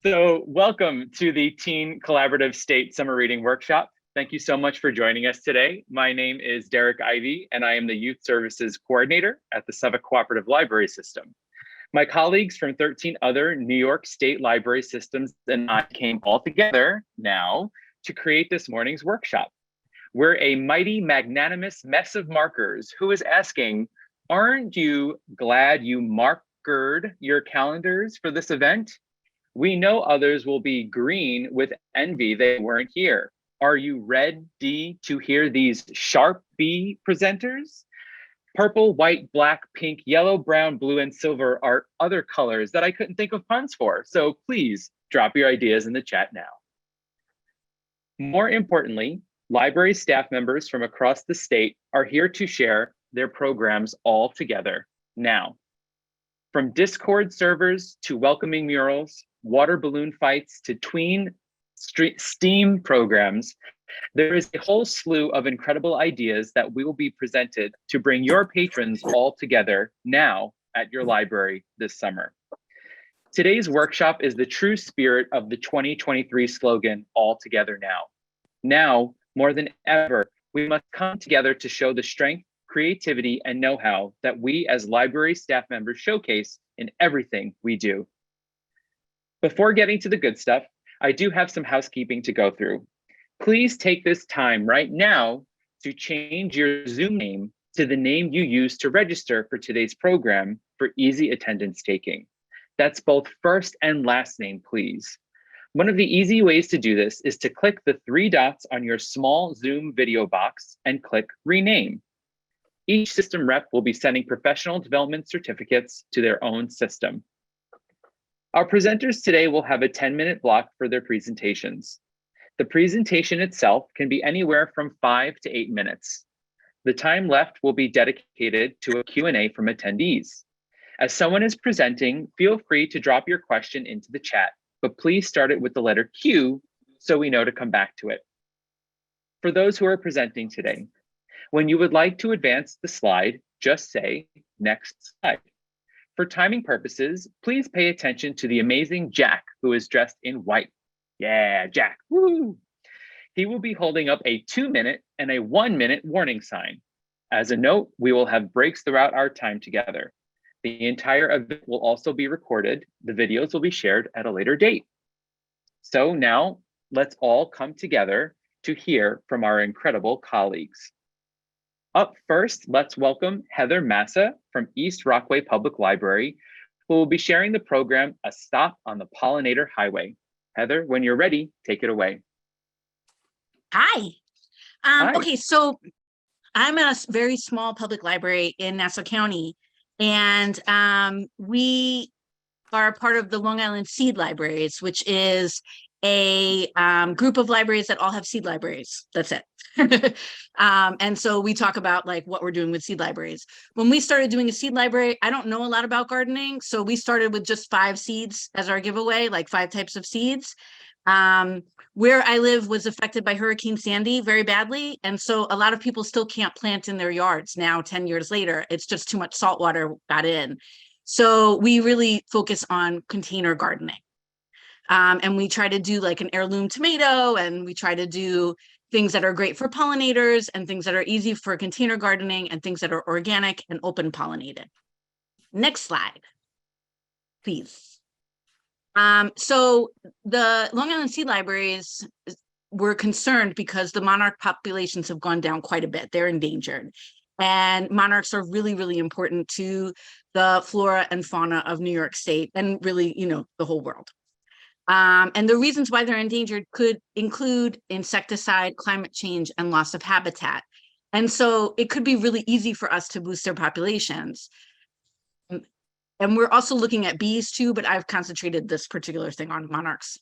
So welcome to the Teen Collaborative State Summer Reading Workshop. Thank you so much for joining us today. My name is Derek Ivey, and I am the Youth Services Coordinator at the Suffolk Cooperative Library System. My colleagues from 13 other New York State library systems and I came all together now to create this morning's workshop. We're a mighty, magnanimous mess of markers who is asking, aren't you glad you markered your calendars for this event? We know others will be green with envy they weren't here. Are you ready to hear these Sharpie presenters? Purple, white, black, pink, yellow, brown, blue, and silver are other colors that I couldn't think of puns for. So please drop your ideas in the chat now. More importantly, library staff members from across the state are here to share their programs all together now. From Discord servers to welcoming murals, water balloon fights to tween STEAM programs, there is a whole slew of incredible ideas that we will be presented to bring your patrons all together now at your library this summer. Today's workshop is the true spirit of the 2023 slogan, All Together Now. Now, more than ever, we must come together to show the strength, creativity, and know-how that we as library staff members showcase in everything we do. Before getting to the good stuff, I do have some housekeeping to go through. Please take this time right now to change your Zoom name to the name you used to register for today's program for easy attendance taking. That's both first and last name, please. One of the easy ways to do this is to click the 3 dots on your small Zoom video box and click Rename. Each system rep will be sending professional development certificates to their own system. Our presenters today will have a 10-minute block for their presentations. The presentation itself can be anywhere from 5 to 8 minutes. The time left will be dedicated to a Q&A from attendees. As someone is presenting, feel free to drop your question into the chat, but please start it with the letter Q so we know to come back to it. For those who are presenting today, when you would like to advance the slide, just say next slide. For timing purposes, please pay attention to the amazing Jack, who is dressed in white. Yeah, Jack, woo! He will be holding up a 2-minute and a 1-minute warning sign. As a note, we will have breaks throughout our time together. The entire event will also be recorded. The videos will be shared at a later date. So now let's all come together to hear from our incredible colleagues. Up first, let's welcome Heather Massa from East Rockaway Public Library, who will be sharing the program, A Stop on the Pollinator Highway. Heather, when you're ready, take it away. Hi. Hi. Okay, so I'm at a very small public library in Nassau County, and we are part of the Long Island Seed Libraries, which is a group of libraries that all have seed libraries. That's it. And so we talk about like what we're doing with seed libraries. When we started doing a seed library, I don't know a lot about gardening. So we started with just 5 seeds as our giveaway, like 5 types of seeds. Where I live was affected by Hurricane Sandy very badly. And so a lot of people still can't plant in their yards now, 10 years later. It's just too much salt water got in. So we really focus on container gardening. And we try to do like an heirloom tomato, and we try to do things that are great for pollinators and things that are easy for container gardening and things that are organic and open pollinated. Next slide, please. So the Long Island Seed Libraries were concerned because the monarch populations have gone down quite a bit. They're endangered. And monarchs are really, really important to the flora and fauna of New York State and really, the whole world. And the reasons why they're endangered could include insecticide, climate change, and loss of habitat. And so it could be really easy for us to boost their populations. And we're also looking at bees too, but I've concentrated this particular thing on monarchs.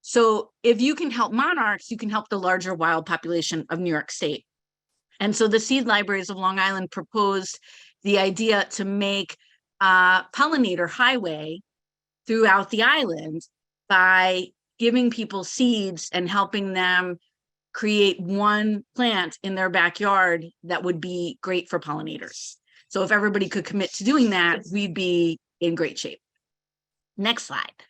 So if you can help monarchs, you can help the larger wild population of New York State. And so the Seed Libraries of Long Island proposed the idea to make a pollinator highway throughout the island by giving people seeds and helping them create one plant in their backyard that would be great for pollinators. So if everybody could commit to doing that, we'd be in great shape. Next slide.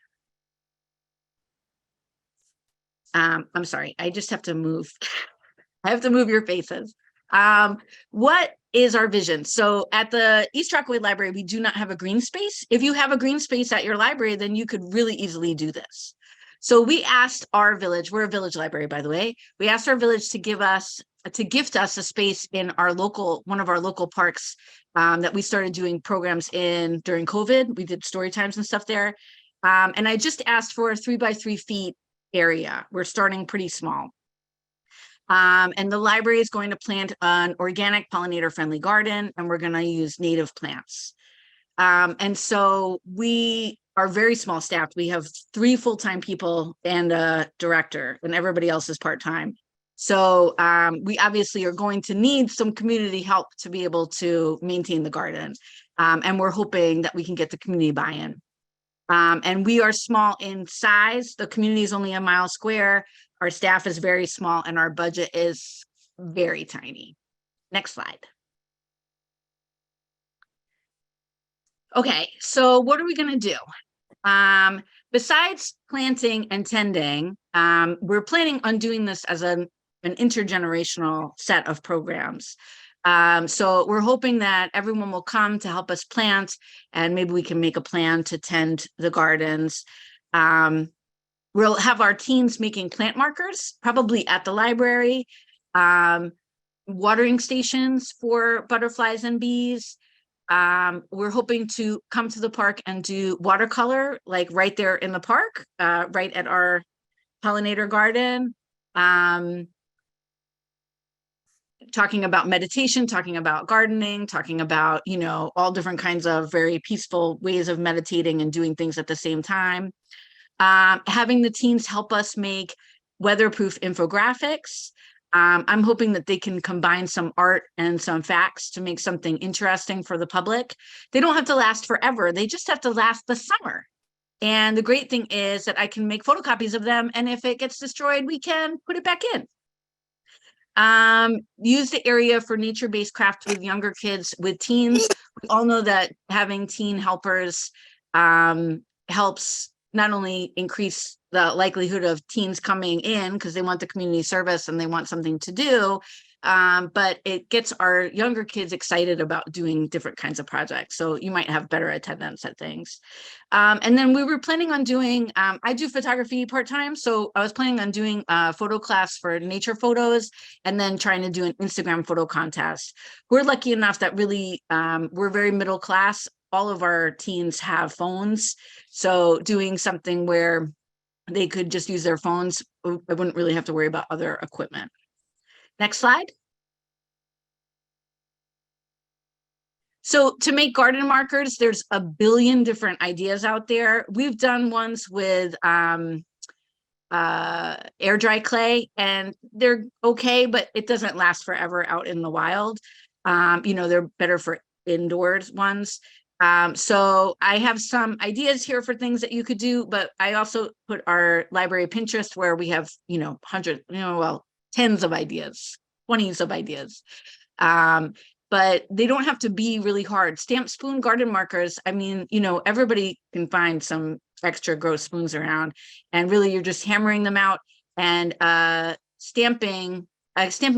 I'm sorry, I just have to move. I have to move your faces. What is our vision? So at the East Rockaway Library, we do not have a green space. If you have a green space at your library, then you could really easily do this. So we asked our village, we're a village library, by the way. We asked our village to gift us a space in our one of our local parks that we started doing programs in during COVID. We did story times and stuff there. And I just asked for a 3 by 3 feet area. We're starting pretty small. And the library is going to plant an organic pollinator-friendly garden, and we're going to use native plants. And so we are very small staffed. We have 3 full-time people and a director, and everybody else is part-time. So we obviously are going to need some community help to be able to maintain the garden. And we're hoping that we can get the community buy-in. And we are small in size. The community is only a mile square. Our staff is very small and our budget is very tiny. Next slide. Okay, so what are we going to do? Besides planting and tending, we're planning on doing this as an intergenerational set of programs. So we're hoping that everyone will come to help us plant, and maybe we can make a plan to tend the gardens. We'll have our teens making plant markers, probably at the library, watering stations for butterflies and bees. We're hoping to come to the park and do watercolor, like right there in the park, right at our pollinator garden. Talking about meditation, talking about gardening, talking about, you know, all different kinds of very peaceful ways of meditating and doing things at the same time. Having the teens help us make weatherproof infographics. I'm hoping that they can combine some art and some facts to make something interesting for the public. They don't have to last forever. They just have to last the summer. And the great thing is that I can make photocopies of them. And if it gets destroyed, we can put it back in. Use the area for nature-based craft with younger kids, with teens. We all know that having teen helpers helps not only increase the likelihood of teens coming in because they want the community service and they want something to do, but it gets our younger kids excited about doing different kinds of projects. So you might have better attendance at things. And then we were planning on doing, I do photography part-time. So I was planning on doing a photo class for nature photos and then trying to do an Instagram photo contest. We're lucky enough that really, we're very middle class. All of our teens have phones. So doing something where they could just use their phones, I wouldn't really have to worry about other equipment. Next slide. So to make garden markers, there's a billion different ideas out there. We've done ones with air dry clay, and they're okay, but it doesn't last forever out in the wild. You know, they're better for indoors ones. So I have some ideas here for things that you could do, but I also put our library Pinterest where we have, you know, tens of ideas, 20s of ideas. But they don't have to be really hard. Stamp spoon garden markers. I mean, you know, everybody can find some extra gross spoons around, and really you're just hammering them out, and stamping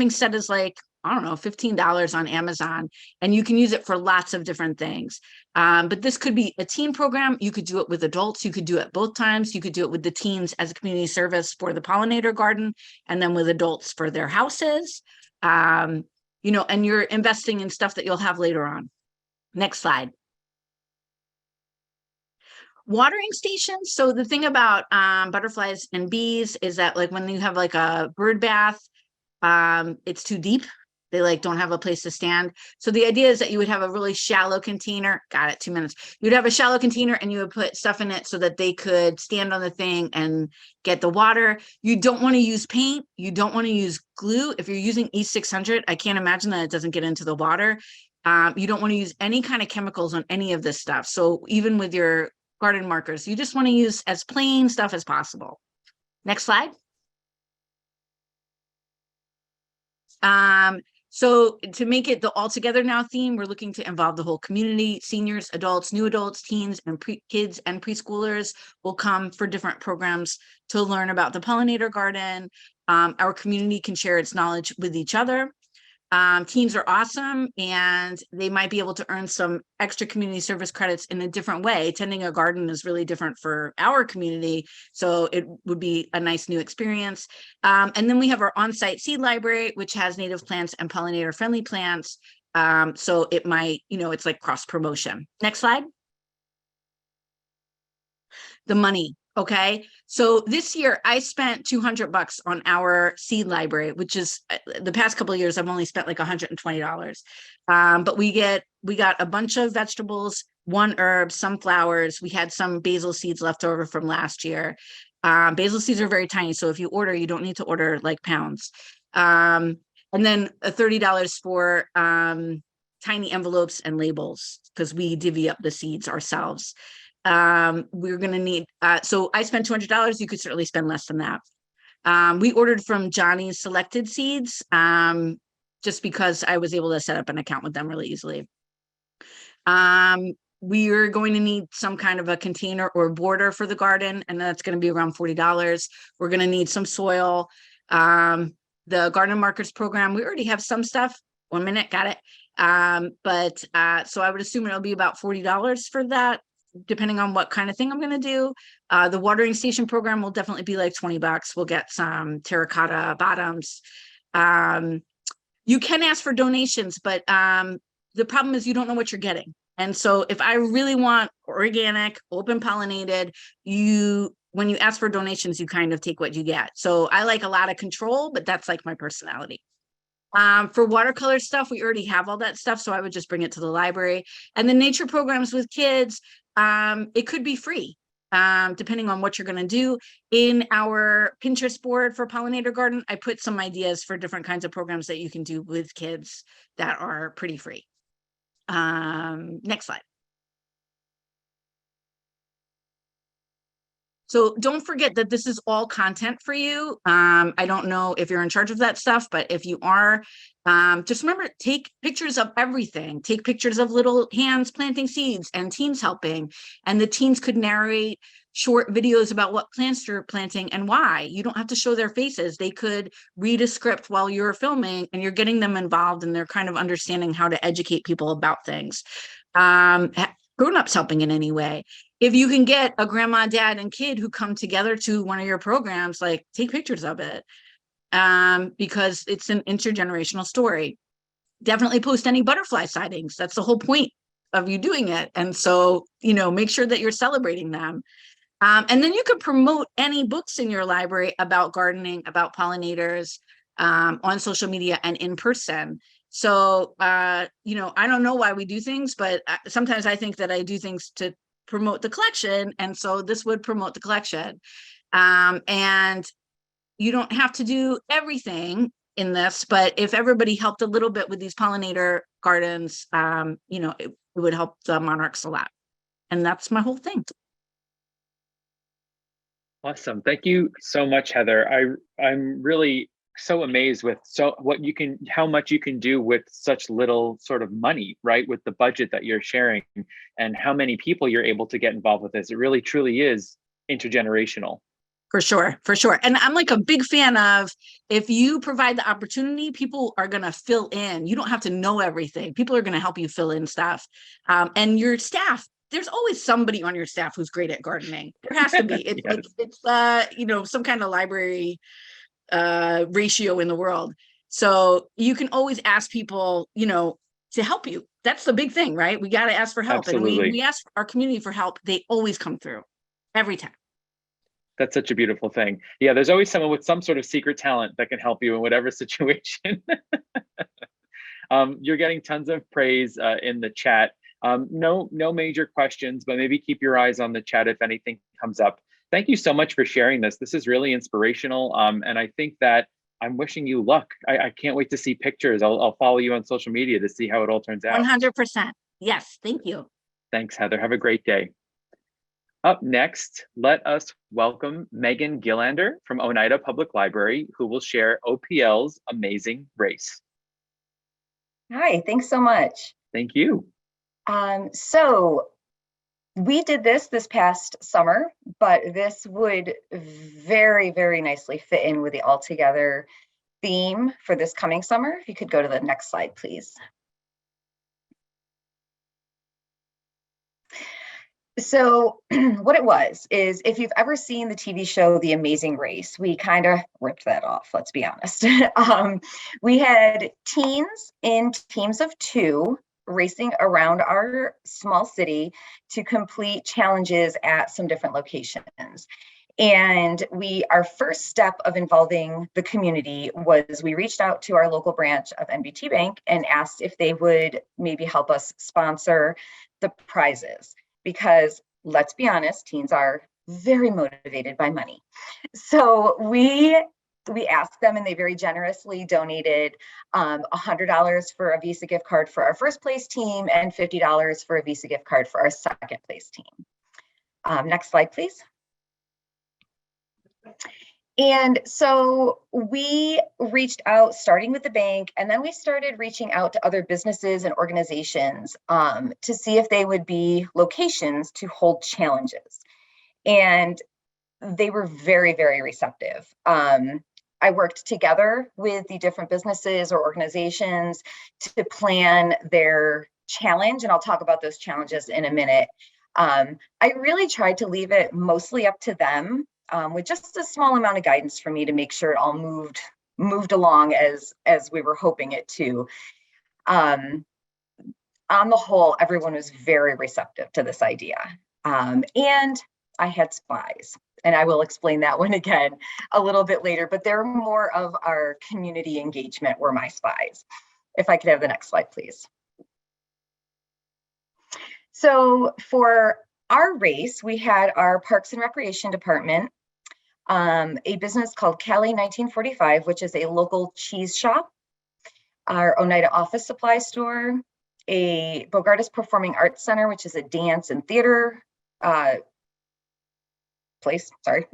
set is like, I don't know, $15 on Amazon, and you can use it for lots of different things. But this could be a teen program. You could do it with adults. You could do it both times. You could do it with the teens as a community service for the pollinator garden, and then with adults for their houses. You know, and you're investing in stuff that you'll have later on. Next slide. Watering stations. So the thing about butterflies and bees is that, like, when you have like a bird bath, it's too deep. They like don't have a place to stand. So the idea is that you would have a really shallow container. Got it, 2 minutes. You'd have a shallow container and you would put stuff in it so that they could stand on the thing and get the water. You don't want to use paint. You don't want to use glue. If you're using E600, I can't imagine that it doesn't get into the water. You don't want to use any kind of chemicals on any of this stuff. So even with your garden markers, you just want to use as plain stuff as possible. Next slide. So to make it the All Together Now theme, we're looking to involve the whole community. Seniors, adults, new adults, teens, and kids and preschoolers will come for different programs to learn about the pollinator garden. Our community can share its knowledge with each other. Teams are awesome, and they might be able to earn some extra community service credits in a different way. Tending a garden is really different for our community, so it would be a nice new experience. And then we have our on-site seed library, which has native plants and pollinator-friendly plants. So it might, it's like cross promotion. Next slide. The money. Okay. So this year I spent $200 on our seed library, which is the past couple of years, I've only spent like $120. But we got a bunch of vegetables, one herb, some flowers. We had some basil seeds left over from last year. Basil seeds are very tiny. So if you order, you don't need to order like pounds. And then $30 for tiny envelopes and labels, because we divvy up the seeds ourselves. We're going to need, so I spent $200. You could certainly spend less than that. We ordered from Johnny's Selected Seeds, just because I was able to set up an account with them really easily. We are going to need some kind of a container or border for the garden, and that's going to be around $40. We're going to need some soil. The Garden Markers program, we already have some stuff. 1 minute, got it. So I would assume it'll be about $40 for that, depending on what kind of thing I'm going to do. The watering station program will definitely be like $20. We'll get some terracotta bottoms. You can ask for donations, but the problem is you don't know what you're getting. And so if I really want organic, open pollinated, when you ask for donations, you kind of take what you get. So I like a lot of control, but that's like my personality. For watercolor stuff, we already have all that stuff, so I would just bring it to the library. And the nature programs with kids, it could be free, depending on what you're going to do. In our Pinterest board for Pollinator Garden, I put some ideas for different kinds of programs that you can do with kids that are pretty free. Next slide. So don't forget that this is all content for you. I don't know if you're in charge of that stuff, but if you are, just remember, take pictures of everything. Take pictures of little hands planting seeds and teens helping. And the teens could narrate short videos about what plants you're planting and why. You don't have to show their faces. They could read a script while you're filming, and you're getting them involved, and they're kind of understanding how to educate people about things. Grown-ups helping in any way. If you can get a grandma, dad, and kid who come together to one of your programs, like, take pictures of it, because it's an intergenerational story. Definitely post any butterfly sightings. That's the whole point of you doing it. And so, make sure that you're celebrating them. And then you can promote any books in your library about gardening, about pollinators, on social media and in person. So, I don't know why we do things, but sometimes I think that I do things to promote the collection. And so this would promote the collection. And you don't have to do everything in this, but if everybody helped a little bit with these pollinator gardens, it would help the monarchs a lot. And that's my whole thing. Awesome. Thank you so much, Heather. I'm really so amazed with how much you can do with such little sort of money, right? With the budget that you're sharing, and how many people you're able to get involved with this. It really truly is intergenerational. For sure. And I'm like a big fan of, if you provide the opportunity, people are going to fill in. You don't have to know everything. People are going to help you fill in stuff. And your staff, there's always somebody on your staff who's great at gardening. There has to be. Yes. It's some kind of library ratio in the world. So you can always ask people, to help you. That's the big thing, right? We got to ask for help. Absolutely. And we ask our community for help. They always come through every time. That's such a beautiful thing. Yeah, there's always someone with some sort of secret talent that can help you in whatever situation. You're getting tons of praise in the chat. No major questions, but maybe keep your eyes on the chat if anything comes up. Thank you so much for sharing this. This is really inspirational. And I think that I'm wishing you luck. I can't wait to see pictures. I'll follow you on social media to see how it all turns out. 100%. Yes, thank you. Thanks, Heather. Have a great day. Up next, let us welcome Megan Gillander from Oneida Public Library, who will share OPL's Amazing Race. Hi, thanks so much. Thank you. So we did this past summer, but this would very, very nicely fit in with the All Together theme for this coming summer. If you could go to the next slide, please. So what it was is, if you've ever seen the TV show The Amazing Race, we kind of ripped that off, let's be honest. We had teens in teams of 2 racing around our small city to complete challenges at some different locations. And our first step of involving the community was we reached out to our local branch of NBT Bank and asked if they would maybe help us sponsor the prizes. Because let's be honest, teens are very motivated by money. So we asked them, and they very generously donated $100 for a Visa gift card for our first place team and $50 for a Visa gift card for our second place team. Next slide, please. And so we reached out, starting with the bank, and then we started reaching out to other businesses and organizations to see if they would be locations to hold challenges. And they were very, very receptive. I worked together with the different businesses or organizations to plan their challenge, and I'll talk about those challenges in a minute. I really tried to leave it mostly up to them, with just a small amount of guidance for me to make sure it all moved along as we were hoping it to. On the whole, everyone was very receptive to this idea. And I had spies, and I will explain that one again a little bit later, but they're more of our community engagement were my spies. If I could have the next slide, please. So for our race, we had our Parks and Recreation Department, a business called Cali 1945, which is a local cheese shop, our Oneida Office Supply Store, a Bogardus Performing Arts Center, which is a dance and theater place, sorry.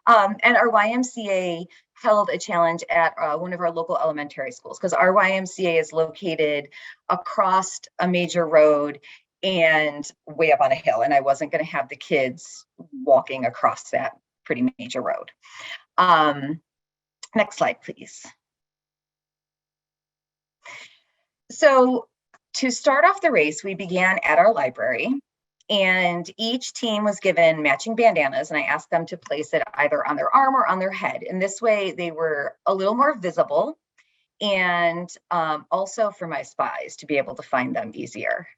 And our YMCA held a challenge at one of our local elementary schools, because our YMCA is located across a major road and way up on a hill, and I wasn't going to have the kids walking across that pretty major road. Next slide, please. So to start off the race, we began at our library, and each team was given matching bandanas, and I asked them to place it either on their arm or on their head. And this way they were a little more visible, and also for my spies to be able to find them easier.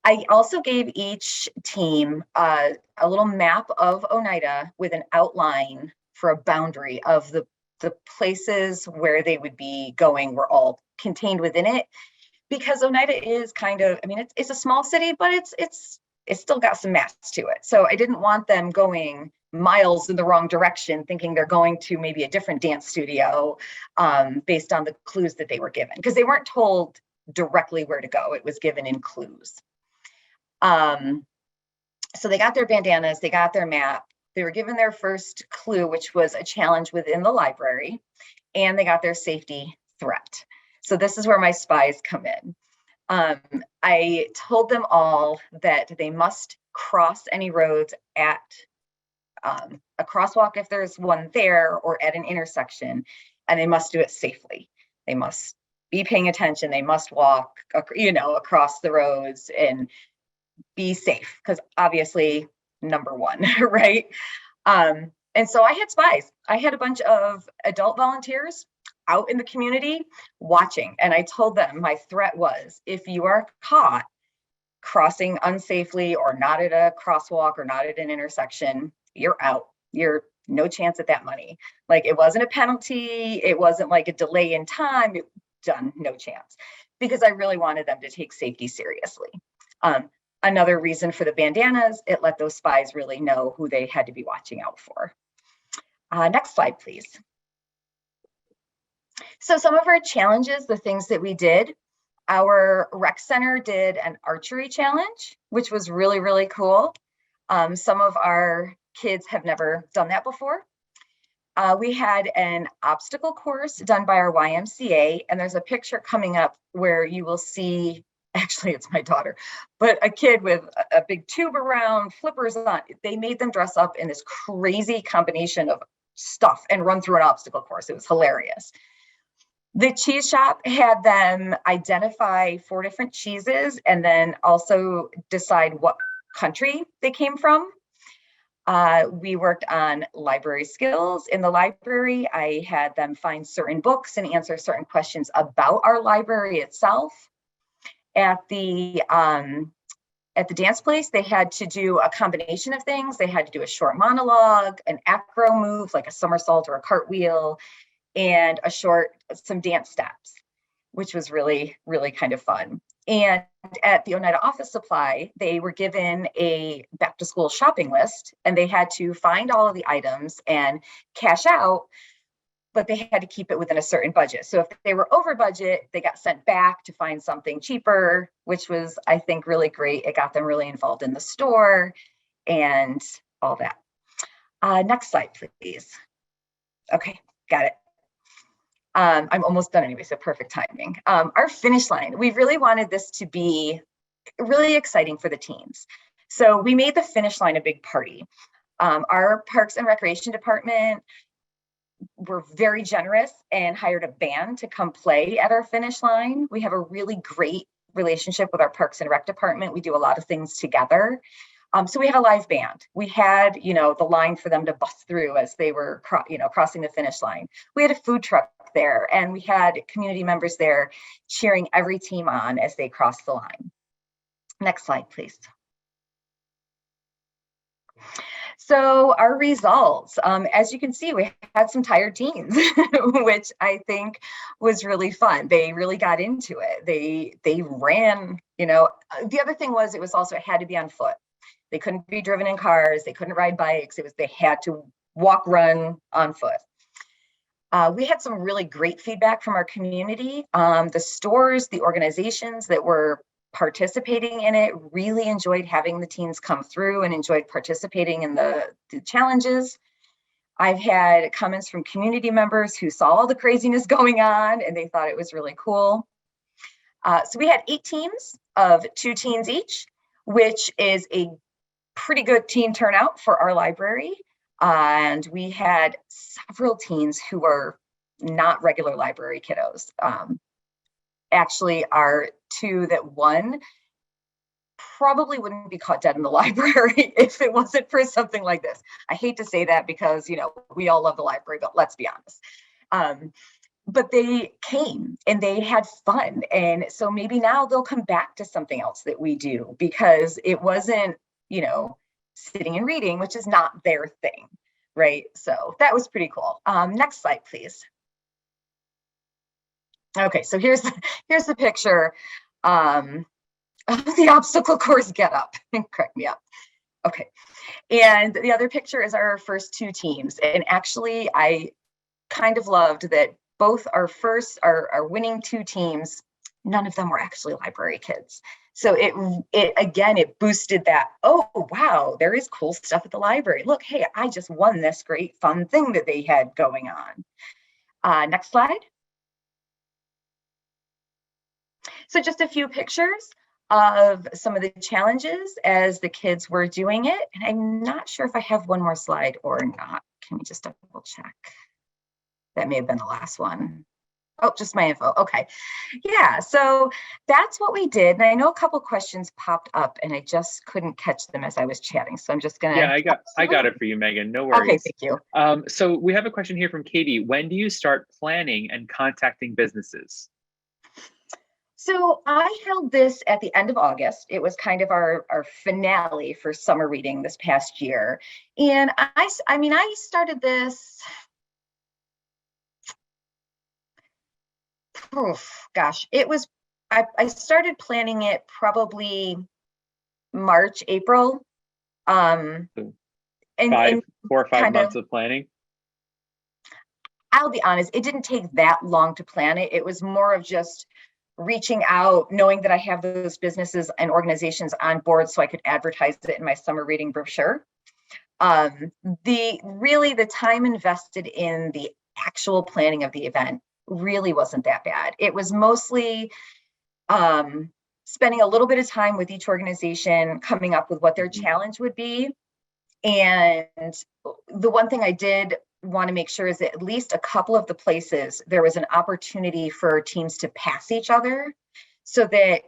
I also gave each team a little map of Oneida with an outline for a boundary of the places where they would be going were all contained within it. Because Oneida is kind of, I mean, it's a small city, but it's still got some mass to it. So I didn't want them going miles in the wrong direction, thinking they're going to maybe a different dance studio based on the clues that they were given, because they weren't told directly where to go. It was given in clues. So they got their bandanas, they got their map, they were given their first clue, which was a challenge within the library, and they got their safety threat. So this is where my spies come in. I told them all that they must cross any roads at a crosswalk if there's one there, or at an intersection, and they must do it safely. They must be paying attention. They must walk, across the roads and be safe, because obviously number one, right? And so I had spies. I had a bunch of adult volunteers out in the community watching. And I told them my threat was, if you are caught crossing unsafely or not at a crosswalk or not at an intersection, you're out. You're no chance at that money. Like, it wasn't a penalty. It wasn't like a delay in time. Done, no chance. Because I really wanted them to take safety seriously. Another reason for the bandanas, it let those spies really know who they had to be watching out for. Next slide, please. So some of our challenges, the things that we did, our rec center did an archery challenge, which was really, really cool. Some of our kids have never done that before. We had an obstacle course done by our YMCA, and there's a picture coming up where you will see, actually it's my daughter, but a kid with a big tube around, flippers on. They made them dress up in this crazy combination of stuff and run through an obstacle course. It was hilarious. The cheese shop had them identify 4 different cheeses and then also decide what country they came from. We worked on library skills. In the library, I had them find certain books and answer certain questions about our library itself. At the dance place, they had to do a combination of things. They had to do a short monologue, an acro move like a somersault or a cartwheel, and some dance steps, which was really, really kind of fun. And at the Oneida Office Supply, they were given a back to school shopping list, and they had to find all of the items and cash out, but they had to keep it within a certain budget. So if they were over budget, they got sent back to find something cheaper, which was, I think, really great. It got them really involved in the store and all that. Next slide, please. Okay, got it. I'm almost done anyway, so perfect timing. Our finish line, we really wanted this to be really exciting for the teens. So we made the finish line a big party. Our Parks and Recreation Department were very generous and hired a band to come play at our finish line. We have a really great relationship with our Parks and Rec Department. We do a lot of things together. So we had a live band. We had, the line for them to bust through as they were, crossing the finish line. We had a food truck there, and we had community members there cheering every team on as they crossed the line. Next slide, please. So our results, as you can see, we had some tired teens, which I think was really fun. They really got into it. They ran, the other thing was it had to be on foot. They couldn't be driven in cars. They couldn't ride bikes. They had to walk, run on foot. We had some really great feedback from our community. The stores, the organizations that were participating in it really enjoyed having the teens come through and enjoyed participating in the challenges. I've had comments from community members who saw all the craziness going on and they thought it was really cool. So we had 8 teams of 2 teens each, which is a pretty good teen turnout for our library. And we had several teens who were not regular library kiddos. Actually, our 2 that won probably wouldn't be caught dead in the library if it wasn't for something like this. I hate to say that because, we all love the library, but let's be honest. But they came and they had fun. And so maybe now they'll come back to something else that we do because it wasn't, sitting and reading, which is not their thing, right? So that was pretty cool. Next slide, please. Okay, so here's the picture of the obstacle course get up. Crack me up. Okay, and the other picture is our first 2 teams. And actually, I kind of loved that both our winning 2 teams, none of them were actually library kids. So it boosted that, oh, wow, there is cool stuff at the library. Look, hey, I just won this great fun thing that they had going on. Next slide. So just a few pictures of some of the challenges as the kids were doing it. And I'm not sure if I have one more slide or not. Can we just double check? That may have been the last one. Oh, just my info. Okay. Yeah, so that's what we did. And I know a couple questions popped up and I just couldn't catch them as I was chatting. So I'm just gonna. Yeah, I got it for you, Megan. No worries. Okay, thank you. So we have a question here from Katie. When do you start planning and contacting businesses? So I held this at the end of August. It was kind of our finale for summer reading this past year. And I started this, I started planning it probably March, April. 4 or 5 months of planning? I'll be honest, it didn't take that long to plan it. It was more of just reaching out, knowing that I have those businesses and organizations on board so I could advertise it in my summer reading brochure. The time invested in the actual planning of the event really wasn't that bad. It was mostly spending a little bit of time with each organization, coming up with what their challenge would be. And the one thing I did want to make sure is that at least a couple of the places there was an opportunity for teams to pass each other, so that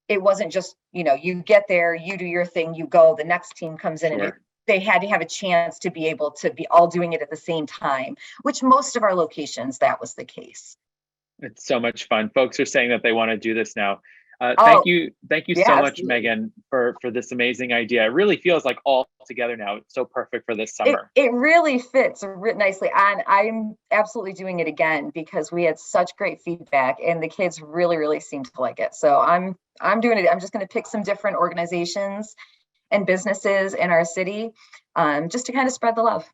it wasn't just, you get there, you do your thing, you go, the next team comes in, and Sure. they had to have a chance to be able to be all doing it at the same time, which most of our locations, that was the case. It's so much fun. Folks are saying that they want to do this now. Oh, thank you yeah, so much, absolutely. Megan, for this amazing idea. It really feels like all together now. It's so perfect for this summer. It really fits nicely, and I'm absolutely doing it again because we had such great feedback, and the kids really seemed to like it. So I'm doing it. I'm just going to pick some different organizations and businesses in our city, just to kind of spread the love.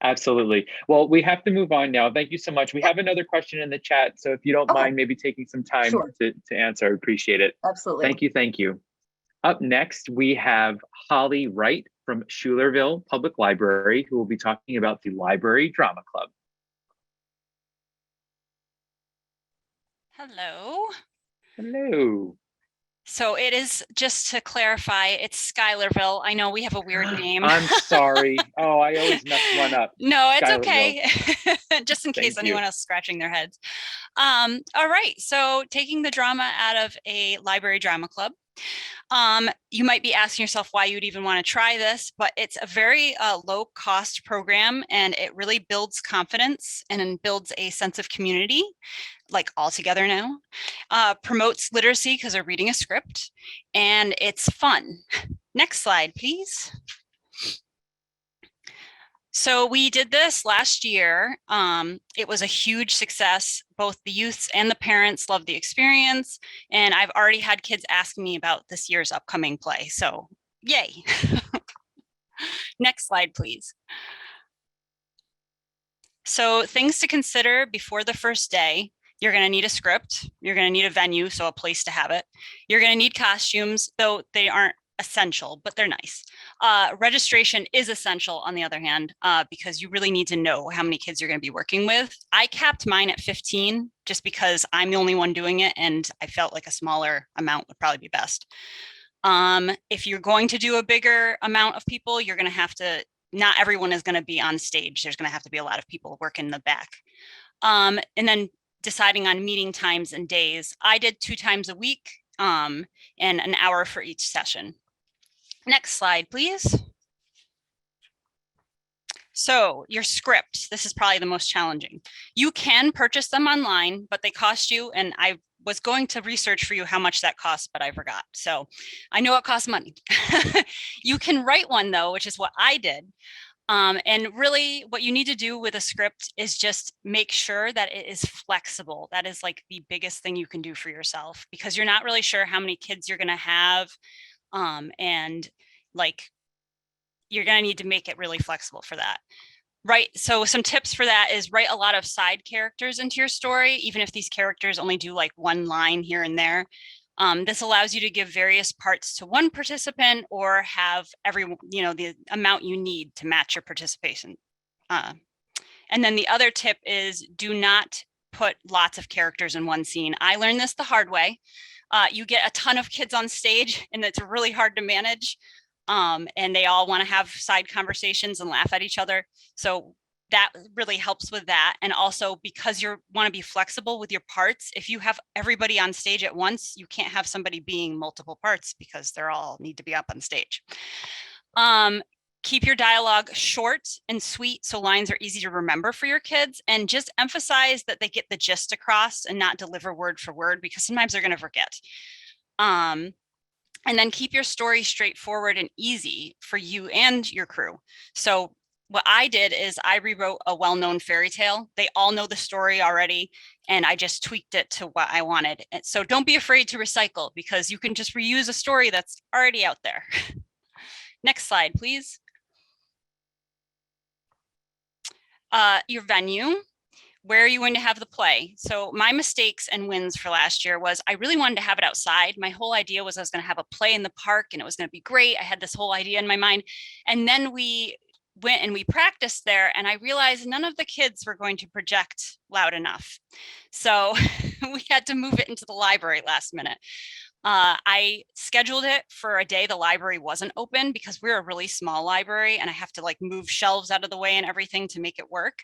Absolutely. Well, we have to move on now. Thank you so much. We have another question in the chat, so if you don't Okay, mind maybe taking some time sure, to answer, I appreciate it. absolutely. Thank you. Thank you. Up next, we have Holly Wright from Schuylerville Public Library, who will be talking about the Library Drama Club. Hello. Hello. So it is, just to clarify, it's Schuylerville. I know we have a weird name. I'm sorry. Oh, I always mess one up. No, it's Schuylerville. okay. Just in case Thank you. anyone else scratching their heads. All right. So taking the drama out of a library drama club. You might be asking yourself why you'd even want to try this, but it's a very low cost program, and it really builds confidence and builds a sense of community, like all together now. Promotes literacy because they're reading a script, and it's fun. Next slide, please. So we did this last year. It was a huge success. Both the youths and the parents loved the experience. And I've already had kids asking me about this year's upcoming play. So yay. Next slide, please. So things to consider before the first day. You're going to need a script. You're going to need a venue, so a place to have it. You're going to need costumes, though they aren't essential, but they're nice. Registration is essential, on the other hand, because you really need to know how many kids you're going to be working with. I capped mine at 15 just because I'm the only one doing it, and I felt like a smaller amount would probably be best. If you're going to do a bigger amount of people, you're going to have to, not everyone is going to be on stage. There's going to have to be a lot of people working in the back. And then deciding on meeting times and days. I did 2 times a week, and an hour for each session. Next slide, please. So your script, this is probably the most challenging. You can purchase them online, but they cost you, and I was going to research for you how much that costs, but I forgot. So I know it costs money. You can write one though, which is what I did. And really what you need to do with a script is just make sure that it is flexible. That is like the biggest thing you can do for yourself, because you're not really sure how many kids you're going to have. And like, you're going to need to make it really flexible for that. Right. So some tips for that is write a lot of side characters into your story, even if these characters only do like one line here and there. This allows you to give various parts to one participant, or have the amount you need to match your participation. And then the other tip is do not put lots of characters in one scene. I learned this the hard way. You get a ton of kids on stage, and it's really hard to manage. And they all want to have side conversations and laugh at each other. So that really helps with that. And also, because you want to be flexible with your parts, if you have everybody on stage at once, you can't have somebody being multiple parts because they're all need to be up on stage. Keep your dialogue short and sweet so lines are easy to remember for your kids, and just emphasize that they get the gist across and not deliver word for word, because sometimes they're going to forget. And then keep your story straightforward and easy for you and your crew. So what I did is I rewrote a well-known fairy tale. They all know the story already, and I just tweaked it to what I wanted. And so don't be afraid to recycle, because you can just reuse a story that's already out there. Next slide, please. Your venue. where are you going to have the play? So my mistakes and wins for last year was I really wanted to have it outside. My whole idea was I was going to have a play in the park and it was going to be great. I had this whole idea in my mind. And then we went and we practiced there and I realized none of the kids were going to project loud enough. So we had to move it into the library last minute. I scheduled it for a day the library wasn't open because we're a really small library and I have to like move shelves out of the way and everything to make it work.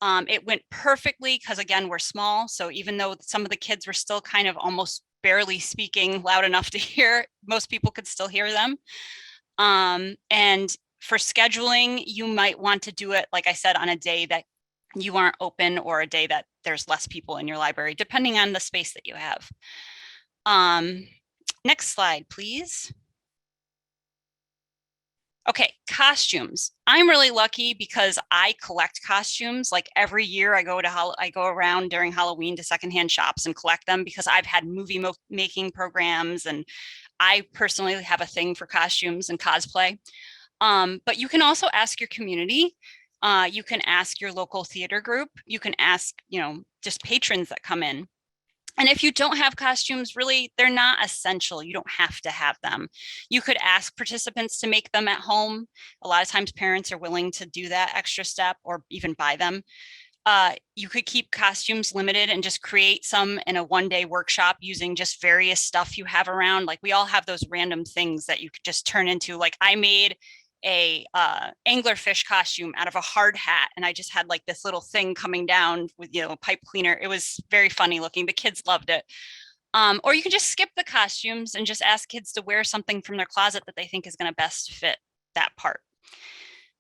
It went perfectly because again, we're small. So even though some of the kids were still kind of almost barely speaking loud enough to hear, most people could still hear them. And for scheduling, you might want to do it, like I said, on a day that you aren't open or a day that there's less people in your library, depending on the space that you have. Next slide, please. Okay, costumes. I'm really lucky because I collect costumes. Like every year I go around during Halloween to secondhand shops and collect them because I've had movie making programs and I personally have a thing for costumes and cosplay. But you can also ask your community. You can ask your local theater group. You can ask, just patrons that come in. And if you don't have costumes, really, they're not essential. You don't have to have them. You could ask participants to make them at home. A lot of times parents are willing to do that extra step or even buy them. You could keep costumes limited and just create some in a one-day workshop using just various stuff you have around. Like we all have those random things that you could just turn into. Like I made a anglerfish costume out of a hard hat and I just had like this little thing coming down with pipe cleaner. It was very funny looking. The kids loved it. Or you can just skip the costumes and just ask kids to wear something from their closet that they think is going to best fit that part.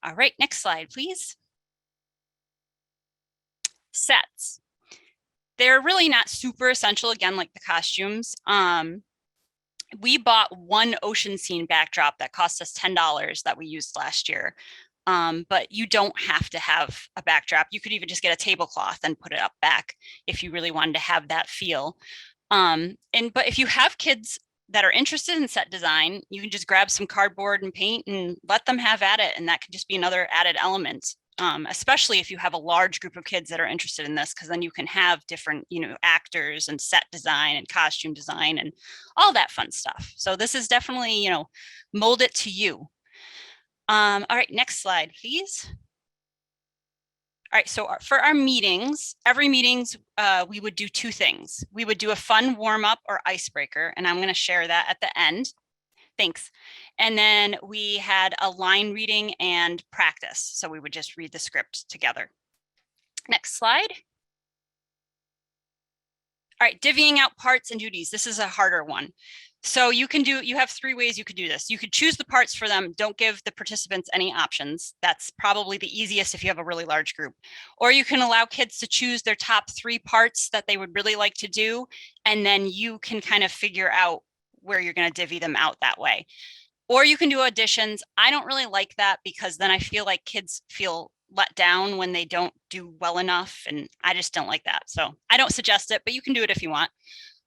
All right, next slide, please. Sets. They're really not super essential, again, like the costumes. We bought one ocean scene backdrop that cost us $10 that we used last year. But you don't have to have a backdrop. You could even just get a tablecloth and put it up back if you really wanted to have that feel. But if you have kids that are interested in set design, you can just grab some cardboard and paint and let them have at it. And that could just be another added element. Especially if you have a large group of kids that are interested in this, because then you can have different, actors and set design and costume design and all that fun stuff. So this is definitely, mold it to you. All right, next slide, please. All right, so for our meetings, every meetings, we would do two things. We would do a fun warm up or icebreaker, and I'm going to share that at the end. Thanks. And then we had a line reading and practice. So we would just read the script together. Next slide. All right, divvying out parts and duties. This is a harder one. So you have three ways you could do this. You could choose the parts for them. Don't give the participants any options. That's probably the easiest if you have a really large group. Or you can allow kids to choose their top 3 parts that they would really like to do. And then you can kind of figure out where you're going to divvy them out that way. Or you can do auditions. I don't really like that because then I feel like kids feel let down when they don't do well enough. And I just don't like that. So I don't suggest it, but you can do it if you want.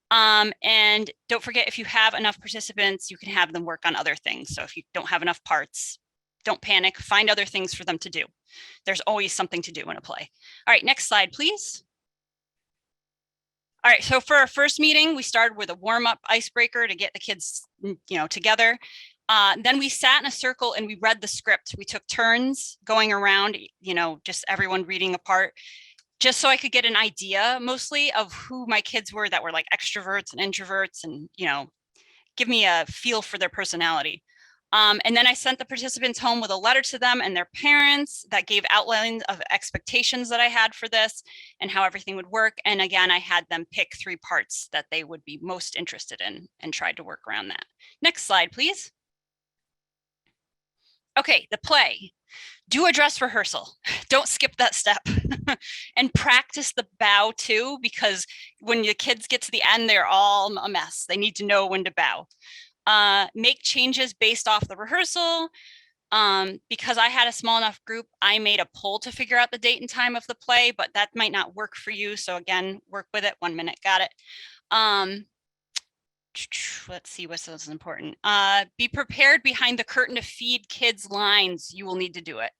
And don't forget, if you have enough participants, you can have them work on other things. So if you don't have enough parts, don't panic, find other things for them to do. There's always something to do in a play. All right, next slide, please. All right, so for our first meeting, we started with a warm-up icebreaker to get the kids, together. Then we sat in a circle and we read the script. We took turns going around, just everyone reading a part, just so I could get an idea mostly of who my kids were that were like extroverts and introverts and, give me a feel for their personality. And then I sent the participants home with a letter to them and their parents that gave outlines of expectations that I had for this and how everything would work. And again, I had them pick 3 parts that they would be most interested in and tried to work around that. Next slide, please. Okay, the play. Do a dress rehearsal. Don't skip that step. And practice the bow too, because when your kids get to the end, they're all a mess. They need to know when to bow. Make changes based off the rehearsal. Because I had a small enough group, I made a poll to figure out the date and time of the play, but that might not work for you. So again, work with it. 1 minute, got it. Let's see what's else important. Be prepared behind the curtain to feed kids lines. You will need to do it.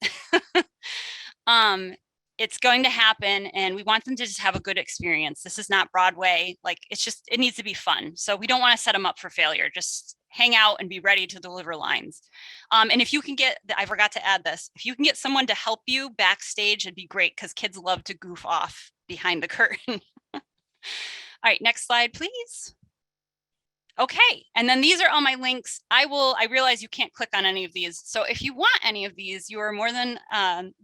it's going to happen, and we want them to just have a good experience. This is not Broadway. Like, it needs to be fun. So we don't want to set them up for failure. Just hang out and be ready to deliver lines. And if you can I forgot to add this, if you can get someone to help you backstage, it'd be great, because kids love to goof off behind the curtain. All right, next slide, please. Okay, and then these are all my links. I realize you can't click on any of these. So if you want any of these, you are more than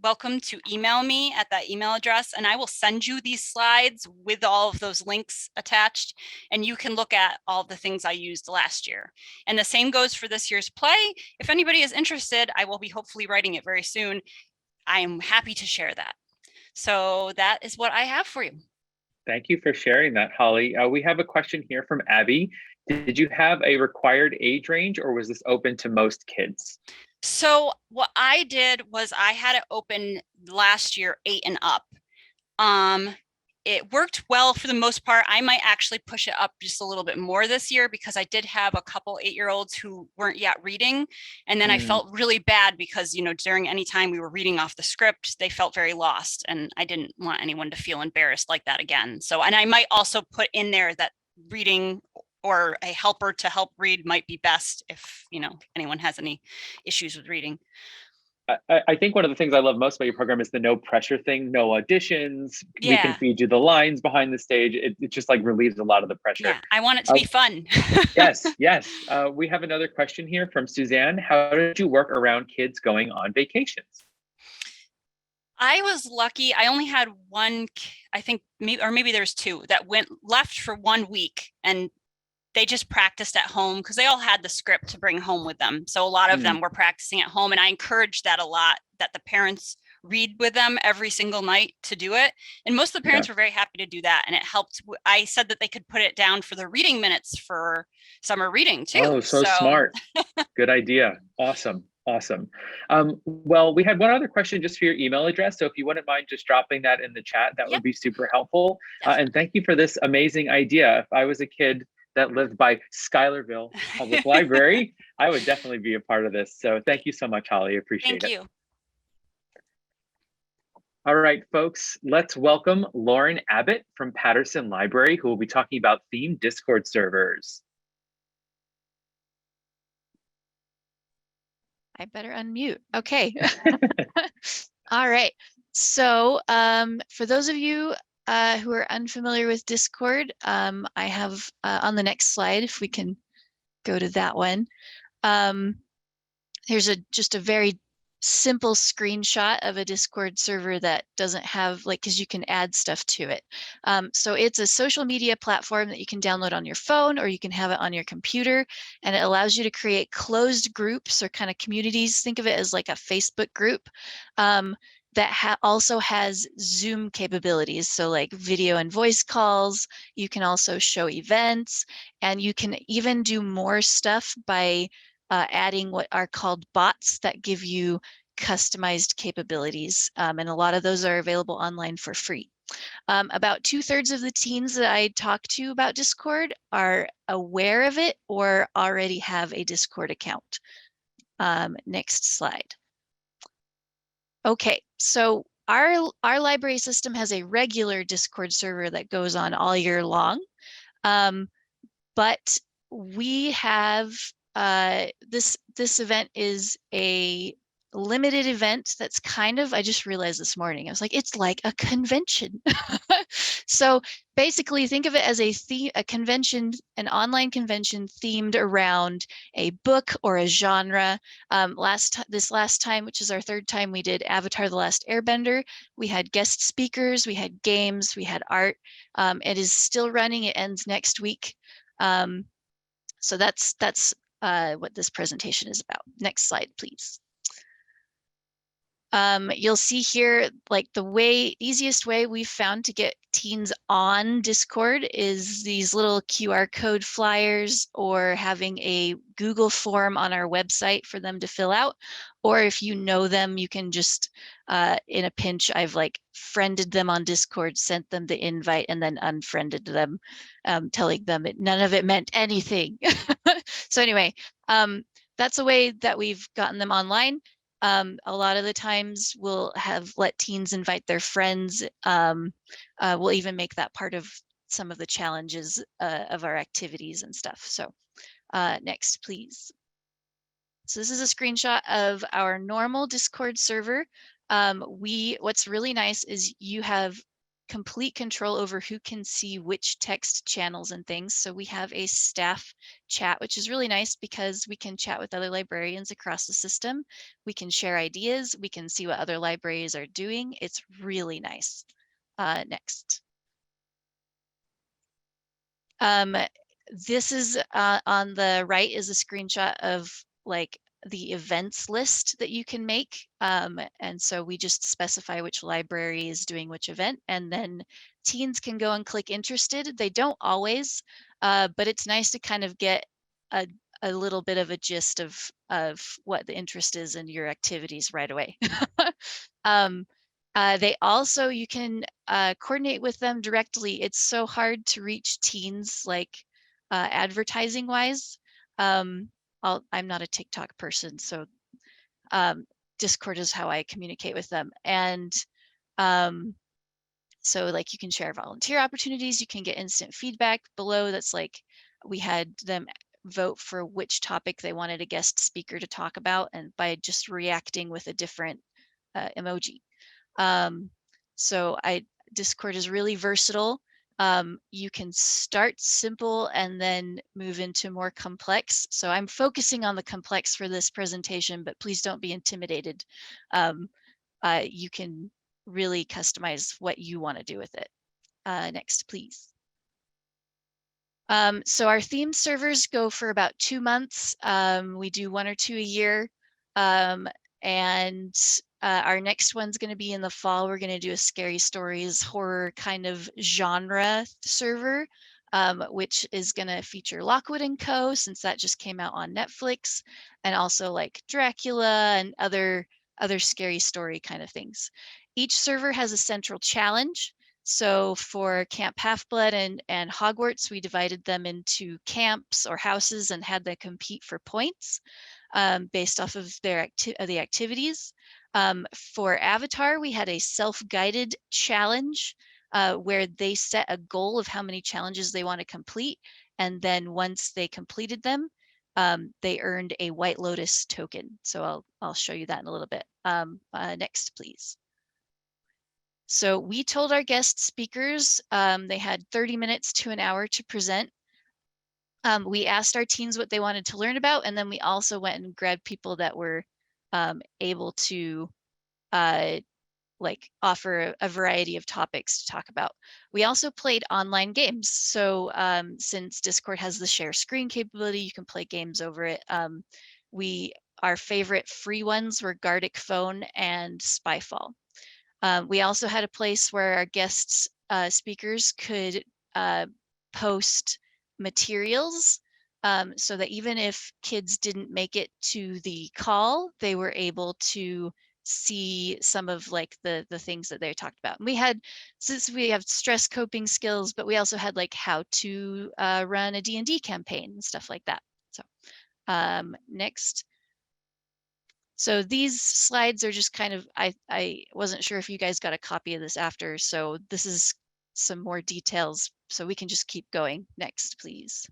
welcome to email me at that email address, and I will send you these slides with all of those links attached, and you can look at all the things I used last year. And the same goes for this year's play. If anybody is interested, I will be hopefully writing it very soon. I am happy to share that. So that is what I have for you. Thank you for sharing that, Holly. We have a question here from Abby. Did you have a required age range, or was this open to most kids? So what I did was I had it open last year, 8 and up. It worked well for the most part. I might actually push it up just a little bit more this year, because I did have a couple 8-year-olds who weren't yet reading. And then I felt really bad because, during any time we were reading off the script, they felt very lost. And I didn't want anyone to feel embarrassed like that again. So, and I might also put in there that reading or a helper to help read might be best if, anyone has any issues with reading. I think one of the things I love most about your program is the no pressure thing, no auditions. Yeah. We can feed you the lines behind the stage. It just like relieves a lot of the pressure. Yeah, I want it to be fun. Yes. We have another question here from Suzanne. How did you work around kids going on vacations? I was lucky. I only had one, I think, maybe there's 2 that left for 1 week, and they just practiced at home because they all had the script to bring home with them. So a lot of them were practicing at home, and I encouraged that a lot, that the parents read with them every single night to do it. And most of the parents were very happy to do that. And it helped. I said that they could put it down for the reading minutes for summer reading too. Oh, so smart. Good idea. Awesome. Well, we had one other question just for your email address. So if you wouldn't mind just dropping that in the chat, that would be super helpful. And thank you for this amazing idea. If I was a kid that lived by Schuylerville Public Library, I would definitely be a part of this. So thank you so much, Holly. Appreciate it. Thank you. All right, folks, let's welcome Lauren Abbott from Patterson Library, who will be talking about themed Discord servers. I better unmute. Okay. All right. So for those of you who are unfamiliar with Discord, I have on the next slide, if we can go to that one, here's just a very simple screenshot of a Discord server that doesn't have, because you can add stuff to it. So it's a social media platform that you can download on your phone, or you can have it on your computer, and it allows you to create closed groups or kind of communities. Think of it as like a Facebook group. That also has Zoom capabilities. So like video and voice calls, you can also show events, and you can even do more stuff by adding what are called bots that give you customized capabilities. And a lot of those are available online for free. About 2/3 of the teens that I talk to about Discord are aware of it or already have a Discord account. Next slide. Okay, so our library system has a regular Discord server that goes on all year long, but we have this event is a limited event that's kind of, I just realized this morning, I was like, it's like a convention. So basically think of it as a convention, an online convention themed around a book or a genre. This last time, which is our 3rd time, we did Avatar: The Last Airbender. We had guest speakers, we had games, we had art. It is still running, it ends next week. So that's what this presentation is about. Next slide, please. You'll see here, like the easiest way we've found to get teens on Discord is these little QR code flyers, or having a Google form on our website for them to fill out. Or if you know them, you can just, in a pinch, I've friended them on Discord, sent them the invite, and then unfriended them, telling them none of it meant anything. So anyway, that's a way that we've gotten them online. A lot of the times we'll have let teens invite their friends. We'll even make that part of some of the challenges of our activities and stuff. So next, please. So this is a screenshot of our normal Discord server. What's really nice is you have complete control over who can see which text channels and things. So we have a staff chat, which is really nice because we can chat with other librarians across the system. We can share ideas. We can see what other libraries are doing. It's really nice. Next. This is on the right is a screenshot of like the events list that you can make. And so we just specify which library is doing which event, and then teens can go and click interested. They don't always, but it's nice to kind of get a little bit of a gist of what the interest is in your activities right away. They also, you can coordinate with them directly. It's so hard to reach teens like advertising wise. I'm not a TikTok person, so Discord is how I communicate with them. And so like you can share volunteer opportunities, you can get instant feedback below. That's like, we had them vote for which topic they wanted a guest speaker to talk about, and by just reacting with a different emoji. So Discord is really versatile. You can start simple and then move into more complex. So I'm focusing on the complex for this presentation, but please don't be intimidated. You can really customize what you want to do with it. Next, please. So our theme servers go for about 2 months. We do 1 or 2 a year. And our next one's going to be in the fall. We're going to do a scary stories horror kind of genre server, which is going to feature Lockwood & Co. since that just came out on Netflix, and also like Dracula and other scary story kind of things. Each server has a central challenge. So for Camp Half-Blood and Hogwarts, we divided them into camps or houses and had them compete for points based off of the activities. For Avatar, we had a self-guided challenge where they set a goal of how many challenges they want to complete. And then once they completed them, they earned a White Lotus token. So I'll show you that in a little bit. Next, please. So we told our guest speakers they had 30 minutes to an hour to present. We asked our teens what they wanted to learn about, and then we also went and grabbed people that were able to like offer a variety of topics to talk about. We also played online games. So since Discord has the share screen capability, you can play games over it. Our favorite free ones were Gartic Phone and Spyfall. We also had a place where our guests speakers could post materials so that even if kids didn't make it to the call, they were able to see some of like the things that they talked about. And we had, since we have stress coping skills, but we also had like how to run a D&D campaign and stuff like that. So next. So these slides are just kind of, I wasn't sure if you guys got a copy of this after, so this is some more details, so we can just keep going. Next, please.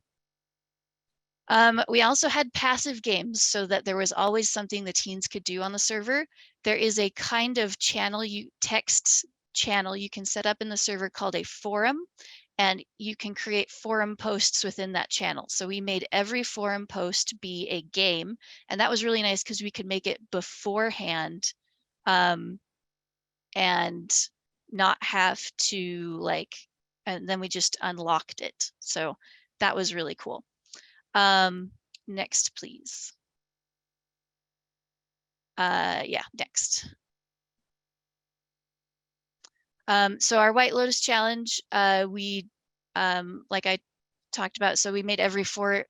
We also had passive games so that there was always something the teens could do on the server. There is a kind of text channel you can set up in the server called a forum, and you can create forum posts within that channel. So we made every forum post be a game, and that was really nice because we could make it beforehand and not have to like, and then we just unlocked it. So that was really cool. Next, please. Yeah, next. So our White Lotus challenge, we, like I talked about, so we made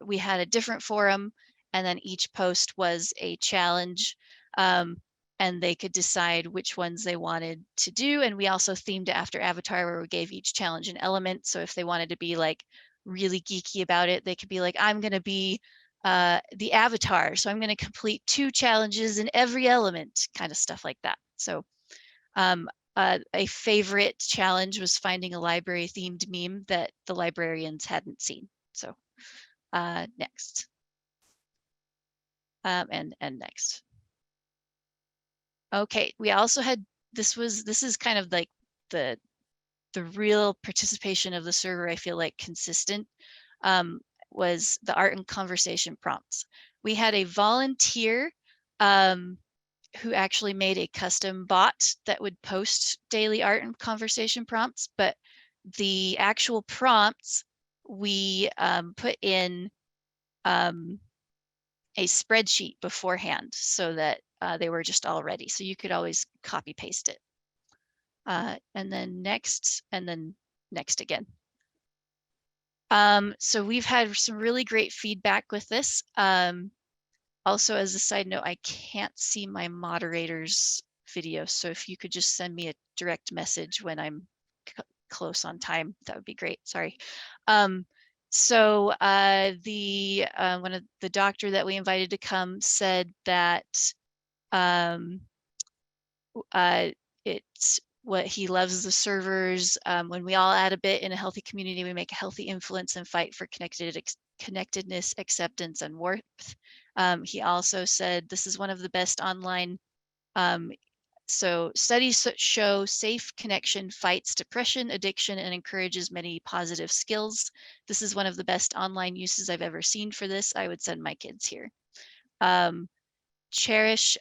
we had a different forum, and then each post was a challenge, and they could decide which ones they wanted to do. And we also themed it after Avatar, where we gave each challenge an element. So if they wanted to be like really geeky about it, they could be like, I'm gonna be the avatar. So I'm going to complete 2 challenges in every element, kind of stuff like that. So a favorite challenge was finding a library themed meme that the librarians hadn't seen. So next. And next. Okay, we also had, this is kind of like the real participation of the server, I feel like consistent, was the art and conversation prompts. We had a volunteer who actually made a custom bot that would post daily art and conversation prompts, but the actual prompts we put in a spreadsheet beforehand so that they were just all ready. So you could always copy paste it. And then next again. So we've had some really great feedback with this. Also, as a side note, I can't see my moderator's video. So if you could just send me a direct message when I'm close on time, that would be great. Sorry. So one of the doctor that we invited to come said that it's what he loves the servers. When we all add a bit in a healthy community, we make a healthy influence and fight for connectedness, acceptance, and warmth. He also said this is one of the best online. So studies show safe connection fights depression, addiction, and encourages many positive skills. This is one of the best online uses I've ever seen for this. I would send my kids here. Cherish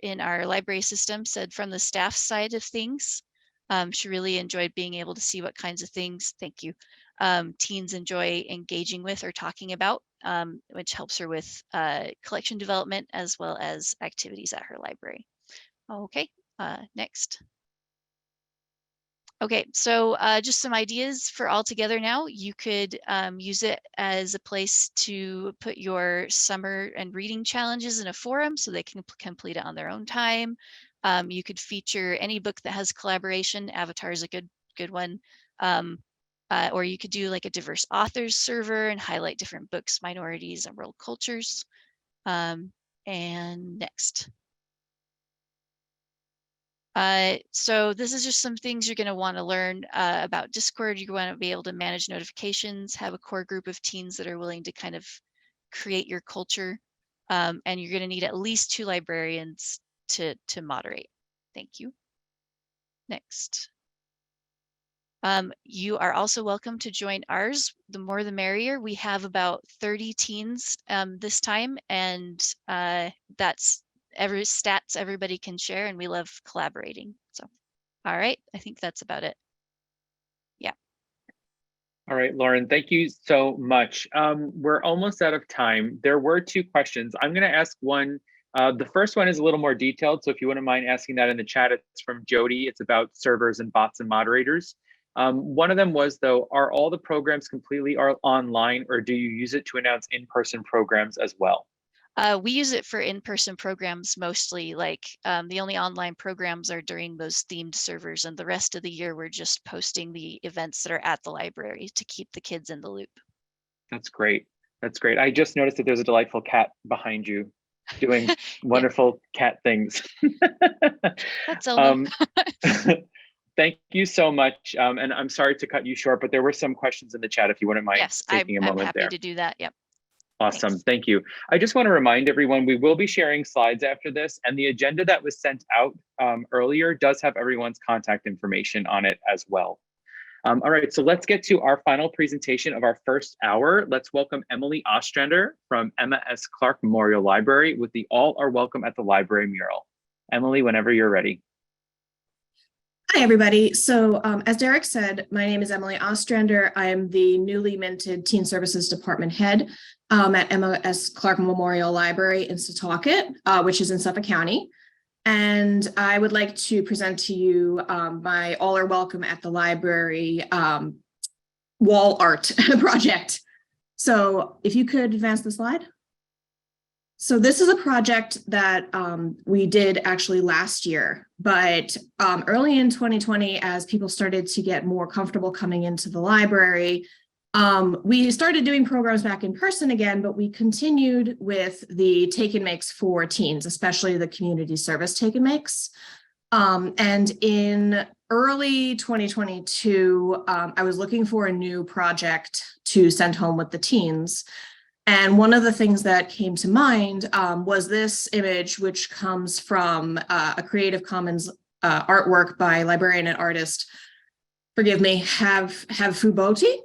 in our library system said from the staff side of things, she really enjoyed being able to see what kinds of things, thank you, teens enjoy engaging with or talking about, which helps her with collection development as well as activities at her library. Okay, next. Okay, so just some ideas for all together now. You could use it as a place to put your summer and reading challenges in a forum so they can complete it on their own time. You could feature any book that has collaboration. Avatar is a good one. Or you could do like a diverse authors server and highlight different books, minorities, and world cultures. And next. So this is just some things you're going to want to learn about Discord. You're going to be able to manage notifications, have a core group of teens that are willing to kind of create your culture. And you're going to need at least 2 librarians to moderate. Thank you. Next. You are also welcome to join ours. The more the merrier. We have about 30 teens this time, and that's stats everybody can share, and we love collaborating. So, all right, I think that's about it. Yeah. All right, Lauren, thank you so much. We're almost out of time. There were 2 questions. I'm going to ask one. The first one is a little more detailed, so if you wouldn't mind asking that in the chat, it's from Jody. It's about servers and bots and moderators. One of them was, though, are all the programs completely online, or do you use it to announce in-person programs as well? We use it for in-person programs mostly. Like the only online programs are during those themed servers, and the rest of the year we're just posting the events that are at the library to keep the kids in the loop. That's great. That's great. I just noticed that there's a delightful cat behind you doing wonderful cat things. That's Elmo. Thank you so much. And I'm sorry to cut you short, but there were some questions in the chat if you wouldn't mind taking a moment there. I'm happy to do that. Yep. Awesome. Thanks. Thank you. I just want to remind everyone, we will be sharing slides after this, and the agenda that was sent out earlier does have everyone's contact information on it as well. All right, so let's get to our final presentation of our first hour. Let's welcome Emily Ostrander from Emma S. Clark Memorial Library with the All Are Welcome at the Library mural. Emily, whenever you're ready. Hi, everybody. So as Derek said, my name is Emily Ostrander. I am the newly minted Teen Services Department head at Emma S. Clark Memorial Library in Setauket, which is in Suffolk County. And I would like to present to you my All Are Welcome at the Library wall art project. So if you could advance the slide. So this is a project that we did actually last year, but early in 2020, as people started to get more comfortable coming into the library, We started doing programs back in person again, but we continued with the take and makes for teens, especially the community service take and makes. And in early 2022, I was looking for a new project to send home with the teens. And one of the things that came to mind was this image, which comes from a Creative Commons artwork by librarian and artist, forgive me, Have Fuboti,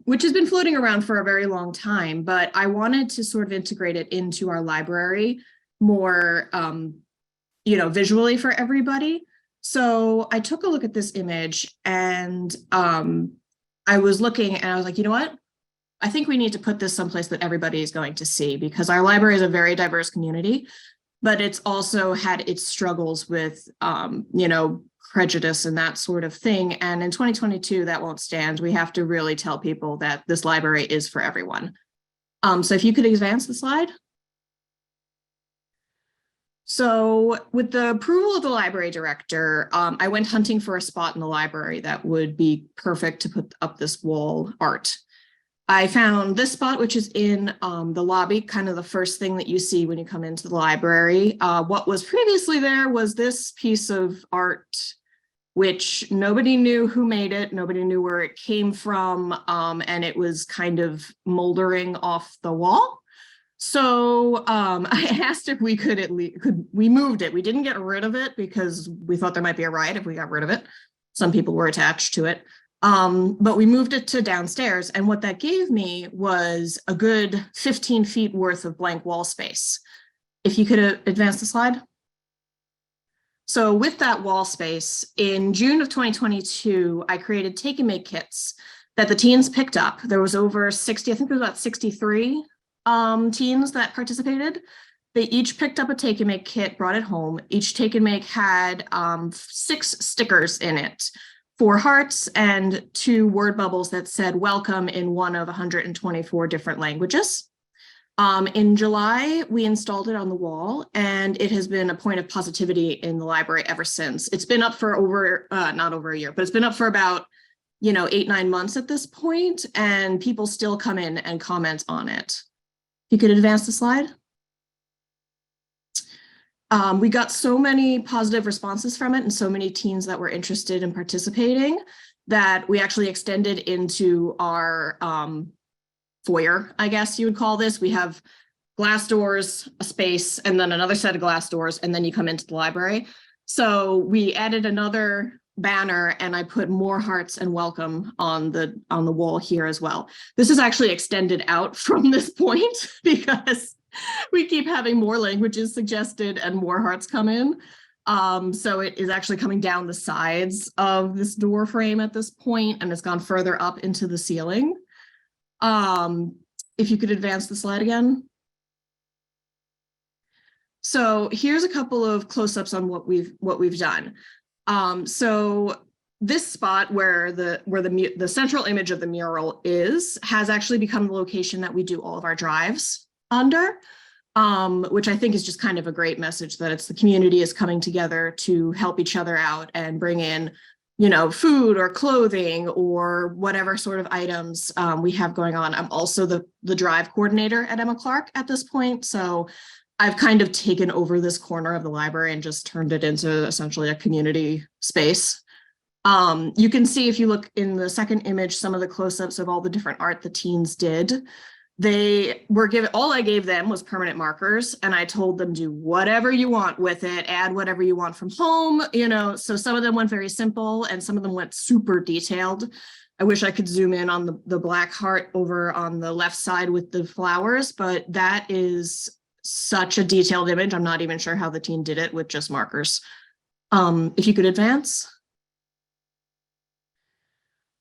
which has been floating around for a very long time, but I wanted to sort of integrate it into our library more, visually for everybody. So I took a look at this image and I was looking and I was like, you know what? I think we need to put this someplace that everybody is going to see, because our library is a very diverse community, but it's also had its struggles with, prejudice and that sort of thing. And in 2022, that won't stand. We have to really tell people that this library is for everyone. So if you could advance the slide. So with the approval of the library director, I went hunting for a spot in the library that would be perfect to put up this wall art. I found this spot, which is in the lobby, kind of the first thing that you see when you come into the library. What was previously there was this piece of art, which nobody knew who made it, nobody knew where it came from, and it was kind of moldering off the wall. So I asked if we could we moved it. We didn't get rid of it because we thought there might be a riot if we got rid of it. Some people were attached to it. But we moved it to downstairs, and what that gave me was a good 15 feet worth of blank wall space. If you could advance the slide. So with that wall space, in June of 2022, I created take and make kits that the teens picked up. There was over 60, I think there was about 63 teens that participated. They each picked up a take and make kit, brought it home. Each take and make had 6 stickers in it, 4 hearts and 2 word bubbles that said welcome in one of 124 different languages. In July, we installed it on the wall, and it has been a point of positivity in the library ever since. It's been up for over, not over a year, but it's been up for about, 8-9 months at this point, and people still come in and comment on it. If you could advance the slide. We got so many positive responses from it and so many teens that were interested in participating that we actually extended into our foyer, I guess you would call this. We have glass doors, a space, and then another set of glass doors, and then you come into the library. So we added another banner, and I put more hearts and welcome on the wall here as well. This is actually extended out from this point because we keep having more languages suggested and more hearts come in. So it is actually coming down the sides of this door frame at this point, and it's gone further up into the ceiling. If you could advance the slide again. So here's a couple of close-ups on what we've done. So this spot where the central image of the mural has actually become the location that we do all of our drives under, which I think is just kind of a great message that it's the community is coming together to help each other out and bring in, food or clothing or whatever sort of items we have going on. I'm also the drive coordinator at Emma Clark at this point. So I've kind of taken over this corner of the library and just turned it into essentially a community space. You can see, if you look in the second image, some of the close-ups of all the different art the teens did. They were given, all I gave them was permanent markers, and I told them do whatever you want with it, add whatever you want from home, so some of them went very simple and some of them went super detailed. I wish I could zoom in on the black heart over on the left side with the flowers, but that is such a detailed image. I'm not even sure how the teen did it with just markers. If you could advance.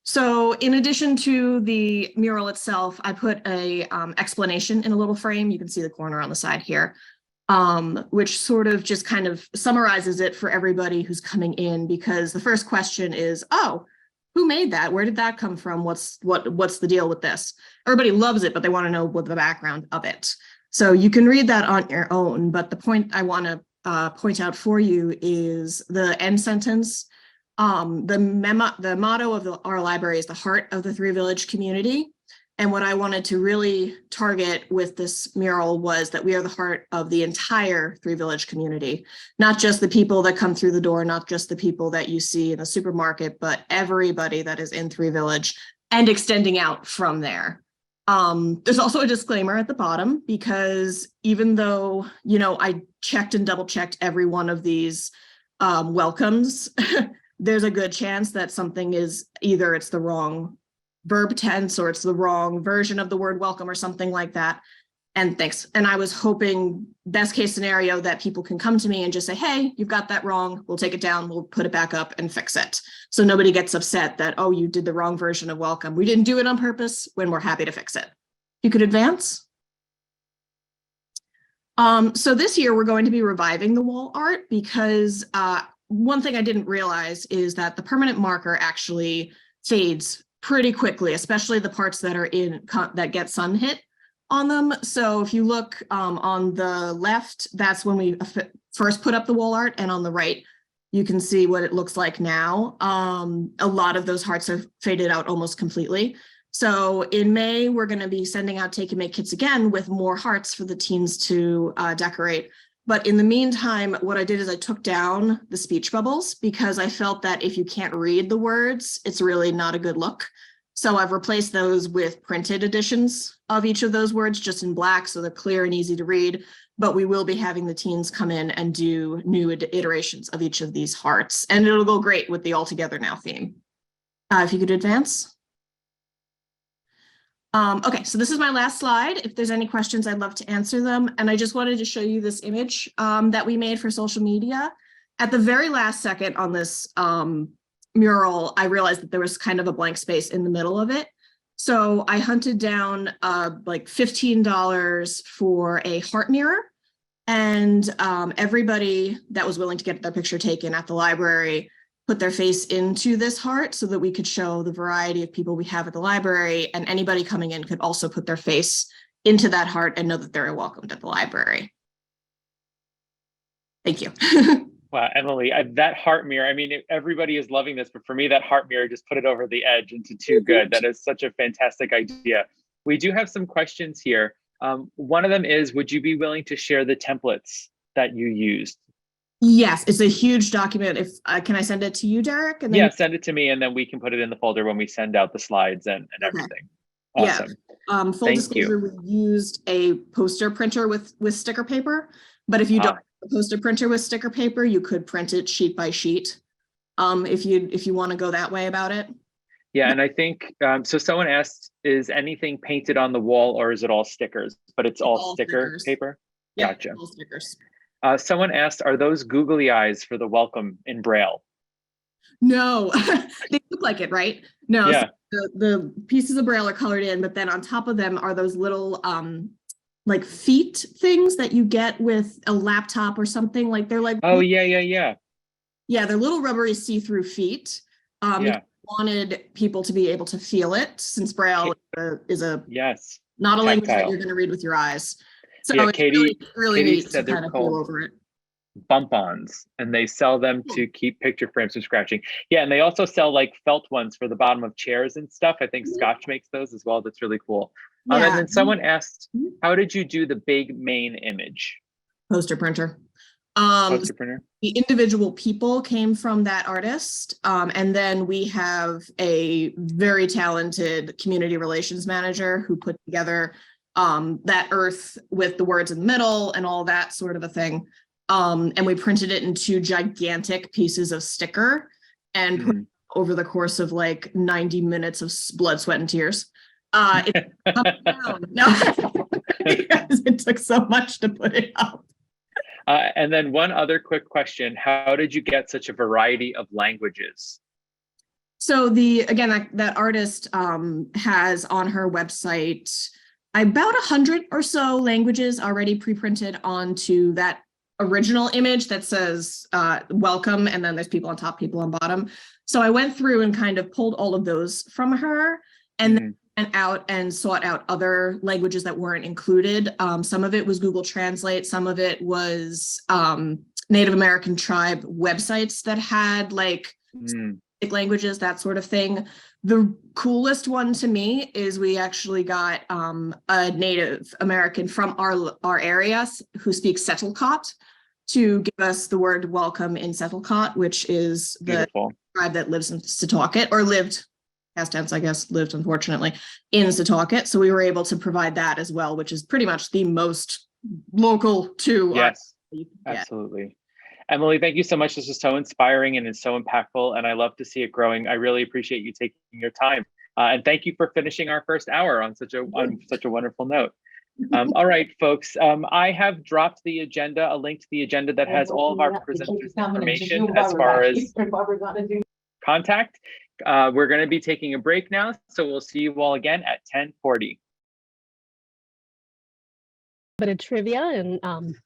So in addition to the mural itself, I put a explanation in a little frame. You can see the corner on the side here, which sort of just kind of summarizes it for everybody who's coming in, because the first question is, oh, who made that? Where did that come from? What's the deal with this? Everybody loves it, but they want to know what the background of it. So you can read that on your own, but the point I want to point out for you is the end sentence The motto of our library is the heart of the Three Village community. And what I wanted to really target with this mural was that we are the heart of the entire Three Village community, not just the people that come through the door, not just the people that you see in the supermarket, but everybody that is in Three Village and extending out from there. There's also a disclaimer at the bottom, because even though, you know, I checked and double checked every one of these welcomes, there's a good chance that something is either it's the wrong verb tense or it's the wrong version of the word welcome or something like that. And thanks. And I was hoping, best case scenario, that people can come to me and just say, hey, you've got that wrong. We'll take it down. We'll put it back up and fix it. So nobody gets upset that, oh, you did the wrong version of welcome. We didn't do it on purpose, when we're happy to fix it. You could advance. So this year we're going to be reviving the wall art, because one thing I didn't realize is that the permanent marker actually fades pretty quickly, especially the parts that are that get sun hit on them. So if you look on the left, that's when we first put up the wall art, and on the right, you can see what it looks like now. A lot of those hearts have faded out almost completely. So in May, we're going to be sending out Take and Make kits again with more hearts for the teens to decorate. But in the meantime, what I did is I took down the speech bubbles, because I felt that if you can't read the words, it's really not a good look. So I've replaced those with printed editions of each of those words, just in black, so they're clear and easy to read. But we will be having the teens come in and do new iterations of each of these hearts, and it'll go great with the All Together Now theme. If you could advance. Okay, so this is my last slide. If there's any questions, I'd love to answer them. And I just wanted to show you this image that we made for social media. At the very last second on this mural, I realized that there was kind of a blank space in the middle of it. So I hunted down like $15 for a heart mirror. And everybody that was willing to get their picture taken at the library put their face into this heart, so that we could show the variety of people we have at the library, and anybody coming in could also put their face into that heart and know that they're welcomed at the library. Thank you. Wow, Emily, that heart mirror, I mean, everybody is loving this, but for me, that heart mirror just put it over the edge into too good. That is such a fantastic idea. We do have some questions here. One of them is, would you be willing to share the templates that you used? Yes, it's a huge document. If can I send it to you, Derek? And then yeah, send it to me, and then we can put it in the folder when we send out the slides and everything. Awesome. Yeah. Full disclosure, we used a poster printer with sticker paper, but if you don't have a poster printer with sticker paper, you could print it sheet by sheet. If you want to go that way about it. Yeah, and I think so. Someone asked, "Is anything painted on the wall, or is it all stickers?" But it's all sticker stickers. Paper. Yeah, gotcha. all stickers. Someone asked, are those googly eyes for the welcome in Braille? No, they look like it, right? No, yeah. So the pieces of Braille are colored in, but then on top of them are those little like feet things that you get with a laptop or something. Like they're like, oh yeah, they're little rubbery see-through feet. Yeah. Wanted people to be able to feel it, since Braille is a yes, not a language that you're going to read with your eyes. So yeah, it's Katie neat said to kind they're of feel over it. Bump-ons, and they sell them to keep picture frames from scratching. Yeah, and they also sell like felt ones for the bottom of chairs and stuff. I think Scotch makes those as well. That's really cool. Yeah. And then someone asked, how did you do the big main image? Poster printer. Poster printer. The individual people came from that artist, and then we have a very talented community relations manager who put together that earth with the words in the middle and all that sort of a thing. And we printed it in 2 gigantic pieces of sticker and put it over the course of like 90 minutes of blood, sweat, and tears. It up and down. No, because it took so much to put it up. And then one other quick question: how did you get such a variety of languages? So that artist has on her website about 100 or so languages already pre-printed onto that original image that says welcome, and then there's people on top, people on bottom. So I went through and kind of pulled all of those from her, and then went out and sought out other languages that weren't included. Some of it was Google Translate, some of it was Native American tribe websites that had like Mm, languages, that sort of thing. The coolest one to me is we actually got a Native American from our area who speaks Settlecot to give us the word welcome in Settlecot, which is the beautiful. tribe that lives in Setauket, or lived, past tense, I guess, lived unfortunately in Setauket. So we were able to provide that as well, which is pretty much the most local to Yes, you can get. absolutely. Emily, thank you so much. This is so inspiring and it's so impactful, and I love to see it growing. I really appreciate you taking your time, and thank you for finishing our first hour on such a wonderful note. All right, folks. I have dropped the agenda, a link to the agenda that has all of our presenters' information as far as contact. We're going to be taking a break now, so we'll see you all again at 10:40. Bit of trivia and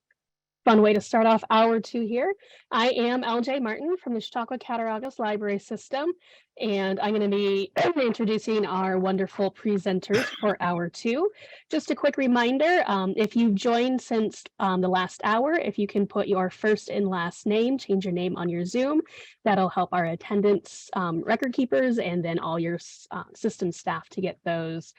fun way to start off hour 2 here. I am LJ Martin from the Chautauqua Cattaraugus Library System, and I'm going to be introducing our wonderful presenters for hour 2. Just a quick reminder, if you've joined since the last hour, if you can put your first and last name, change your name on your Zoom, that'll help our attendance record keepers and then all your system staff to get those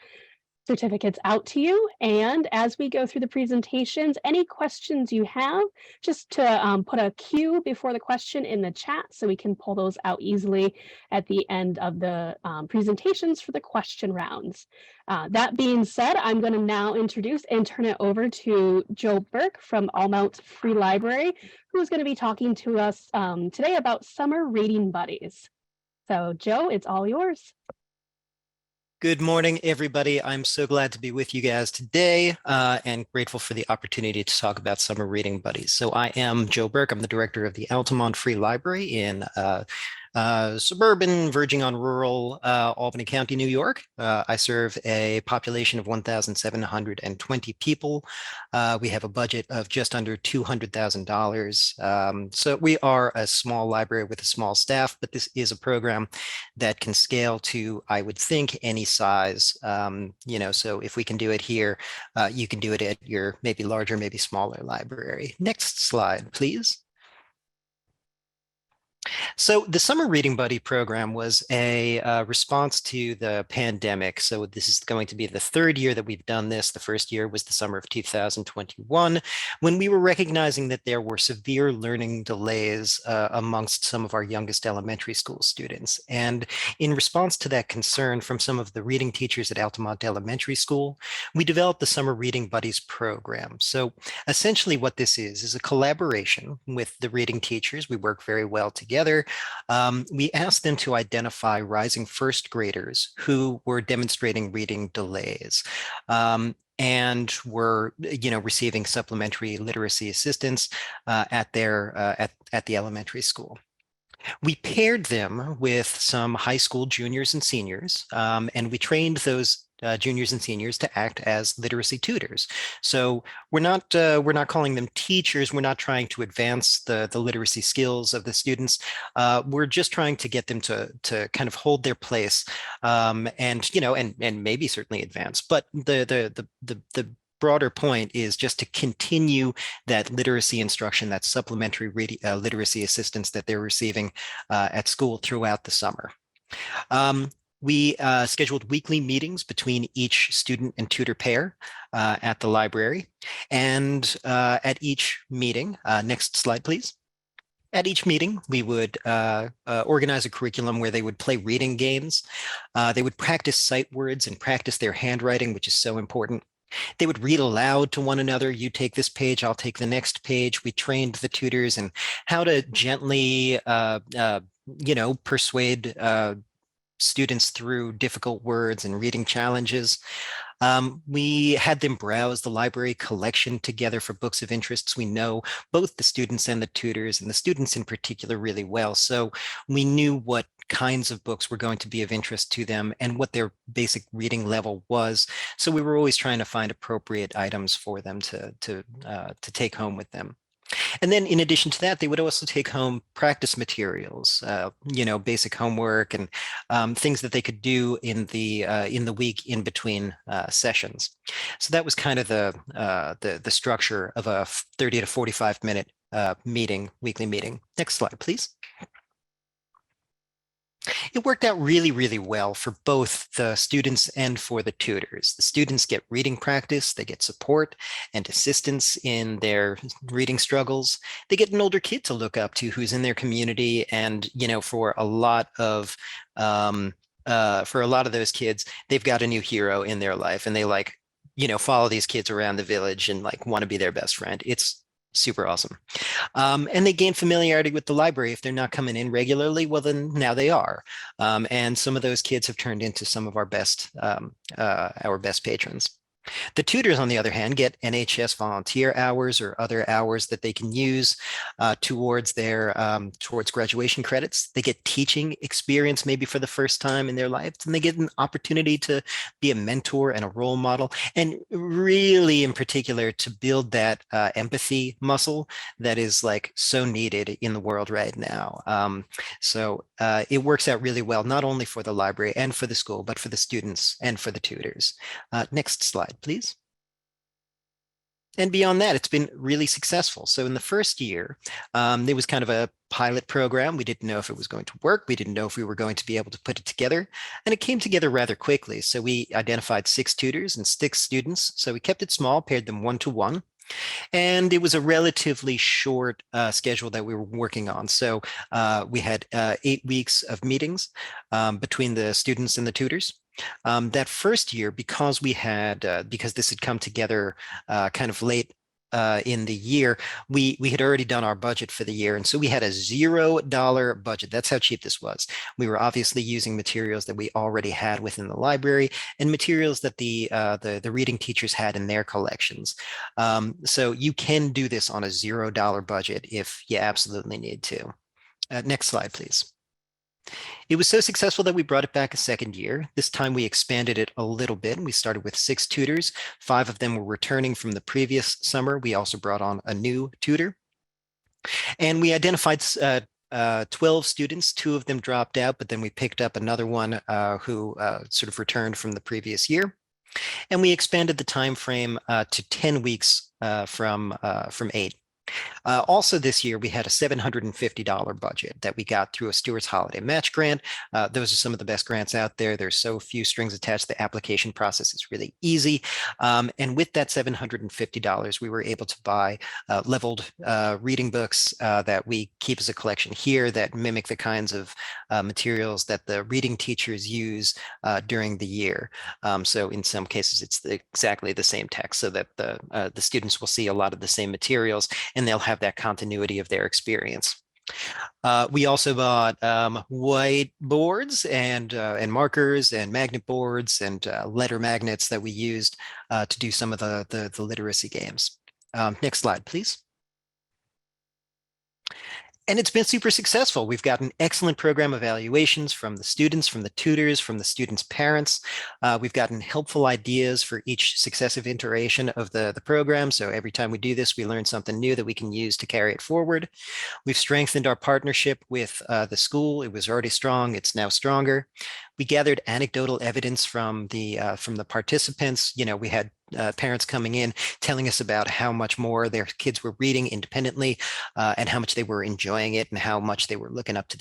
certificates out to you. And as we go through the presentations, any questions you have, just to put a Q before the question in the chat so we can pull those out easily at the end of the presentations for the question rounds. That being said, I'm going to now introduce and turn it over to Joe Burke from Almont Free Library, who's going to be talking to us today about summer reading buddies. So Joe, it's all yours. Good morning, everybody. I'm so glad to be with you guys today and grateful for the opportunity to talk about summer reading buddies. So I am Joe Burke. I'm the director of the Altamont Free Library in suburban, verging on rural Albany County, New York. I serve a population of 1,720 people. We have a budget of just under $200,000. So we are a small library with a small staff, but this is a program that can scale to, I would think, any size. So if we can do it here, you can do it at your maybe larger, maybe smaller library. Next slide, please. So the Summer Reading Buddy program was a response to the pandemic. So this is going to be the third year that we've done this. The first year was the summer of 2021, when we were recognizing that there were severe learning delays amongst some of our youngest elementary school students. And in response to that concern from some of the reading teachers at Altamont Elementary School, we developed the Summer Reading Buddies program. So essentially what this is a collaboration with the reading teachers. We work very well together. We asked them to identify rising first graders who were demonstrating reading delays and were, receiving supplementary literacy assistance at the elementary school. We paired them with some high school juniors and seniors, and we trained those juniors and seniors to act as literacy tutors. So we're not calling them teachers. We're not trying to advance the literacy skills of the students. We're just trying to get them to kind of hold their place, and maybe certainly advance. But the broader point is just to continue that literacy instruction, that supplementary literacy assistance that they're receiving at school throughout the summer. We scheduled weekly meetings between each student and tutor pair at the library. And at each meeting, next slide, please. At each meeting, we would organize a curriculum where they would play reading games. They would practice sight words and practice their handwriting, which is so important. They would read aloud to one another. You take this page, I'll take the next page. We trained the tutors in how to gently, persuade students through difficult words and reading challenges. We had them browse the library collection together for books of interests. We know both the students and the tutors, and the students in particular, really well. So we knew what kinds of books were going to be of interest to them and what their basic reading level was. So we were always trying to find appropriate items for them to take home with them. And then in addition to that, they would also take home practice materials, basic homework and things that they could do in the week in between sessions. So that was kind of the structure of a 30 to 45 minute weekly meeting. Next slide, please. It worked out really, really well for both the students and for the tutors. The students get reading practice, they get support and assistance in their reading struggles. They get an older kid to look up to who's in their community. And, for a lot of those kids, they've got a new hero in their life and they follow these kids around the village and want to be their best friend. It's super awesome. And they gain familiarity with the library. If they're not coming in regularly, well, then now they are. And some of those kids have turned into some of our best patrons. The tutors, on the other hand, get NHS volunteer hours or other hours that they can use towards graduation credits. They get teaching experience maybe for the first time in their lives, and they get an opportunity to be a mentor and a role model, and really in particular to build that empathy muscle that is so needed in the world right now. So it works out really well, not only for the library and for the school, but for the students and for the tutors. Next slide, please. And beyond that, it's been really successful. So in the first year, there was kind of a pilot program. We didn't know if it was going to work. We didn't know if we were going to be able to put it together. And it came together rather quickly. So we identified 6 tutors and 6 students. So we kept it small, paired them 1-to-1. And it was a relatively short schedule that we were working on. So we had 8 weeks of meetings between the students and the tutors. That first year, because this had come together kind of late in the year, we had already done our budget for the year. And so we had a $0 budget. That's how cheap this was. We were obviously using materials that we already had within the library and materials that the reading teachers had in their collections. So you can do this on a $0 budget if you absolutely need to. Next slide, please. It was so successful that we brought it back a second year. This time we expanded it a little bit. We started with 6 tutors. 5 of them were returning from the previous summer. We also brought on a new tutor. And we identified 12 students. 2 of them dropped out, but then we picked up another one who sort of returned from the previous year. And we expanded the time frame to 10 weeks from 8. Also this year, we had a $750 budget that we got through a Stewart's Holiday Match grant. Those are some of the best grants out there. There's so few strings attached. The application process is really easy. And with that $750, we were able to buy leveled reading books that we keep as a collection here that mimic the kinds of materials that the reading teachers use during the year. So in some cases, it's exactly the same text so that the students will see a lot of the same materials and they'll have that continuity of their experience. We also bought whiteboards and markers and magnet boards and letter magnets that we used to do some of the literacy games. Next slide, please. And it's been super successful. We've got an excellent program evaluations from the students, from the tutors, from the students' parents. We've gotten helpful ideas for each successive iteration of the program. So every time we do this, we learn something new that we can use to carry it forward. We've strengthened our partnership with the school. It was already strong. It's now stronger. We gathered anecdotal evidence from the participants. We had parents coming in telling us about how much more their kids were reading independently and how much they were enjoying it and how much they were looking up to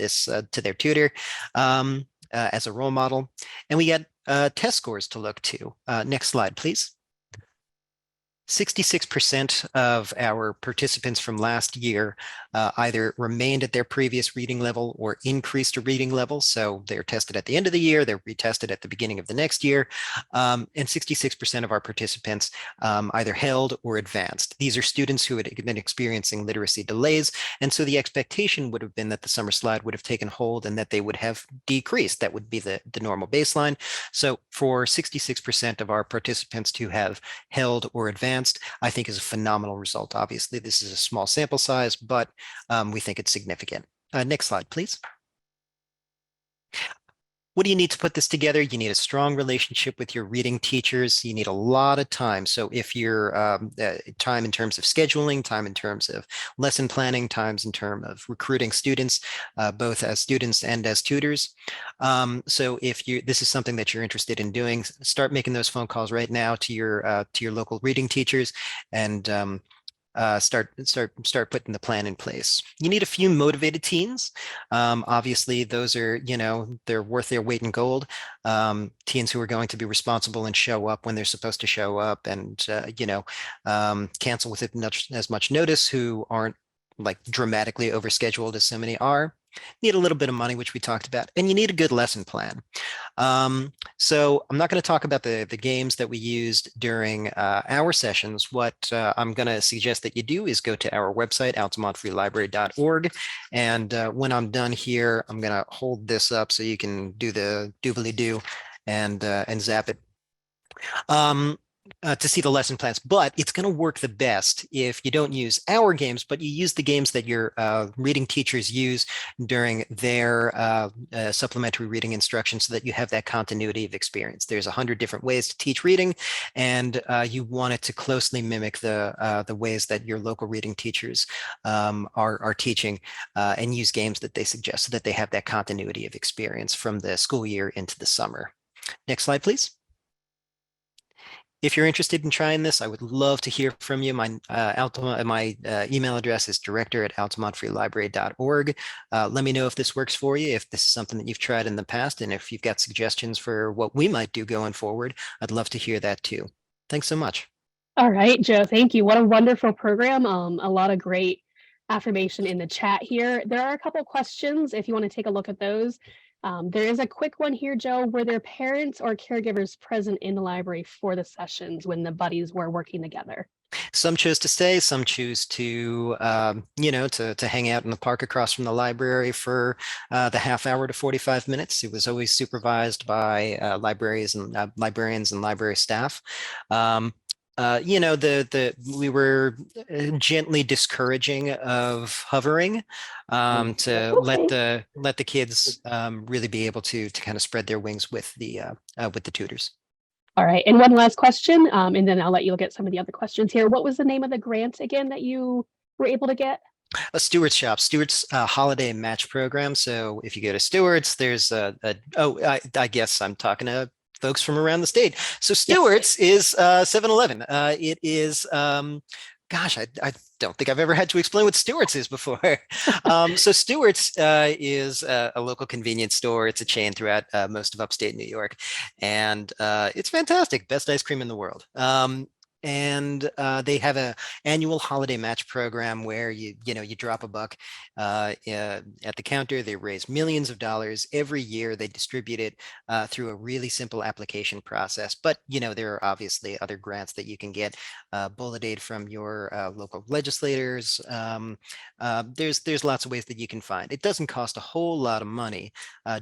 to their tutor as a role model. And we got test scores to look to. Next slide, please. 66% of our participants from last year either remained at their previous reading level or increased a reading level. So they're tested at the end of the year, they're retested at the beginning of the next year. And 66% of our participants either held or advanced. These are students who had been experiencing literacy delays. And so the expectation would have been that the summer slide would have taken hold and that they would have decreased. That would be the normal baseline. So for 66% of our participants to have held or advanced, I think is a phenomenal result. Obviously, this is a small sample size, but we think it's significant. Next slide, please. What do you need to put this together? You need a strong relationship with your reading teachers. You need a lot of time. So if you're time in terms of scheduling, time in terms of lesson planning, times in terms of recruiting students, both as students and as tutors. So if this is something that you're interested in doing, start making those phone calls right now to your local reading teachers and start putting the plan in place. You need a few motivated teens. Obviously, those are, they're worth their weight in gold. Teens who are going to be responsible and show up when they're supposed to show up, and cancel with as much notice, who aren't like dramatically overscheduled as so many are. Need a little bit of money, which we talked about, and you need a good lesson plan. So I'm not going to talk about the games that we used during our sessions. What I'm going to suggest that you do is go to our website, altamontfreelibrary.org. And when I'm done here, I'm going to hold this up so you can do the doobly-doo and zap it. To see the lesson plans, but it's going to work the best if you don't use our games, but you use the games that your reading teachers use during their supplementary reading instruction, so that you have that continuity of experience. There's 100 different ways to teach reading, and you want it to closely mimic the ways that your local reading teachers are teaching, and use games that they suggest, so that they have that continuity of experience from the school year into the summer. Next slide, please. If you're interested in trying this, I would love to hear from you. My email address is director@altamontfreelibrary.org. Let me know if this works for you, if this is something that you've tried in the past, and if you've got suggestions for what we might do going forward. I'd love to hear that too. Thanks so much. All right, Joe, thank you. What a wonderful program. A lot of great affirmation in the chat here. There are a couple questions if you want to take a look at those. There is a quick one here, Joe. Were there parents or caregivers present in the library for the sessions when the buddies were working together? Some chose to stay, some choose to, to hang out in the park across from the library for the half hour to 45 minutes. It was always supervised by librarians and library staff. We were gently discouraging of hovering, to Okay. let the kids really be able to kind of spread their wings with the tutors. All right, and one last question, and then I'll let you look at some of the other questions here. What was the name of the grant again that you were able to get? A Stewart's Shop, Stewart's holiday match program. So if you go to Stewart's, there's I guess I'm talking to folks from around the state. So Stewart's is 7-Eleven. It is, gosh, I don't think I've ever had to explain what Stewart's is before. So Stewart's is a local convenience store. It's a chain throughout most of upstate New York, and it's fantastic. Best ice cream in the world. And they have a annual holiday match program where you drop a buck at the counter. They raise millions of dollars every year. They distribute it through a really simple application process. But there are obviously other grants that you can get, bullet aid from your local legislators. There's lots of ways that you can find. It doesn't cost a whole lot of money.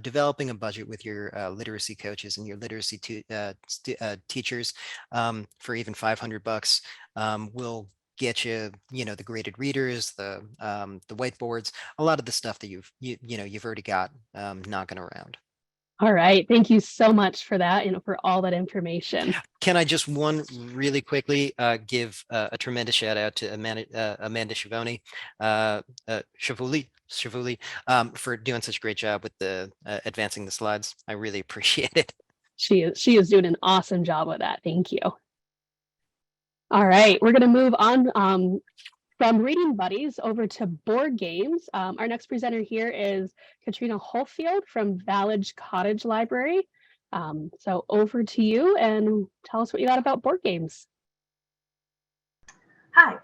Developing a budget with your literacy coaches and your literacy teachers for even $500 will get you, the graded readers, the whiteboards, a lot of the stuff that you've already got knocking around. All right, thank you so much for that and for all that information. Can I just really quickly give a tremendous shout out to Amanda Shavoni, Shavuli, for doing such a great job with the advancing the slides. I really appreciate it. She is doing an awesome job with that. Thank you. All right, we're going to move on from Reading Buddies over to board games. Our next presenter here is Katrina Holfield from Vallage Cottage Library. So over to you, and tell us what you got about board games. Hi,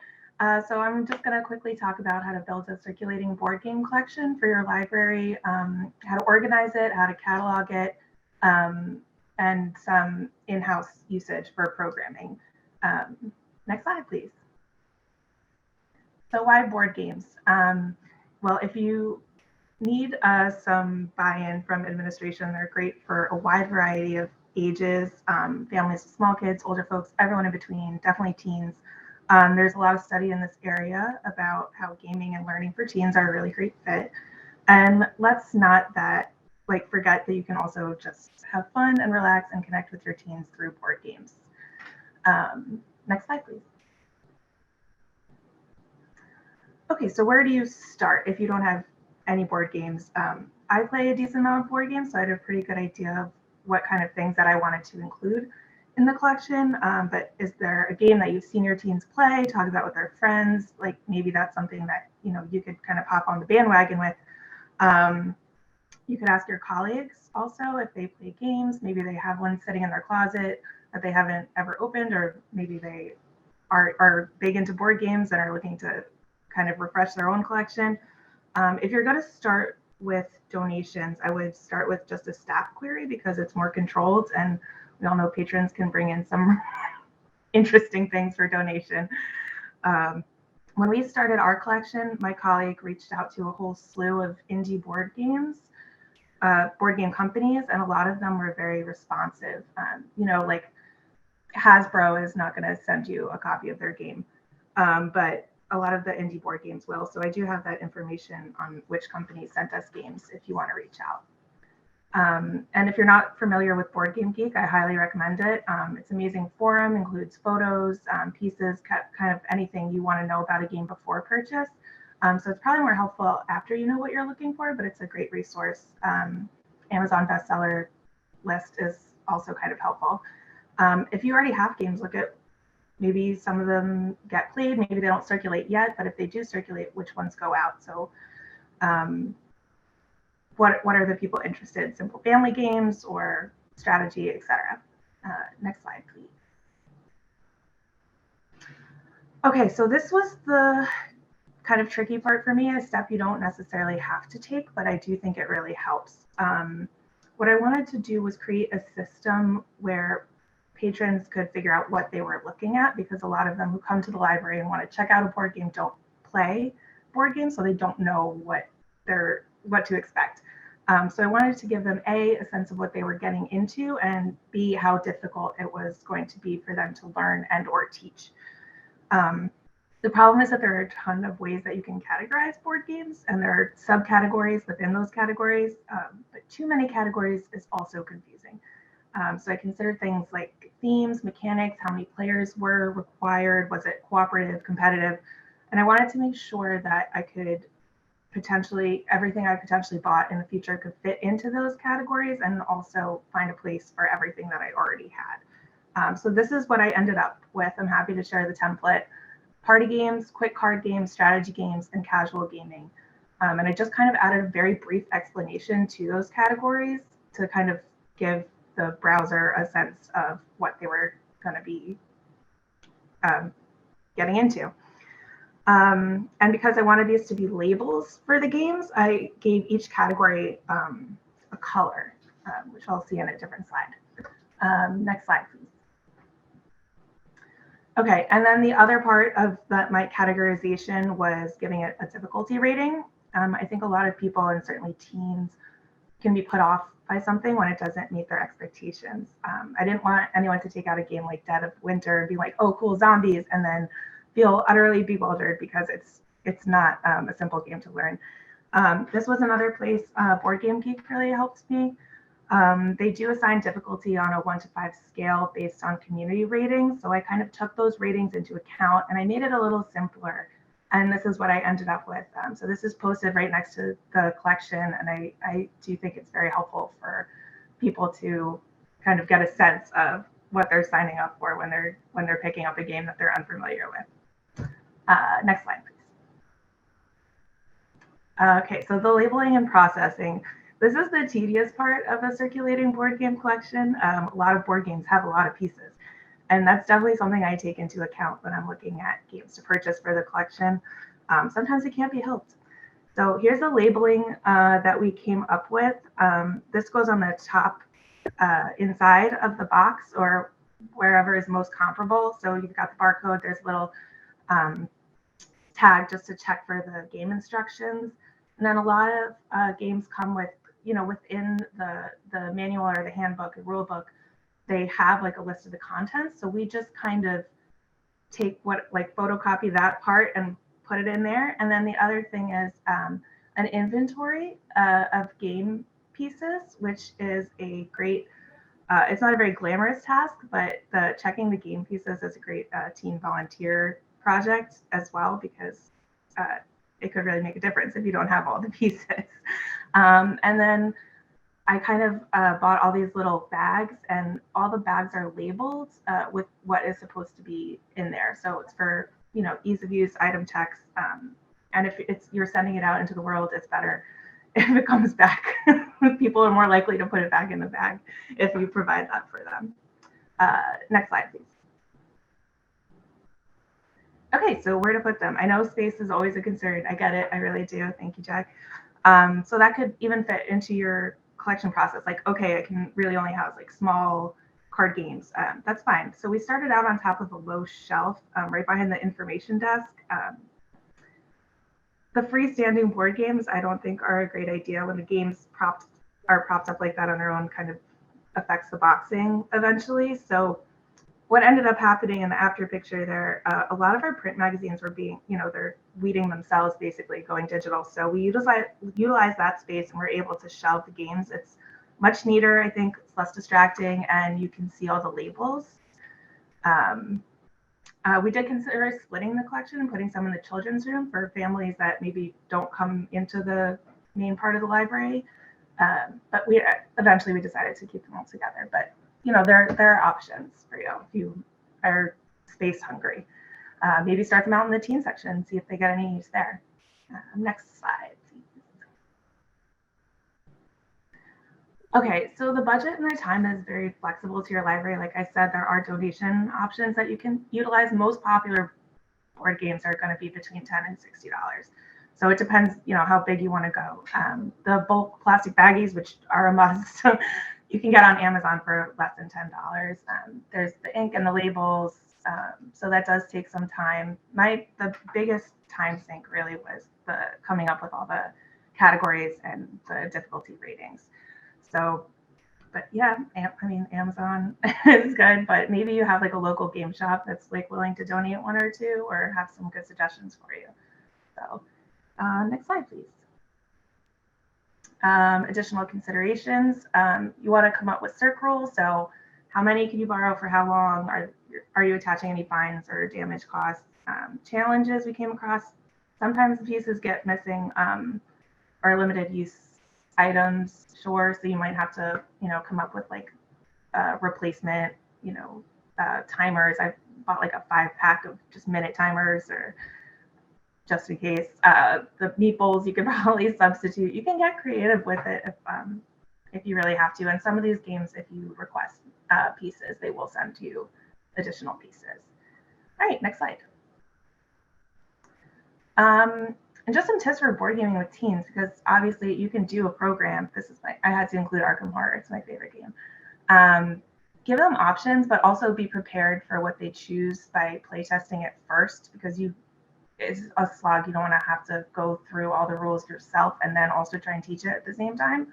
so I'm just going to quickly talk about how to build a circulating board game collection for your library, how to organize it, how to catalog it, and some in-house usage for programming. Next slide, please. So why board games? Well, if you need some buy-in from administration, they're great for a wide variety of ages, families with small kids, older folks, everyone in between, definitely teens. There's a lot of study in this area about how gaming and learning for teens are a really great fit. And let's not forget that you can also just have fun and relax and connect with your teens through board games. Next slide, please. Okay, so where do you start if you don't have any board games? I play a decent amount of board games, so I had a pretty good idea of what kind of things that I wanted to include in the collection, but is there a game that you've seen your teens play, talk about with their friends? Like maybe that's something that, you know, you could kind of hop on the bandwagon with. You could ask your colleagues also if they play games. Maybe they have one sitting in their closet that they haven't ever opened, or maybe they are big into board games and are looking to kind of refresh their own collection. If you're going to start with donations, I would start with just a staff query because it's more controlled, and we all know patrons can bring in some interesting things for donation. When we started our collection, my colleague reached out to a whole slew of indie board games, board game companies, and a lot of them were very responsive. You know, like Hasbro is not going to send you a copy of their game, but a lot of the indie board games will. So I do have that information on which companies sent us games if you want to reach out. And if you're not familiar with Board Game Geek, I highly recommend it. It's an amazing forum, includes photos, pieces, kind of anything you want to know about a game before purchase. So it's probably more helpful after you know what you're looking for, but it's a great resource. Amazon bestseller list is also kind of helpful. If you already have games, look at maybe some of them get played, maybe they don't circulate yet, but if they do circulate, which ones go out? So what are the people interested? Simple family games or strategy, etc. Next slide, please. Okay, so this was the kind of tricky part for me, a step you don't necessarily have to take, but I do think it really helps. What I wanted to do was create a system where patrons could figure out what they were looking at, because a lot of them who come to the library and want to check out a board game don't play board games, so they don't know what to expect. So I wanted to give them a sense of what they were getting into, and B, how difficult it was going to be for them to learn and or teach. The problem is that there are a ton of ways that you can categorize board games, and there are subcategories within those categories, but too many categories is also confusing. So I considered things like themes, mechanics, how many players were required, was it cooperative, competitive, and I wanted to make sure that I could everything I potentially bought in the future could fit into those categories, and also find a place for everything that I already had. So this is what I ended up with. I'm happy to share the template. Party games, quick card games, strategy games, and casual gaming. And I just kind of added a very brief explanation to those categories to kind of give the browser a sense of what they were going to be getting into. And because I wanted these to be labels for the games, I gave each category a color, which I'll see in a different slide. Next slide, please. Okay, and then the other part of my categorization was giving it a difficulty rating. I think a lot of people, and certainly teens, can be put off by something when it doesn't meet their expectations. I didn't want anyone to take out a game like Dead of Winter and be like, oh, cool, zombies, and then feel utterly bewildered because it's not a simple game to learn. This was another place Board Game Geek really helped me. They do assign difficulty on a 1 to 5 scale based on community ratings. So I kind of took those ratings into account and I made it a little simpler. And this is what I ended up with. So this is posted right next to the collection. And I do think it's very helpful for people to kind of get a sense of what they're signing up for when they're picking up a game that they're unfamiliar with. Next slide, please. Okay, so the labeling and processing. This is the tedious part of a circulating board game collection. A lot of board games have a lot of pieces, and that's definitely something I take into account when I'm looking at games to purchase for the collection. Sometimes it can't be helped. So here's the labeling that we came up with. This goes on the top inside of the box or wherever is most comparable. So you've got the barcode, there's a little tag just to check for the game instructions. And then a lot of games come with, within the manual or the handbook or rule book, they have like a list of the contents. So we just kind of take photocopy that part and put it in there. And then the other thing is an inventory of game pieces, which is a great, it's not a very glamorous task, but checking the game pieces is a great teen volunteer project as well, because it could really make a difference if you don't have all the pieces. And then I kind of bought all these little bags, and all the bags are labeled with what is supposed to be in there. So it's for, you know, ease of use, item checks, and if you're sending it out into the world, it's better if it comes back. People are more likely to put it back in the bag if you provide that for them. Next slide, please. Okay, so where to put them? I know space is always a concern. I get it. I really do. Thank you, Jack. So that could even fit into your collection process. Like, okay, I can really only house like small card games. That's fine. So we started out on top of a low shelf right behind the information desk. The freestanding board games, I don't think are a great idea. When the games are propped up like that on their own, kind of affects the boxing eventually. So what ended up happening in the after picture there, a lot of our print magazines were being, you know, they're weeding themselves, basically going digital. So we utilize that space, and we're able to shelve the games. It's much neater, I think. It's less distracting, and you can see all the labels. We did consider splitting the collection and putting some in the children's room for families that maybe don't come into the main part of the library. But eventually we decided to keep them all together. But you know, there are options for you if you are space hungry. Maybe start them out in the teen section and see if they get any use there. Next slide, please. Okay, so the budget and the time is very flexible to your library. Like I said, there are donation options that you can utilize. Most popular board games are going to be between $10 and $60. So it depends, you know, how big you want to go. The bulk plastic baggies, which are a must, you can get on Amazon for less than $10. There's the ink and the labels, so that does take some time. The biggest time sink really was the coming up with all the categories and the difficulty ratings. So, but yeah, I mean, Amazon is good, but maybe you have like a local game shop that's like willing to donate one or two, or have some good suggestions for you. So, next slide, please. Additional considerations. You want to come up with CERC rules. So how many can you borrow for how long? Are you attaching any fines or damage costs? Challenges we came across. Sometimes the pieces get missing or limited use items. Sure. So you might have to, you know, come up with like replacement, you know, timers. I bought like a 5-pack of just minute timers, or just in case. The meeples you could probably substitute. You can get creative with it if you really have to. And some of these games, if you request pieces, they will send you additional pieces. All right, next slide. And just some tips for board gaming with teens, because obviously you can do a program. I had to include Arkham Horror. It's my favorite game. Give them options, but also be prepared for what they choose by playtesting it first, because it's a slog. You don't want to have to go through all the rules yourself and then also try and teach it at the same time.